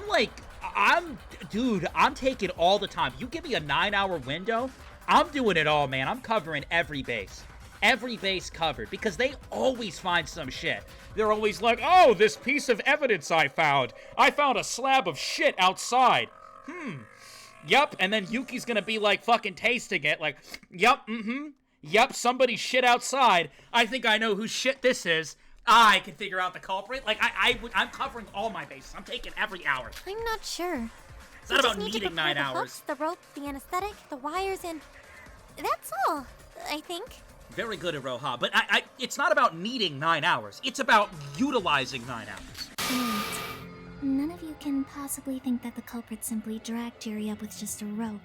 taking all the time. You give me a 9-hour window, I'm doing it all, man. I'm covering every base. Every base covered, because they always find some shit. They're always like, oh, this piece of evidence I found a slab of shit outside. Yup, and then Yuki's gonna be like fucking tasting it, like, yup, yup, somebody's shit outside. I think I know whose shit this is. I can figure out the culprit. Like, I'm covering all my bases. I'm taking every hour. I'm not sure. It's not about needing 9 hours. The hooks, the rope, the anesthetic, the wires, and that's all, I think. Very good, Iroha, but it's not about needing 9 hours. It's about utilizing 9 hours. Wait. None of you can possibly think that the culprit simply dragged Yuri up with just a rope,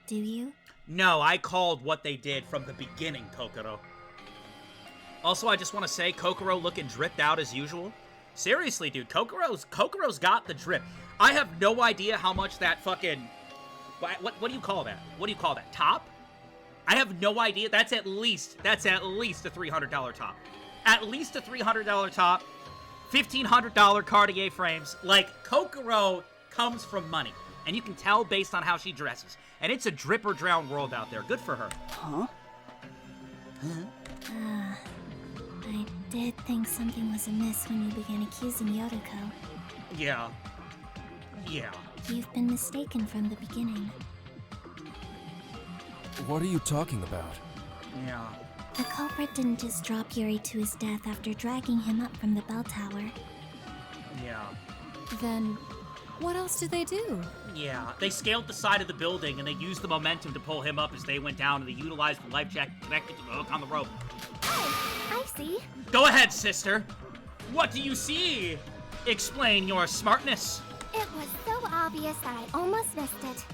do you? No, I called what they did from the beginning, Kokoro. Also, I just want to say, Kokoro looking dripped out as usual. Seriously, dude, Kokoro's got the drip. I have no idea how much that fucking... What do you call that? What do you call that? Top? I have no idea. That's at least a $300 top. At least a $300 top. $1,500 Cartier frames. Like, Kokoro comes from money. And you can tell based on how she dresses. And it's a drip or drown world out there. Good for her. Huh? I did think something was amiss when you began accusing Yoruko. Yeah. You've been mistaken from the beginning. What are you talking about? Yeah. The culprit didn't just drop Yuri to his death after dragging him up from the bell tower. Yeah. Then, what else did they do? Yeah, they scaled the side of the building and they used the momentum to pull him up as they went down, and they utilized the life jacket connected to the hook on the rope. Oh, I see. Go ahead, sister. What do you see? Explain your smartness. It was so obvious that I almost missed it.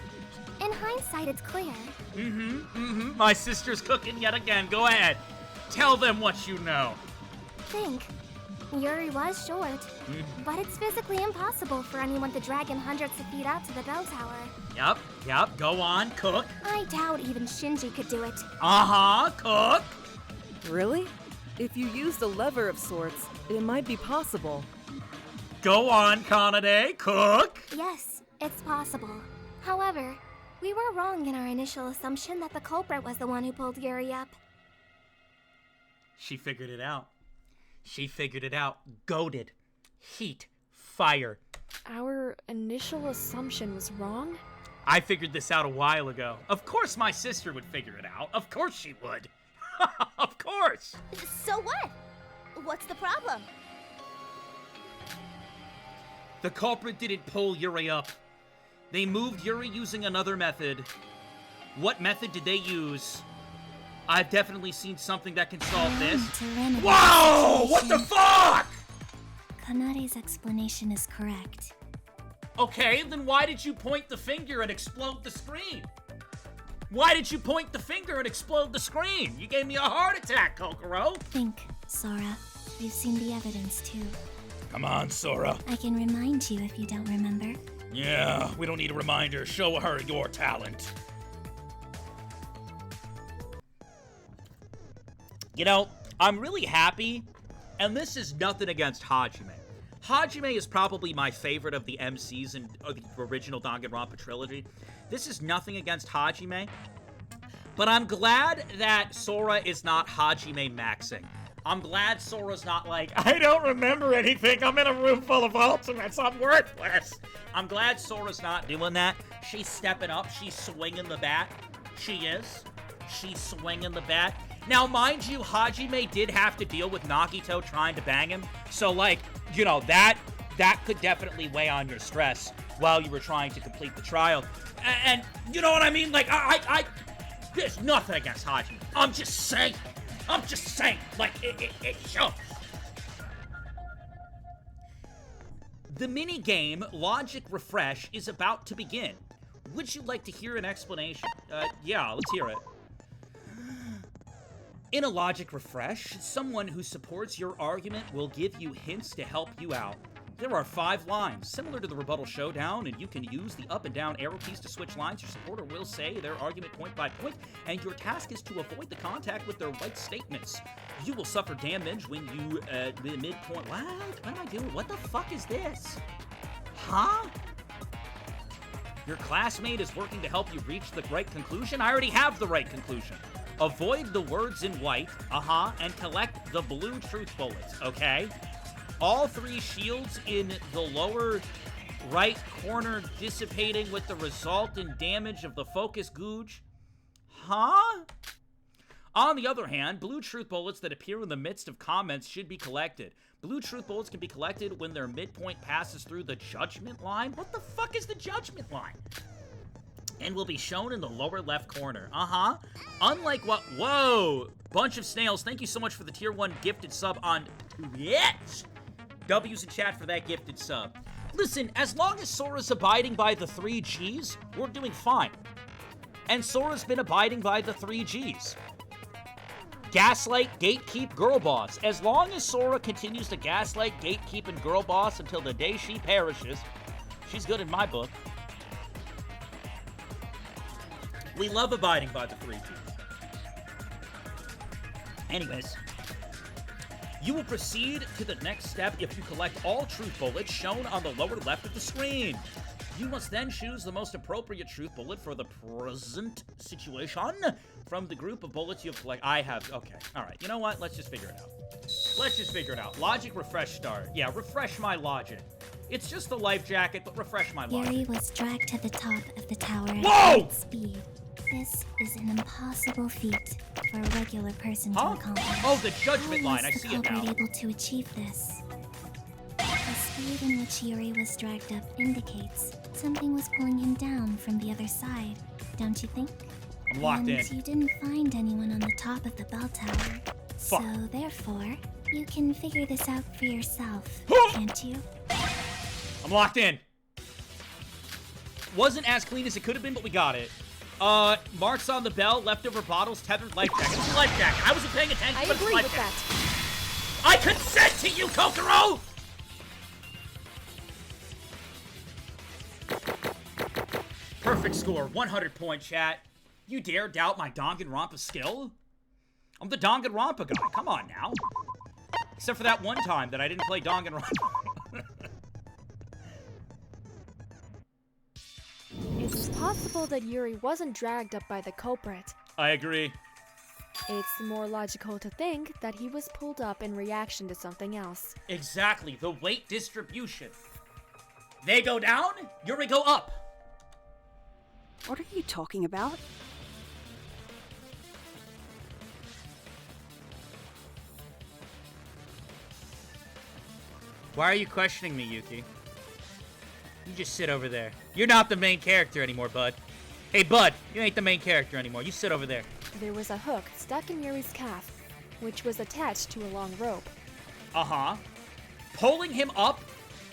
In hindsight, it's clear. My sister's cooking yet again. Go ahead. Tell them what you know. Think. Yuri was short, but it's physically impossible for anyone to drag him hundreds of feet out to the bell tower. Yep. Go on, cook. I doubt even Shinji could do it. Cook. Really? If you used a lever of sorts, it might be possible. Go on, Kanade, cook. Yes, it's possible. However, we were wrong in our initial assumption that the culprit was the one who pulled Yuri up. She figured it out. Goated. Heat. Fire. Our initial assumption was wrong? I figured this out a while ago. Of course my sister would figure it out. Of course she would. Of course. So what? What's the problem? The culprit didn't pull Yuri up. They moved Yuri using another method. What method did they use? I've definitely seen something that can solve this. Whoa! What the fuck? Kanade's explanation is correct. Okay, then why did you point the finger and explode the screen? Why did you point the finger and explode the screen? You gave me a heart attack, Kokoro. Think, Sora. You've seen the evidence too. Come on, Sora. I can remind you if you don't remember. Yeah, we don't need a reminder. Show her your talent. You know, I'm really happy, and this is nothing against Hajime. Hajime is probably my favorite of the MCs in the original Danganronpa trilogy. This is nothing against Hajime, but I'm glad that Sora is not Hajime maxing. I'm glad Sora's not like, I don't remember anything, I'm in a room full of ultimates, I'm worthless. I'm glad Sora's not doing that. She's stepping up, she's swinging the bat. She is. She's swinging the bat. Now, mind you, Hajime did have to deal with Nagito trying to bang him, so, like, you know, that could definitely weigh on your stress while you were trying to complete the trial. And you know what I mean? Like, I there's nothing against Hajime. I'm just saying, like, it shows. The mini-game, Logic Refresh, is about to begin. Would you like to hear an explanation? Yeah, let's hear it. In a Logic Refresh, someone who supports your argument will give you hints to help you out. There are 5 lines, similar to the Rebuttal Showdown, and you can use the up and down arrow keys to switch lines. Your supporter will say their argument point by point, and your task is to avoid the contact with their right statements. You will suffer damage when you, the midpoint. What am I doing? What the fuck is this? Huh? Your classmate is working to help you reach the right conclusion? I already have the right conclusion. Avoid the words in white, and collect the blue truth bullets, okay? All 3 shields in the lower right corner dissipating with the resultant damage of the focus gouge. Huh? On the other hand, blue truth bullets that appear in the midst of comments should be collected. Blue truth bullets can be collected when their midpoint passes through the judgment line. What the fuck is the judgment line? And will be shown in the lower left corner. Unlike what... Whoa! Bunch of snails. Thank you so much for the tier 1 gifted sub on Twitch. W's in chat for that gifted sub. Listen, as long as Sora's abiding by the 3 G's, we're doing fine. And Sora's been abiding by the 3 G's. Gaslight, gatekeep, girl boss. As long as Sora continues to gaslight, gatekeep, and girl boss until the day she perishes, she's good in my book. We love abiding by the 3 G's. Anyways, you will proceed to the next step if you collect all truth bullets shown on the lower left of the screen. You must then choose the most appropriate truth bullet for the present situation from the group of bullets you have collected. Okay, alright, you know what? Let's just figure it out. Logic refresh start. Yeah, refresh my logic. It's just the life jacket, but refresh my logic. Yuri was dragged to the top of the tower at great speed. This is an impossible feat for a regular person to accomplish. Oh, the judgment line. I see it now. How was the culprit able to achieve this? The speed in which Yuri was dragged up indicates something was pulling him down from the other side, don't you think? I'm locked in. You didn't find anyone on the top of the bell tower. Fuck. So therefore, you can figure this out for yourself, can't you? I'm locked in. Wasn't as clean as it could have been, but we got it. Marks on the bell, leftover bottles, tethered life jacket. It's a life jacket. I wasn't paying attention, but it's a life jacket. I consent to you, Kokoro! Perfect score, 100-point chat. You dare doubt my Danganronpa skill? I'm the Danganronpa guy, come on now. Except for that one time that I didn't play Danganronpa. It's possible that Yuri wasn't dragged up by the culprit. I agree. It's more logical to think that he was pulled up in reaction to something else. Exactly, the weight distribution. They go down, Yuri go up. What are you talking about? Why are you questioning me, Yuki? You just sit over there. You're not the main character anymore, bud. Hey, bud, you ain't the main character anymore. You sit over there. There was a hook stuck in Yuri's calf, which was attached to a long rope. Uh-huh. Pulling him up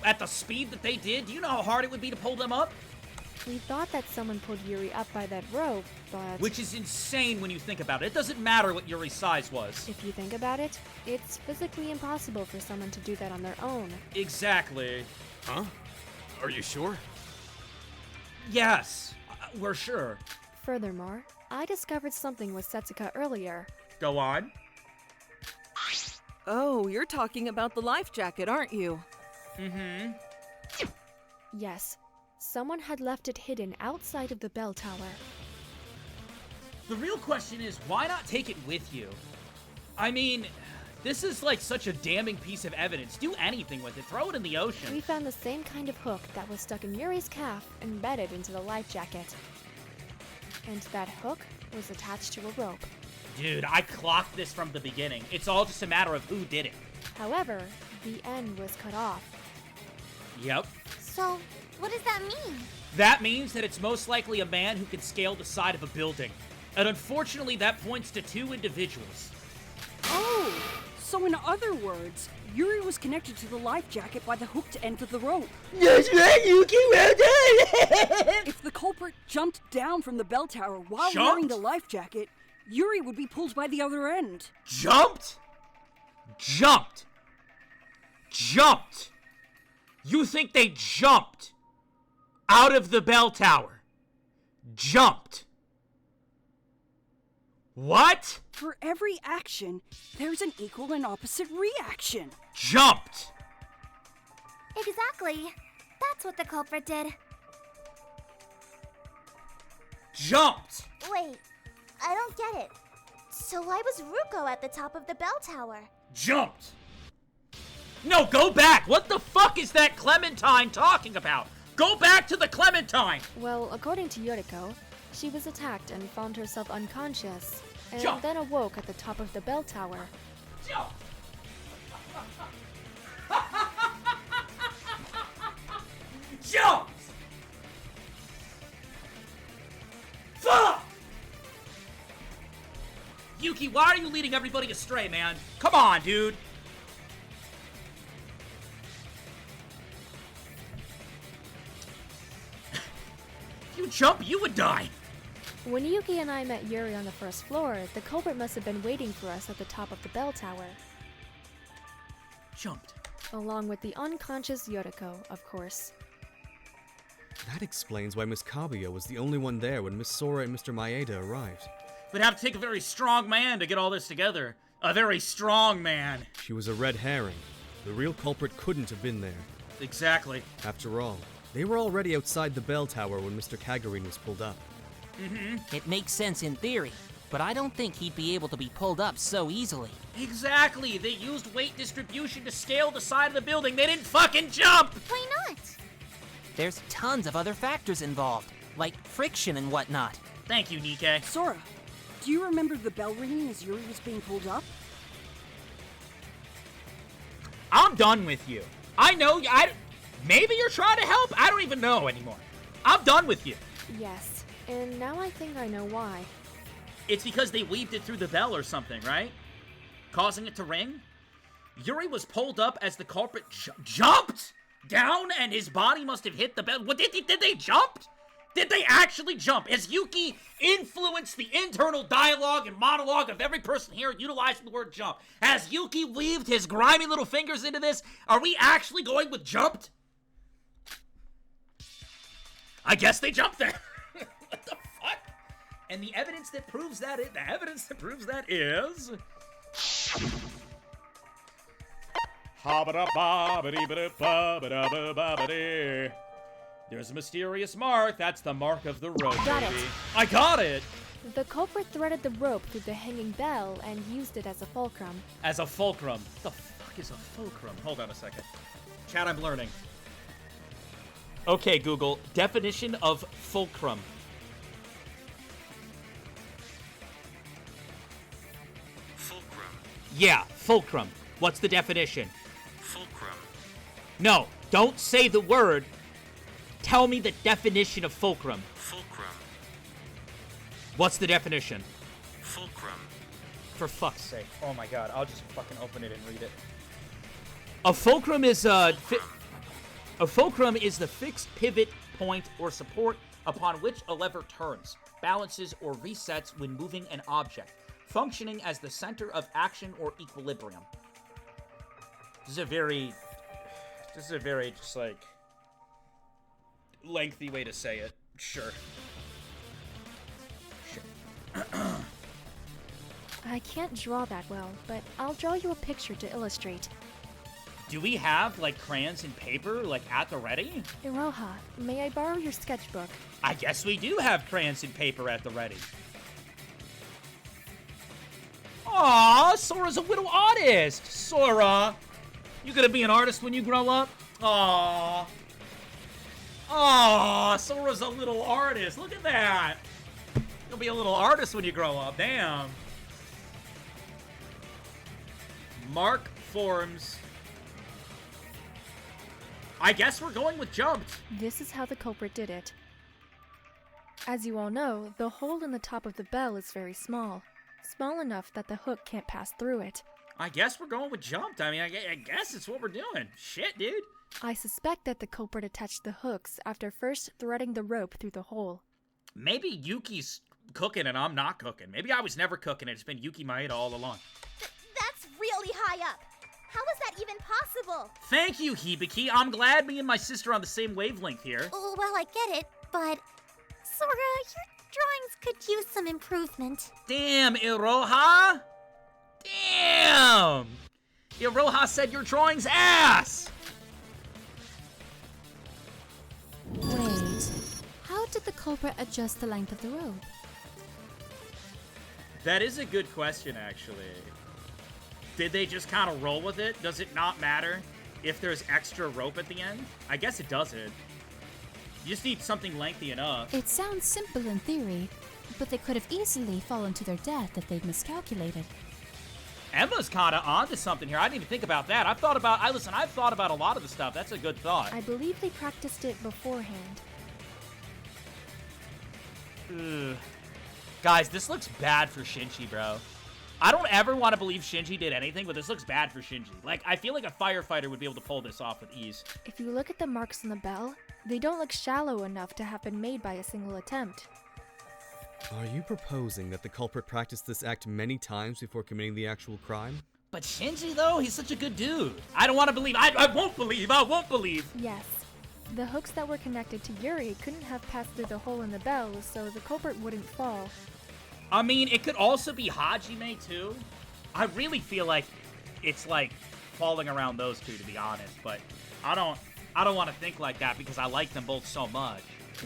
at the speed that they did, do you know how hard it would be to pull them up? We thought that someone pulled Yuri up by that rope, but... Which is insane when you think about it. It doesn't matter what Yuri's size was. If you think about it, it's physically impossible for someone to do that on their own. Exactly. Huh? Are you sure? Yes, we're sure. Furthermore, I discovered something with Setsuka earlier. Go on. Oh, you're talking about the life jacket, aren't you? Mm-hmm. Yes. Someone had left it hidden outside of the bell tower. The real question is, why not take it with you? I mean, this is like such a damning piece of evidence. Do anything with it. Throw it in the ocean. We found the same kind of hook that was stuck in Yuri's calf embedded into the life jacket. And that hook was attached to a rope. Dude, I clocked this from the beginning. It's all just a matter of who did it. However, the end was cut off. Yep. So, what does that mean? That means that it's most likely a man who can scale the side of a building. And unfortunately, that points to two individuals. Oh, so in other words, Yuri was connected to the life jacket by the hooked end of the rope. That's right, Yuki, well done! If the culprit jumped down from the bell tower while Jumped? wearing the life jacket, Yuri would be pulled by the other end. Jumped? Jumped. Jumped. You think they jumped out of the bell tower? Jumped. What? For every action, there's an equal and opposite reaction. Jumped. Exactly. That's what the culprit did. Jumped. Wait, I don't get it. So why was Ruko at the top of the bell tower? Jumped. No, go back. What the fuck is that Clementine talking about? Go back to the Clementine. Well, according to Yoruko, she was attacked and found herself unconscious, and Jump. then awoke at the top of the bell tower. Jump. Jumped. Fuck. Yuki, why are you leading everybody astray, man? Come on, dude. If you jump, you would die. When Yuki and I met Yuri on the first floor, the culprit must have been waiting for us at the top of the bell tower. Jumped. Along with the unconscious Yoruko, of course. That explains why Miss Kaguya was the only one there when Miss Sora and Mr. Maeda arrived. Would have to take a very strong man to get all this together. A very strong man. She was a red herring. The real culprit couldn't have been there. Exactly. After all, they were already outside the bell tower when Mr. Kagurine was pulled up. It makes sense in theory, but I don't think he'd be able to be pulled up so easily. Exactly. They used weight distribution to scale the side of the building. They didn't fucking jump. Why not? There's tons of other factors involved, like friction and whatnot. Thank you, Nikke. Sora, do you remember the bell ringing as Yuri was being pulled up? I'm done with you. I know you. Maybe you're trying to help. I don't even know anymore. I'm done with you. Yes, and now I think I know why. It's because they weaved it through the bell or something, right? Causing it to ring? Yuri was pulled up as the culprit jumped? down and his body must have hit the bell. What, did they jump? Did they actually jump? Has Yuki influenced the internal dialogue and monologue of every person here utilizing the word jump? Has Yuki weaved his grimy little fingers into this? Are we actually going with jumped? I guess they jumped there. What the fuck? And the evidence that proves that is... There's a mysterious mark. That's the mark of the rope, Got baby. it. I got it! The culprit threaded the rope through the hanging bell and used it as a fulcrum. As a fulcrum. What the fuck is a fulcrum? Hold on a second. Chat, I'm learning. Okay, Google. Definition of fulcrum. Fulcrum. Yeah, fulcrum. What's the definition? Fulcrum. No, don't say the word. Tell me the definition of fulcrum. Fulcrum. What's the definition? Fulcrum. For fuck's sake. Oh my god, I'll just fucking open it and read it. A fulcrum is a fulcrum is the fixed pivot point or support upon which a lever turns, balances, or resets when moving an object, functioning as the center of action or equilibrium. This is a very just like lengthy way to say it. Sure. I can't draw that well, but I'll draw you a picture to illustrate. Do we have, like, crayons and paper, like, at the ready? Iroha, may I borrow your sketchbook? I guess we do have crayons and paper at the ready. Aw, Sora's a little artist. Sora, you gonna be an artist when you grow up? Aw. Aw, Sora's a little artist. Look at that. You'll be a little artist when you grow up. Damn. Mark forms. I guess we're going with jumped. This is how the culprit did it. As you all know, the hole in the top of the bell is very small. Small enough that the hook can't pass through it. I guess we're going with jumped. I mean, I guess it's what we're doing. Shit, dude. I suspect that the culprit attached the hooks after first threading the rope through the hole. Maybe Yuki's cooking and I'm not cooking. Maybe I was never cooking and it's been Yuki Maeda all along. That's really high up. How is that even possible? Thank you, Hibiki. I'm glad me and my sister are on the same wavelength here. Oh, well, I get it, but Sora, your drawings could use some improvement. Damn, Iroha! Damn! Iroha said your drawing's ass! Wait, how did the culprit adjust the length of the rope? That is a good question, actually. Did they just kind of roll with it? Does it not matter if there's extra rope at the end? I guess it doesn't. You just need something lengthy enough. It sounds simple in theory, but they could have easily fallen to their death if they'd miscalculated. Emma's kind of onto something here. I didn't even think about that. I've thought about a lot of the stuff. That's a good thought. I believe they practiced it beforehand. Ugh. Guys, this looks bad for Shinji, bro. I don't ever want to believe Shinji did anything, but this looks bad for Shinji. Like, I feel like a firefighter would be able to pull this off with ease. If you look at the marks on the bell, they don't look shallow enough to have been made by a single attempt. Are you proposing that the culprit practiced this act many times before committing the actual crime? But Shinji, though, he's such a good dude. I don't want to believe. I won't believe. Yes. The hooks that were connected to Yuri couldn't have passed through the hole in the bell, so the culprit wouldn't fall. I mean, it could also be Hajime, too. I really feel like it's, like, falling around those two, to be honest. But I don't want to think like that because I like them both so much.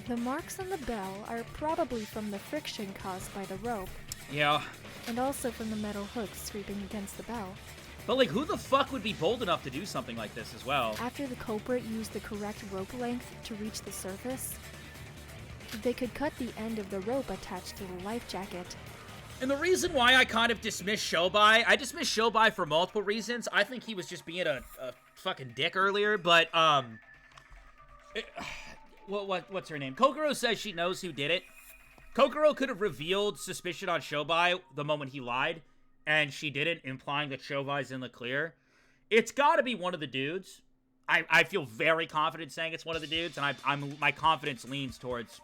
The marks on the bell are probably from the friction caused by the rope. Yeah. And also from the metal hooks scraping against the bell. But, like, who the fuck would be bold enough to do something like this as well? After the culprit used the correct rope length to reach the surface, they could cut the end of the rope attached to the life jacket. And the reason why I kind of dismiss Shobai, I dismiss Shobai for multiple reasons. I think he was just being a fucking dick earlier, but, what's her name? Kokoro says she knows who did it. Kokoro could have revealed suspicion on Shobai the moment he lied, and she didn't, implying that Shobai's in the clear. It's gotta be one of the dudes. I feel very confident saying it's one of the dudes, and my confidence leans towards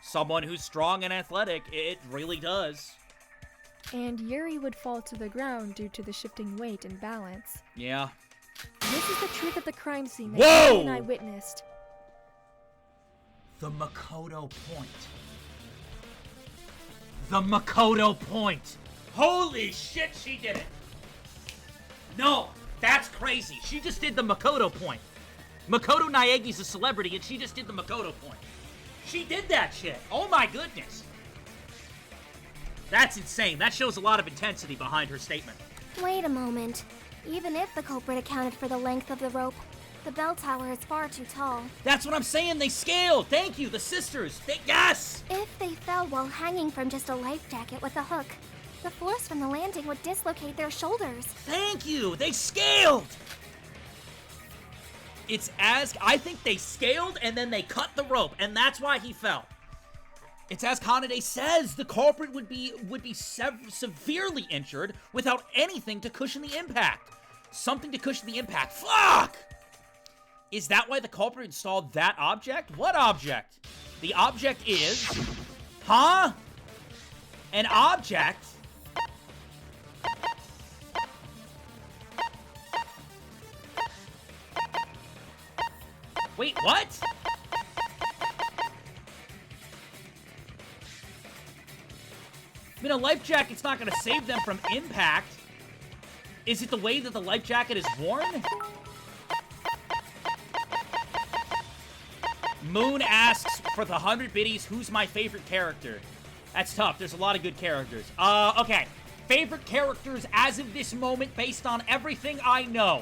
someone who's strong and athletic. It really does. And Yuri would fall to the ground due to the shifting weight and balance. Yeah. This is the truth of the crime scene that Whoa! Yuri and I witnessed. The Makoto point. The Makoto point. Holy shit, she did it. No, that's crazy. She just did the Makoto point. Makoto Naegi's a celebrity, and she just did the Makoto point. She did that shit. Oh my goodness. That's insane. That shows a lot of intensity behind her statement. Wait a moment. Even if the culprit accounted for the length of the rope, the bell tower is far too tall. That's what I'm saying. They scaled. Thank you, the sisters. Yes! If they fell while hanging from just a life jacket with a hook, the force from the landing would dislocate their shoulders. Thank you. They scaled. I think they scaled and then they cut the rope, and that's why he fell. It's as Kanade says, the culprit would be severely injured without anything to cushion the impact. Something to cushion the impact. Fuck! Is that why the culprit installed that object? What object? The object is... Huh? An object? Wait, what? I mean, a life jacket's not gonna save them from impact. Is it the way that the life jacket is worn? Moon asks for the 100 biddies, who's my favorite character? That's tough. There's a lot of good characters. Okay. Favorite characters as of this moment based on everything I know.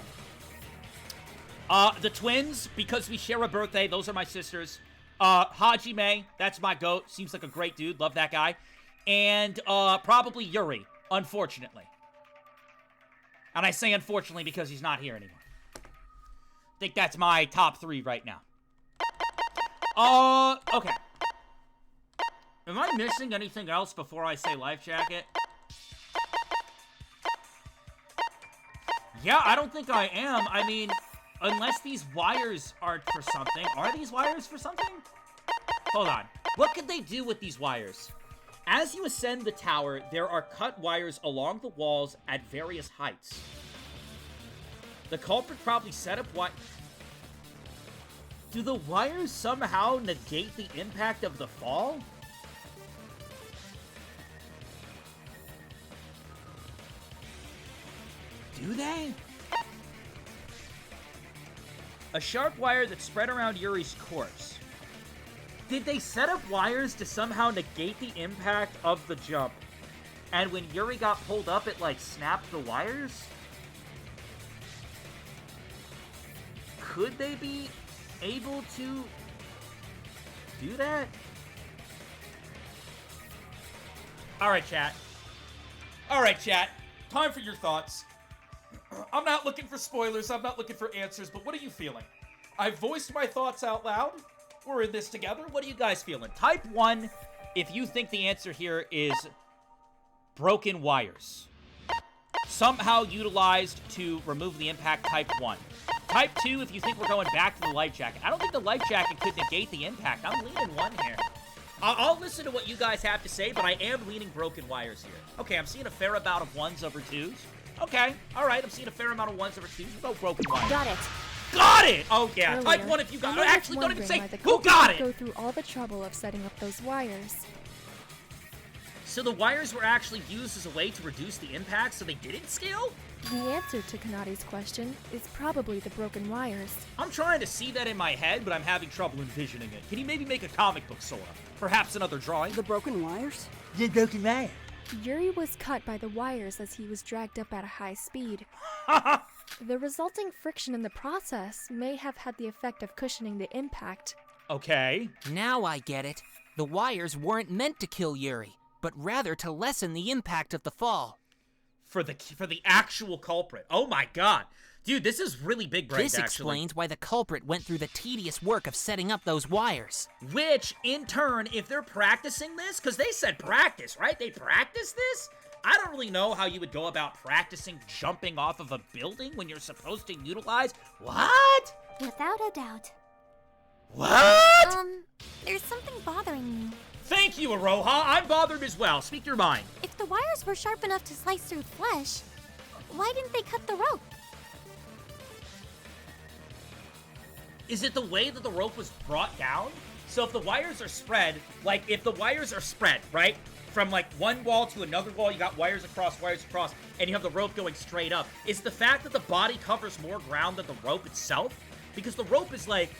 The twins, because we share a birthday. Those are my sisters. Hajime, that's my goat. Seems like a great dude. Love that guy. And probably Yuri, unfortunately. And I say unfortunately because he's not here anymore. I think that's my top 3 right now. Okay. Am I missing anything else before I say life jacket? Yeah, I don't think I am. I mean, unless these wires are for something. Are these wires for something? Hold on. What could they do with these wires? As you ascend the tower, there are cut wires along the walls at various heights. The culprit probably set up what... Do the wires somehow negate the impact of the fall? Do they? A sharp wire that spread around Yuri's corpse. Did they set up wires to somehow negate the impact of the jump? And when Yuri got pulled up, it, like, snapped the wires? Could they be able to do that? Alright, chat. Alright, chat. Time for your thoughts. I'm not looking for spoilers, I'm not looking for answers, but what are you feeling? I voiced my thoughts out loud. We're in this together. What are you guys feeling? Type 1 if you think the answer here is broken wires. Somehow utilized to remove the impact, type 1. Type 2 if you think we're going back to the life jacket. I don't think the life jacket could negate the impact. I'm leaning 1 here. I'll listen to what you guys have to say, but I am leaning broken wires here. Okay, I'm seeing a fair amount of 1s over 2s. Okay, alright, I'm seeing a fair amount of 1s over 2s. We'll go broken wires. Got it. Got it! Oh, yeah. Earlier, Type 1 if you got it. Actually, don't even say why the who got it! Go through all the trouble of setting up those wires. So the wires were actually used as a way to reduce the impact so they didn't scale? The answer to Kanade's question is probably the broken wires. I'm trying to see that in my head, but I'm having trouble envisioning it. Can you maybe make a comic book, Sora? Perhaps another drawing? The broken wires? The broken wire. Yuri was cut by the wires as he was dragged up at a high speed. The resulting friction in the process may have had the effect of cushioning the impact. Okay. Now I get it. The wires weren't meant to kill Yuri, but rather to lessen the impact of the fall. For the actual culprit. Oh my god. Dude, this is really big brain, This explains why the culprit went through the tedious work of setting up those wires. Which, in turn, if they're practicing this, because they said practice, right? They practice this? I don't really know how you would go about practicing jumping off of a building when you're supposed to utilize... What? Without a doubt. What? There's something bothering me. Thank you, Aroha. I'm bothered as well. Speak your mind. If the wires were sharp enough to slice through flesh, why didn't they cut the rope? Is it the way that the rope was brought down? So if the wires are spread, like if the wires are spread, right? From like one wall to another wall, you got wires across, and you have the rope going straight up. Is the fact that the body covers more ground than the rope itself? Because the rope is like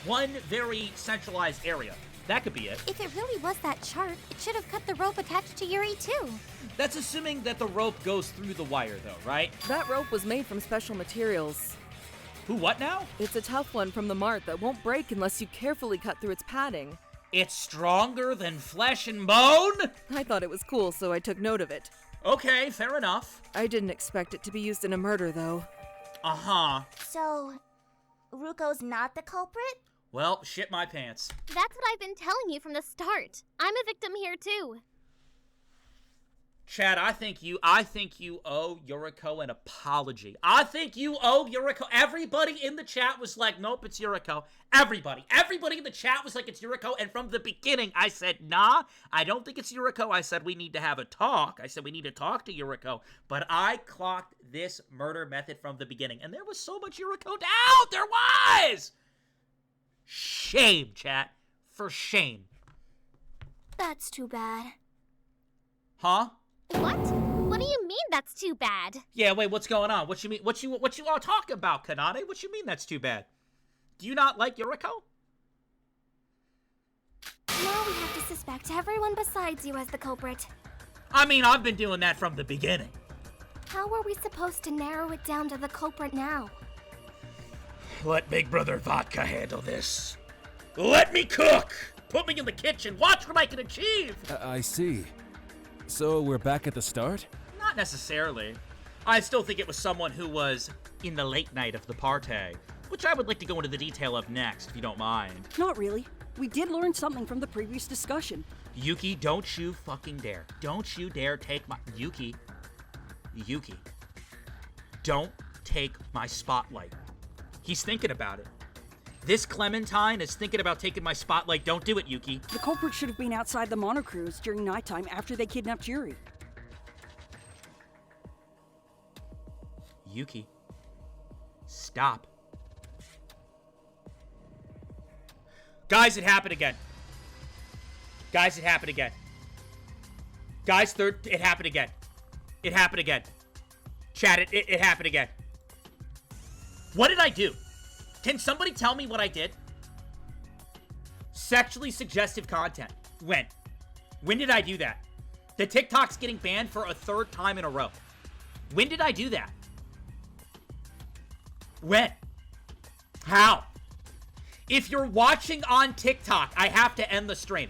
one very centralized area. That could be it. If it really was that sharp, it should have cut the rope attached to Yuri too. That's assuming that the rope goes through the wire though, right? That rope was made from special materials. Who, what now? It's a tough one from the mart that won't break unless you carefully cut through its padding. It's stronger than flesh and bone? I thought it was cool, so I took note of it. Okay, fair enough. I didn't expect it to be used in a murder, though. Uh-huh. So, Ruko's not the culprit? Well, shit my pants. That's what I've been telling you from the start. I'm a victim here too. Chad, I think you owe Yoruko an apology. I think you owe Yoruko. Everybody in the chat was like, nope, it's Yoruko. Everybody in the chat was like, it's Yoruko. And from the beginning, I said, nah, I don't think it's Yoruko. I said, we need to have a talk. I said, we need to talk to Yoruko. But I clocked this murder method from the beginning. And there was so much Yoruko doubt. There was! Shame, chat. For shame. That's too bad. Huh? What? What do you mean that's too bad? Yeah, wait, what's going on? What you mean? What you all talk about, Kanade? What you mean that's too bad? Do you not like Yoruko? Now we have to suspect everyone besides you as the culprit. I mean, I've been doing that from the beginning. How are we supposed to narrow it down to the culprit now? Let Big Brother Vodka handle this. Let me cook! Put me in the kitchen. Watch what I can achieve! I see. So we're back at the start? Not necessarily. I still think it was someone who was in the late night of the party, which I would like to go into the detail of next, if you don't mind. Not really. We did learn something from the previous discussion. Yuki, don't you fucking dare. Don't you dare take my... Yuki. Don't take my spotlight. He's thinking about it. This Clementine is thinking about taking my spotlight. Don't do it, Yuki. The culprit should have been outside the monocruise during nighttime after they kidnapped Yuri. Yuki. Stop. Guys, it happened again. Guys, it happened again. Guys, it happened again. It happened again. Chat, it happened again. What did I do? Can somebody tell me what I did? Sexually suggestive content. When? When did I do that? The TikTok's getting banned for a third time in a row. When did I do that? When? How? If you're watching on TikTok, I have to end the stream.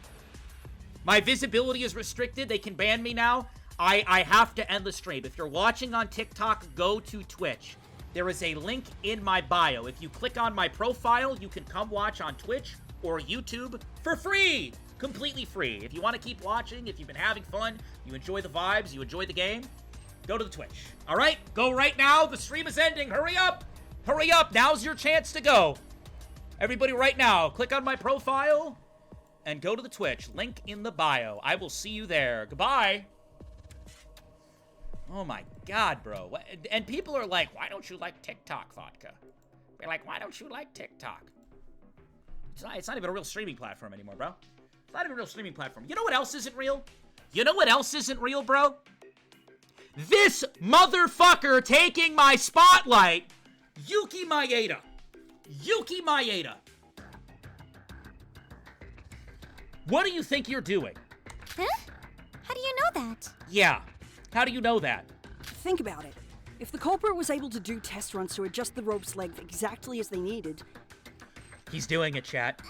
My visibility is restricted. They can ban me now. I have to end the stream. If you're watching on TikTok, go to Twitch. There is a link in my bio. If you click on my profile, you can come watch on Twitch or YouTube for free. Completely free. If you want to keep watching, if you've been having fun, you enjoy the vibes, you enjoy the game, go to the Twitch. All right? Go right now. The stream is ending. Hurry up. Hurry up. Now's your chance to go. Everybody right now, click on my profile and go to the Twitch. Link in the bio. I will see you there. Goodbye. Oh my God, bro. And people are like, why don't you like TikTok, Vodka? They're like, why don't you like TikTok? It's not even a real streaming platform anymore, bro. It's not even a real streaming platform. You know what else isn't real? You know what else isn't real, bro? This motherfucker taking my spotlight, Yuki Maeda. Yuki Maeda. What do you think you're doing? Huh? How do you know that? Yeah. How do you know that? Think about it. If the culprit was able to do test runs to adjust the rope's length exactly as they needed... He's doing it, chat.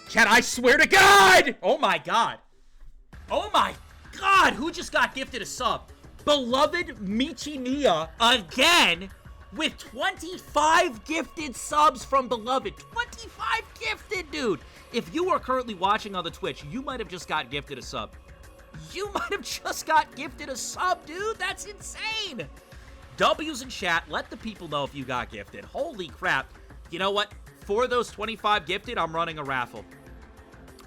Chat, I swear to God! Oh my God. Oh my God! Who just got gifted a sub? Beloved Michimiya again with 25 gifted subs from Beloved. 25 gifted, dude! If you are currently watching on the Twitch, you might have just got gifted a sub. You might have just got gifted a sub, dude. That's insane. W's in chat. Let the people know if you got gifted. Holy crap. You know what? For those 25 gifted, I'm running a raffle.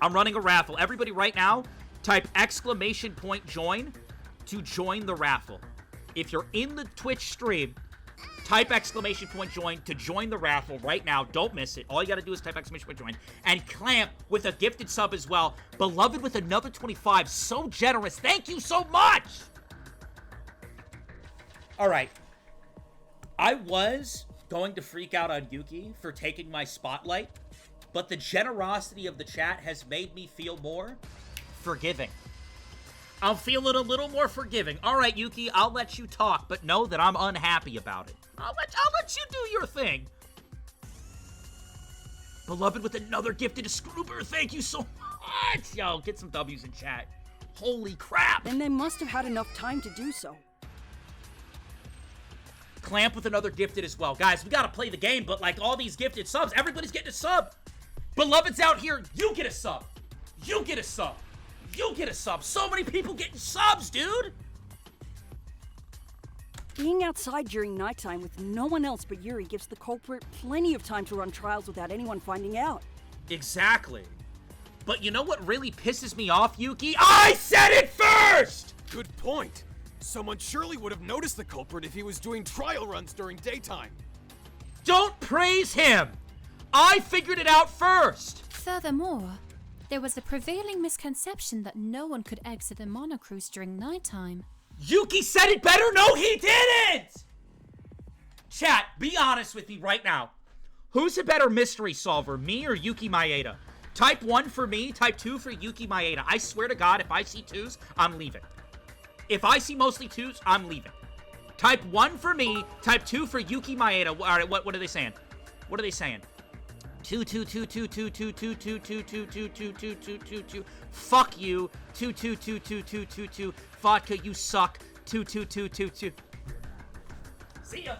Everybody right now, type !join to join the raffle. If you're in the Twitch stream, type !join to join the raffle right now. Don't miss it. All you got to do is type !join. And Clamp with a gifted sub as well. Beloved with another 25. So generous. Thank you so much. All right. I was going to freak out on Yuki for taking my spotlight, but the generosity of the chat has made me feel more forgiving. I'm feeling a little more forgiving. All right, Yuki, I'll let you talk, but know that I'm unhappy about it. I'll let you do your thing. Beloved with another gifted Scroober. Thank you so much. Yo, get some W's in chat. Holy crap. Then they must have had enough time to do so. Clamp with another gifted as well. Guys, we gotta play the game, but like all these gifted subs, everybody's getting a sub. Beloved's out here. You get a sub. You get a sub. You get a sub. So many people getting subs, dude. Being outside during nighttime with no one else but Yuri gives the culprit plenty of time to run trials without anyone finding out. Exactly. But you know what really pisses me off, Yuki? I said it first! Good point. Someone surely would have noticed the culprit if he was doing trial runs during daytime. Don't praise him! I figured it out first! Furthermore, there was a prevailing misconception that no one could exit the monocruise during nighttime. Yuki said it better! No, he didn't! Chat, be honest with me right now. Who's a better mystery solver, me or Yuki Maeda? Type 1 for me, type 2 for Yuki Maeda. I swear to God, if I see 2s, I'm leaving. If I see mostly 2s, I'm leaving. Type 1 for me, type 2 for Yuki Maeda. All right, what are they saying? What are they saying? 2. Fuck you. 2. Vodka, you suck. 2. See ya.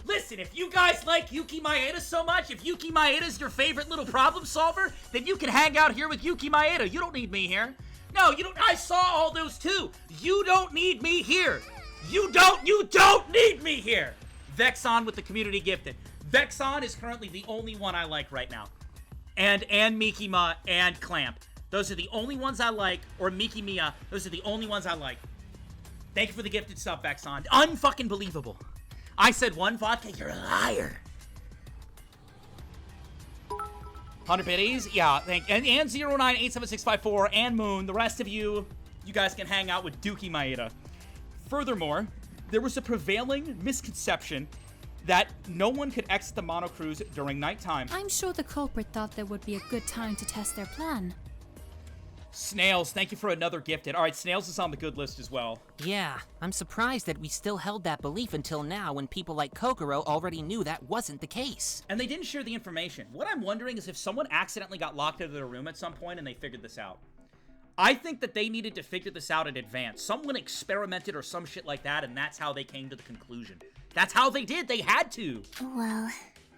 Listen, if you guys like Yuki Maeda so much, if Yuki Maeda is your favorite little problem solver, then you can hang out here with Yuki Maeda. You don't need me here. No, you don't. I saw all those too. You don't need me here. You don't need me here. Vexon with the community gifted. Vexon is currently the only one I like right now. And Mikima and Clamp. Those are the only ones I like. Or Miki Mia. Those are the only ones I like. Thank you for the gifted sub, Vexon. Unfucking believable. I said 1 vodka, you're a liar. 100 biddies, yeah, and 098764 and Moon, the rest of you guys can hang out with Dookie Maeda. Furthermore, there was a prevailing misconception that no one could exit the monocruise during nighttime. I'm sure the culprit thought there would be a good time to test their plan. Snails, thank you for another gifted. All right, Snails is on the good list as well. Yeah, I'm surprised that we still held that belief until now when people like Kokoro already knew that wasn't the case. And they didn't share the information. What I'm wondering is if someone accidentally got locked into their room at some point and they figured this out. I think that they needed to figure this out in advance. Someone experimented or some shit like that, and that's how they came to the conclusion. That's how they did. They had to. Well,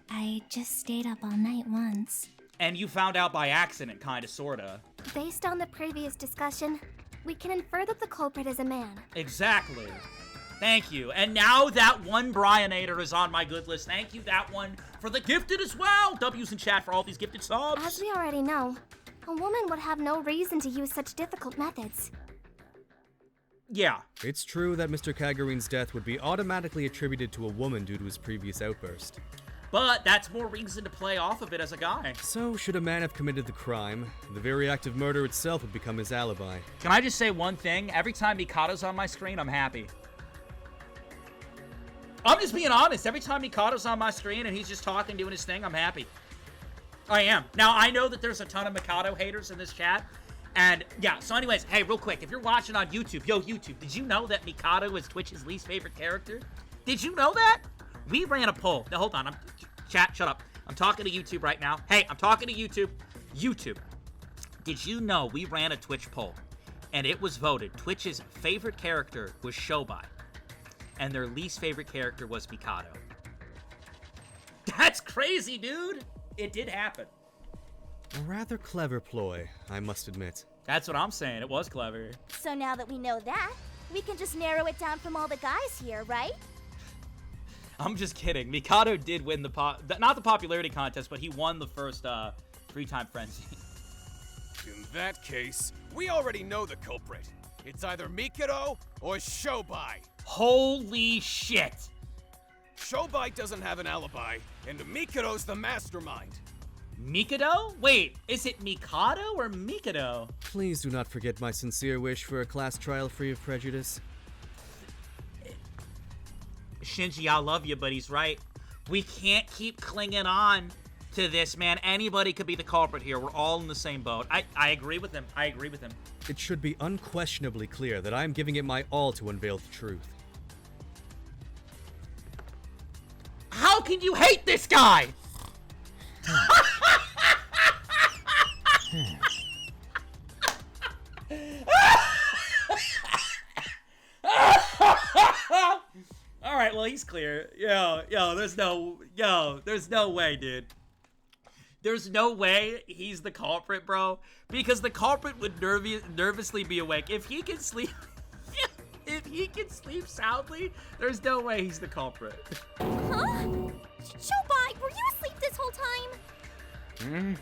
I just stayed up all night once. And you found out by accident, kinda, sorta. Based on the previous discussion, we can infer that the culprit is a man. Exactly. Thank you. And now that one Brianator is on my good list. Thank you, that one, for the gifted as well. W's in chat for all these gifted subs. As we already know, a woman would have no reason to use such difficult methods. Yeah. It's true that Mr. Kagurine's death would be automatically attributed to a woman due to his previous outburst. But that's more reason to play off of it as a guy. So, should a man have committed the crime, the very act of murder itself would become his alibi. Can I just say one thing? Every time Mikado's on my screen, I'm happy. I'm just being honest. Every time Mikado's on my screen and he's just talking, doing his thing, I'm happy. I am. Now, I know that there's a ton of Mikado haters in this chat. And, yeah, so anyways, hey, real quick, if you're watching on YouTube, yo, YouTube, did you know that Mikado is Twitch's least favorite character? Did you know that? We ran a poll. Now, hold on. Chat, shut up. I'm talking to YouTube right now. Hey, I'm talking to YouTube. YouTube, did you know we ran a Twitch poll? And it was voted Twitch's favorite character was Shobai. And their least favorite character was Mikado. That's crazy, dude. It did happen. A rather clever ploy, I must admit. That's what I'm saying. It was clever. So now that we know that, we can just narrow it down from all the guys here, right? I'm just kidding. Mikado did win not the popularity contest, but he won the first Free Time Frenzy. In that case, we already know the culprit. It's either Mikado or Shobai. Holy shit! Shobai doesn't have an alibi, and Mikado's the mastermind. Mikado? Wait, is it Mikado or Mikado? Please do not forget my sincere wish for a class trial free of prejudice. Shinji, I love you, but he's right. We can't keep clinging on to this, man. Anybody could be the culprit here. We're all in the same boat. I agree with him. I agree with him. It should be unquestionably clear that I am giving it my all to unveil the truth. How can you hate this guy? All right, well, he's clear. There's no way, dude. There's no way he's the culprit, bro. Because the culprit would nervously be awake. If he can sleep, if he can sleep soundly, there's no way he's the culprit. Huh? Shobai, were you asleep this whole time?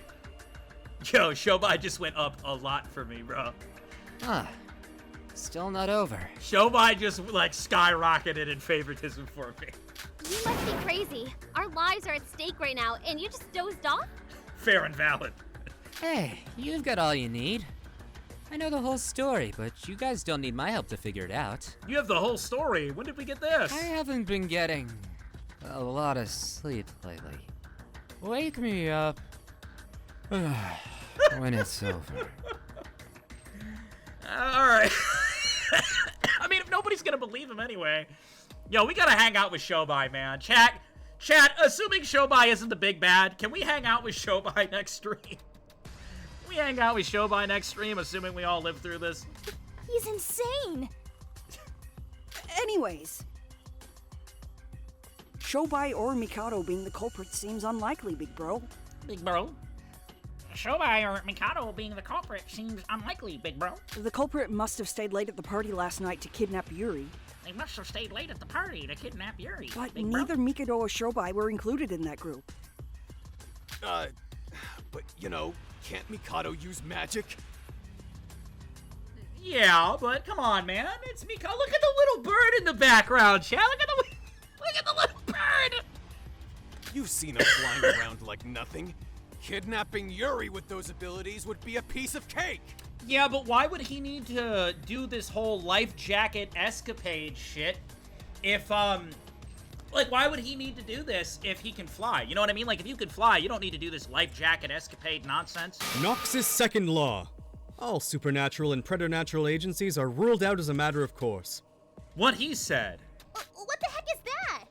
Yo, Shobai just went up a lot for me, bro. Huh. Still not over. Shobai just, like, skyrocketed in favoritism for me. You must be crazy. Our lives are at stake right now, and you just dozed off? Fair and valid. Hey, you've got all you need. I know the whole story, but you guys don't need my help to figure it out. You have the whole story. When did we get this? I haven't been getting a lot of sleep lately. Wake me up when it's over. All right. I mean, if nobody's gonna believe him anyway. Yo, we gotta hang out with Shobai, man. Chat, assuming Shobai isn't the big bad, can we hang out with Shobai next stream? Can we hang out with Shobai next stream, assuming we all live through this? He's insane. Anyways, Shobai or Mikado being the culprit seems unlikely, big bro. Big bro? Shobai or Mikado being the culprit seems unlikely, big bro. The culprit must have stayed late at the party last night to kidnap Yuri. They must have stayed late at the party to kidnap Yuri. But neither Mikado or Shobai were included in that group. But, you know, can't Mikado use magic? Yeah, but come on, man. It's Mikado. Look at the little bird in the background, chat. Look at the little bird. You've seen him flying around like nothing. Kidnapping Yuri with those abilities would be a piece of cake. Yeah, but why would he need to do this whole life jacket escapade shit if, like, why would he need to do this if he can fly? You know what I mean? Like, if you can fly, you don't need to do this life jacket escapade nonsense. Nox's second law. All supernatural and preternatural agencies are ruled out as a matter of course. What he said. What the heck is that?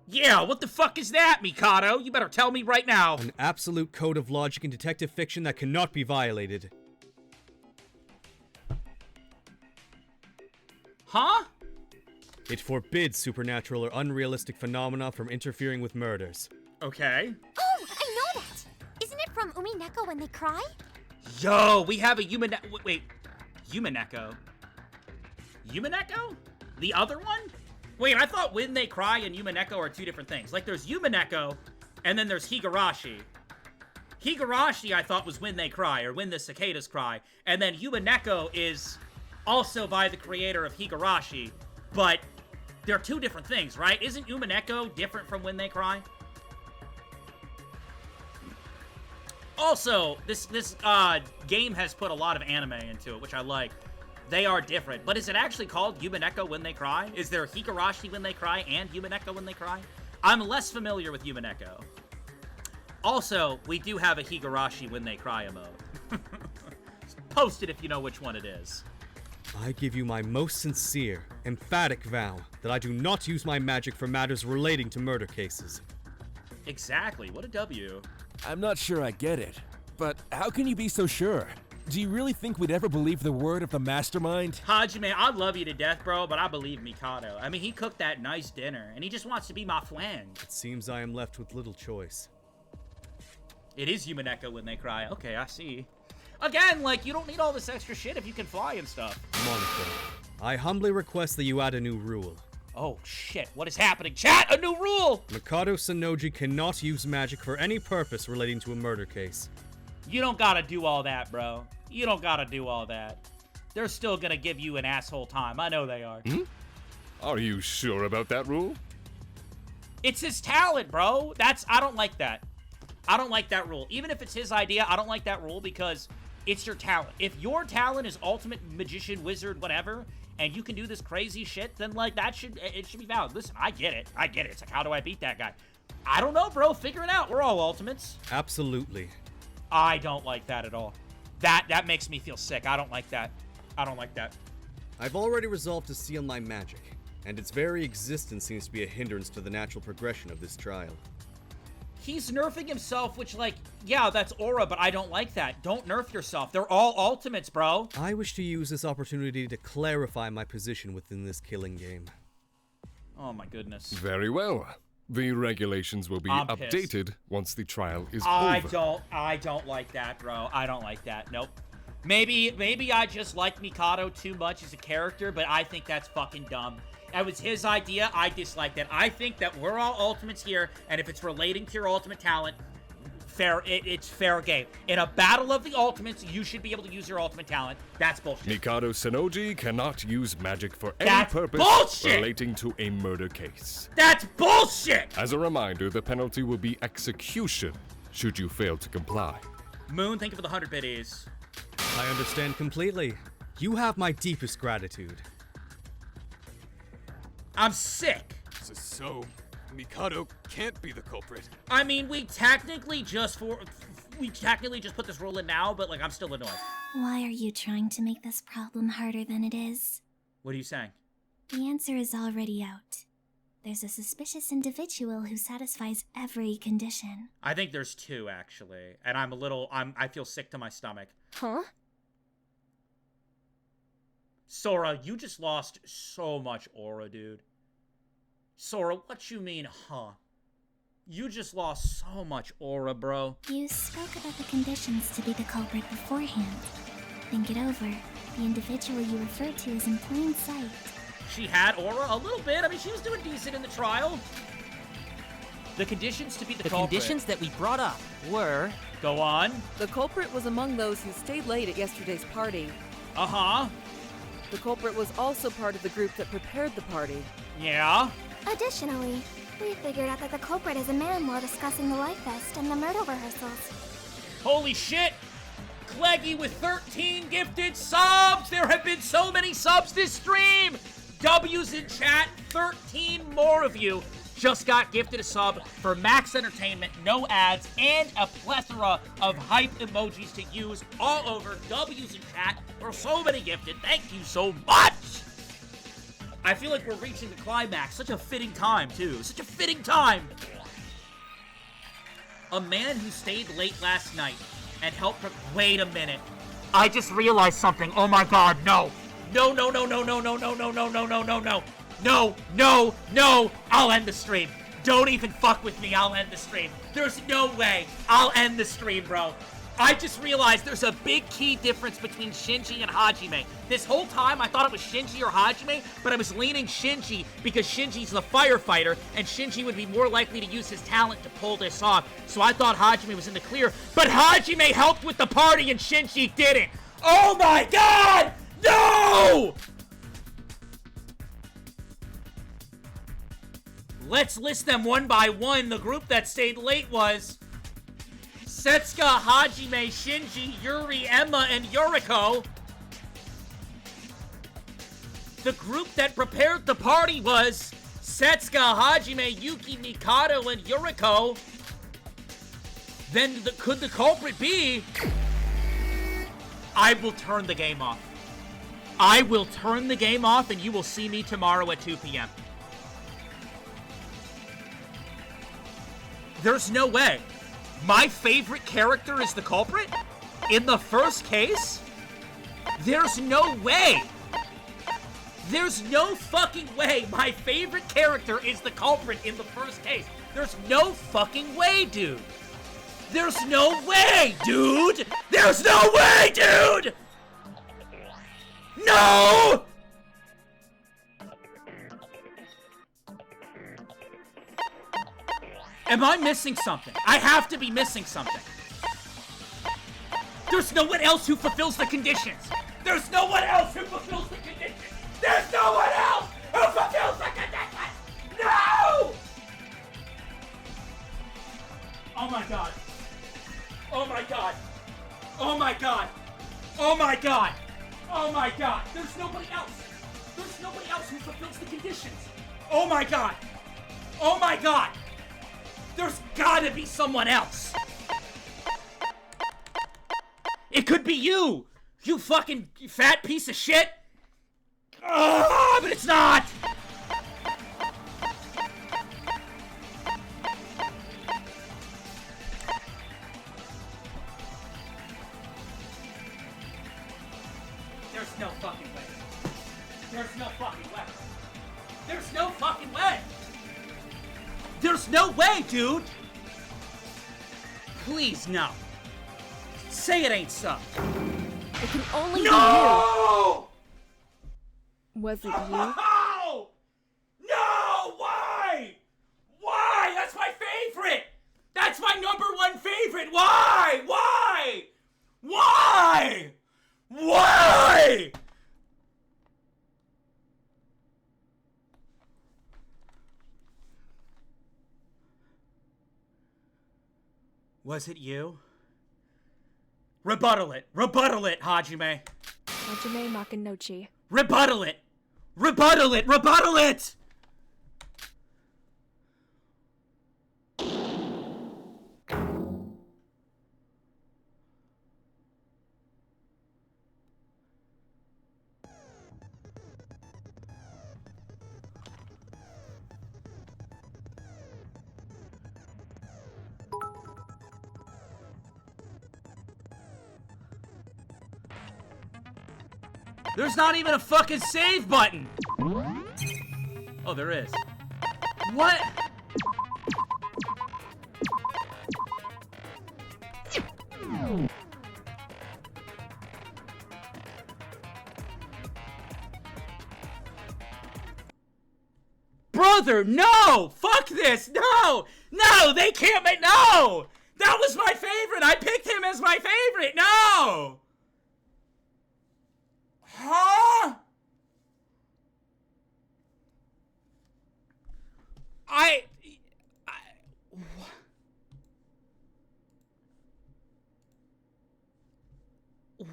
Yeah, what the fuck is that, Mikado? You better tell me right now. An absolute code of logic in detective fiction that cannot be violated. Huh? It forbids supernatural or unrealistic phenomena from interfering with murders. Okay. Oh, I know that! Isn't it from Umineko when they cry? Yo, we have a wait, Yumineko? Yumineko? The other one? Wait, I thought When They Cry and Yumineko are two different things. Like, there's Yumineko, and then there's Higurashi. Higurashi, I thought, was When They Cry, or When the Cicadas Cry. And then Yumineko is also by the creator of Higurashi, but they're two different things, right? Isn't Yumineko different from When They Cry? Also, this game has put a lot of anime into it, which I like. They are different. But is it actually called Yumeneko When They Cry? Is there Higurashi When They Cry and Yumeneko When They Cry? I'm less familiar with Yumeneko. Also, we do have a Higurashi When They Cry emote. Post it if you know which one it is. I give you my most sincere, emphatic vow that I do not use my magic for matters relating to murder cases. Exactly. What a W. I'm not sure I get it, but how can you be so sure? Do you really think we'd ever believe the word of the mastermind? Hajime, I love you to death, bro, but I believe Mikado. I mean, he cooked that nice dinner, and he just wants to be my friend. It seems I am left with little choice. It is Yumeneko When They Cry. Okay, I see. Again, like, you don't need all this extra shit if you can fly and stuff. Monaco, I humbly request that you add a new rule. Oh, shit. What is happening? Chat, a new rule! Mikado Sanoji cannot use magic for any purpose relating to a murder case. You don't gotta do all that, bro. You don't gotta do all that. They're still gonna give you an asshole time. I know they are. Are you sure about that rule? It's his talent, bro. I don't like that. I don't like that rule. Even if it's his idea, I don't like that rule because it's your talent. If your talent is ultimate magician, wizard, whatever, and you can do this crazy shit, then, like, it should be valid. Listen, I get it. I get it. It's like, how do I beat that guy? I don't know, bro. Figure it out. We're all ultimates. Absolutely. I don't like that at all. That makes me feel sick. I don't like that. I don't like that. I've already resolved to seal my magic, and its very existence seems to be a hindrance to the natural progression of this trial. He's nerfing himself, which, like, yeah, that's aura, but I don't like that. Don't nerf yourself. They're all ultimates, bro. I wish to use this opportunity to clarify my position within this killing game. Oh my goodness. Very well. The regulations will be updated once the trial is over. I don't like that, bro. I don't like that. Nope. Maybe I just like Mikado too much as a character, but I think that's fucking dumb. That was his idea. I dislike that. I think that we're all ultimates here, and if it's relating to your ultimate talent, it's fair game. In a battle of the ultimates, you should be able to use your ultimate talent. That's bullshit. Mikado Sanoji cannot use magic for any purpose relating to a murder case. That's bullshit! As a reminder, the penalty will be execution should you fail to comply. Moon, thank you for the 100 biddies. I understand completely. You have my deepest gratitude. I'm sick. So, Mikado can't be the culprit. I mean, we technically just put this rule in now, but, like, I'm still annoyed. Why are you trying to make this problem harder than it is? What are you saying? The answer is already out. There's a suspicious individual who satisfies every condition. I think there's two, actually. And I feel sick to my stomach. Huh? Sora, you just lost so much aura, dude. Sora, what you mean, huh? You just lost so much aura, bro. You spoke about the conditions to be the culprit beforehand. Think it over. The individual you referred to is in plain sight. She had aura a little bit. I mean, she was doing decent in the trial. The conditions to be the culprit. The conditions that we brought up were... Go on. The culprit was among those who stayed late at yesterday's party. Uh-huh. The culprit was also part of the group that prepared the party. Yeah? Additionally, we figured out that the culprit is a man while discussing the Life Fest and the murder rehearsals. Holy shit! Cleggy with 13 gifted subs! There have been so many subs this stream! W's in chat, 13 more of you just got gifted a sub for max entertainment, no ads, and a plethora of hype emojis to use all over. W's in chat. There are so many gifted. Thank you so much! I feel like we're reaching the climax. Such a fitting time, too. Such a fitting time! A man who stayed late last night and helped... Wait a minute. I just realized something. Oh my god, no. No, no, no, no, no, no, no, no, no, no, no, no, no. No, no, no. I'll end the stream. Don't even fuck with me. I'll end the stream. There's no way. I'll end the stream, bro. I just realized there's a big key difference between Shinji and Hajime. This whole time, I thought it was Shinji or Hajime, but I was leaning Shinji because Shinji's the firefighter, and Shinji would be more likely to use his talent to pull this off. So I thought Hajime was in the clear, but Hajime helped with the party and Shinji didn't. Oh my god! No! Let's list them one by one. The group that stayed late was Setsuka, Hajime, Shinji, Yuri, Emma, and Yoruko. the group that prepared the party was Setsuka, Hajime, Yuki, Mikado, and Yoruko, then could the culprit be... I will turn the game off. I will turn the game off, and you will see me tomorrow at 2 p.m. There's no way. My favorite character is the culprit? In the first case? There's no way. There's no fucking way my favorite character is the culprit in the first case. There's no fucking way, dude. There's no way, dude! There's no way, dude! No! Am I missing something? I have to be missing something. There's no one else who fulfills the conditions. There's no one else who fulfills the conditions. There's no one else who fulfills the conditions. No! Oh my god. Oh my god. Oh my god. Oh my god. Oh my god. There's nobody else. There's nobody else who fulfills the conditions. Oh my god. Oh my god. There's gotta be someone else. It could be you. You fucking fat piece of shit. But it's not. There's no fucking way. There's no fucking way. There's no fucking way. There's no way, dude. Please, no. Say it ain't so. It can only be No! you. Was it you? No! No! Why? Why? That's my favorite! That's my #1 favorite! Why? Why? Why? Why? Was it you? Rebuttal it! Rebuttal it, Hajime! Hajime Makinochi. Rebuttal it! Rebuttal it! Rebuttal it! There's not even a fucking save button! Oh, there is. What? Brother, no! Fuck this! No! No! They can't make... No! That was my favorite! I picked him as my favorite! No! Huh?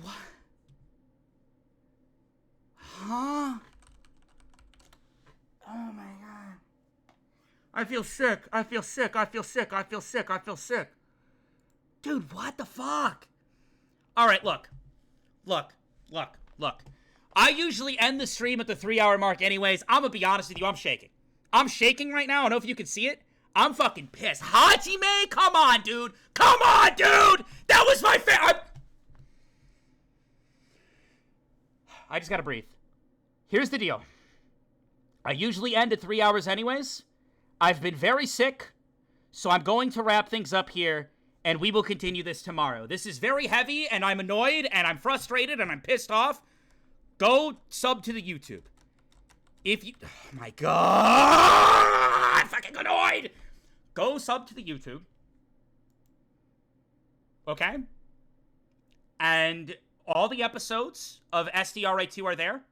What? Huh? Oh my god. I feel sick. I feel sick. I feel sick. I feel sick. I feel sick. Dude, what the fuck? All right, look. Look. I usually end the stream at the 3-hour mark anyways. I'm gonna be honest with you, I'm shaking. I'm shaking right now. I don't know if you can see it. I'm fucking pissed. Hajime, come on, dude. Come on, dude. That was my favorite. I just gotta breathe. Here's the deal. I usually end at 3 hours anyways. I've been very sick, so I'm going to wrap things up here, and we will continue this tomorrow. This is very heavy, and I'm annoyed, and I'm frustrated, and I'm pissed off. Go sub to the YouTube. If you... Oh my god! I'm fucking annoyed! Go sub to the YouTube. Okay? And all the episodes of SDRA2 are there.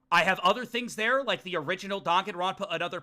I have other things there, like the original Danganronpa Another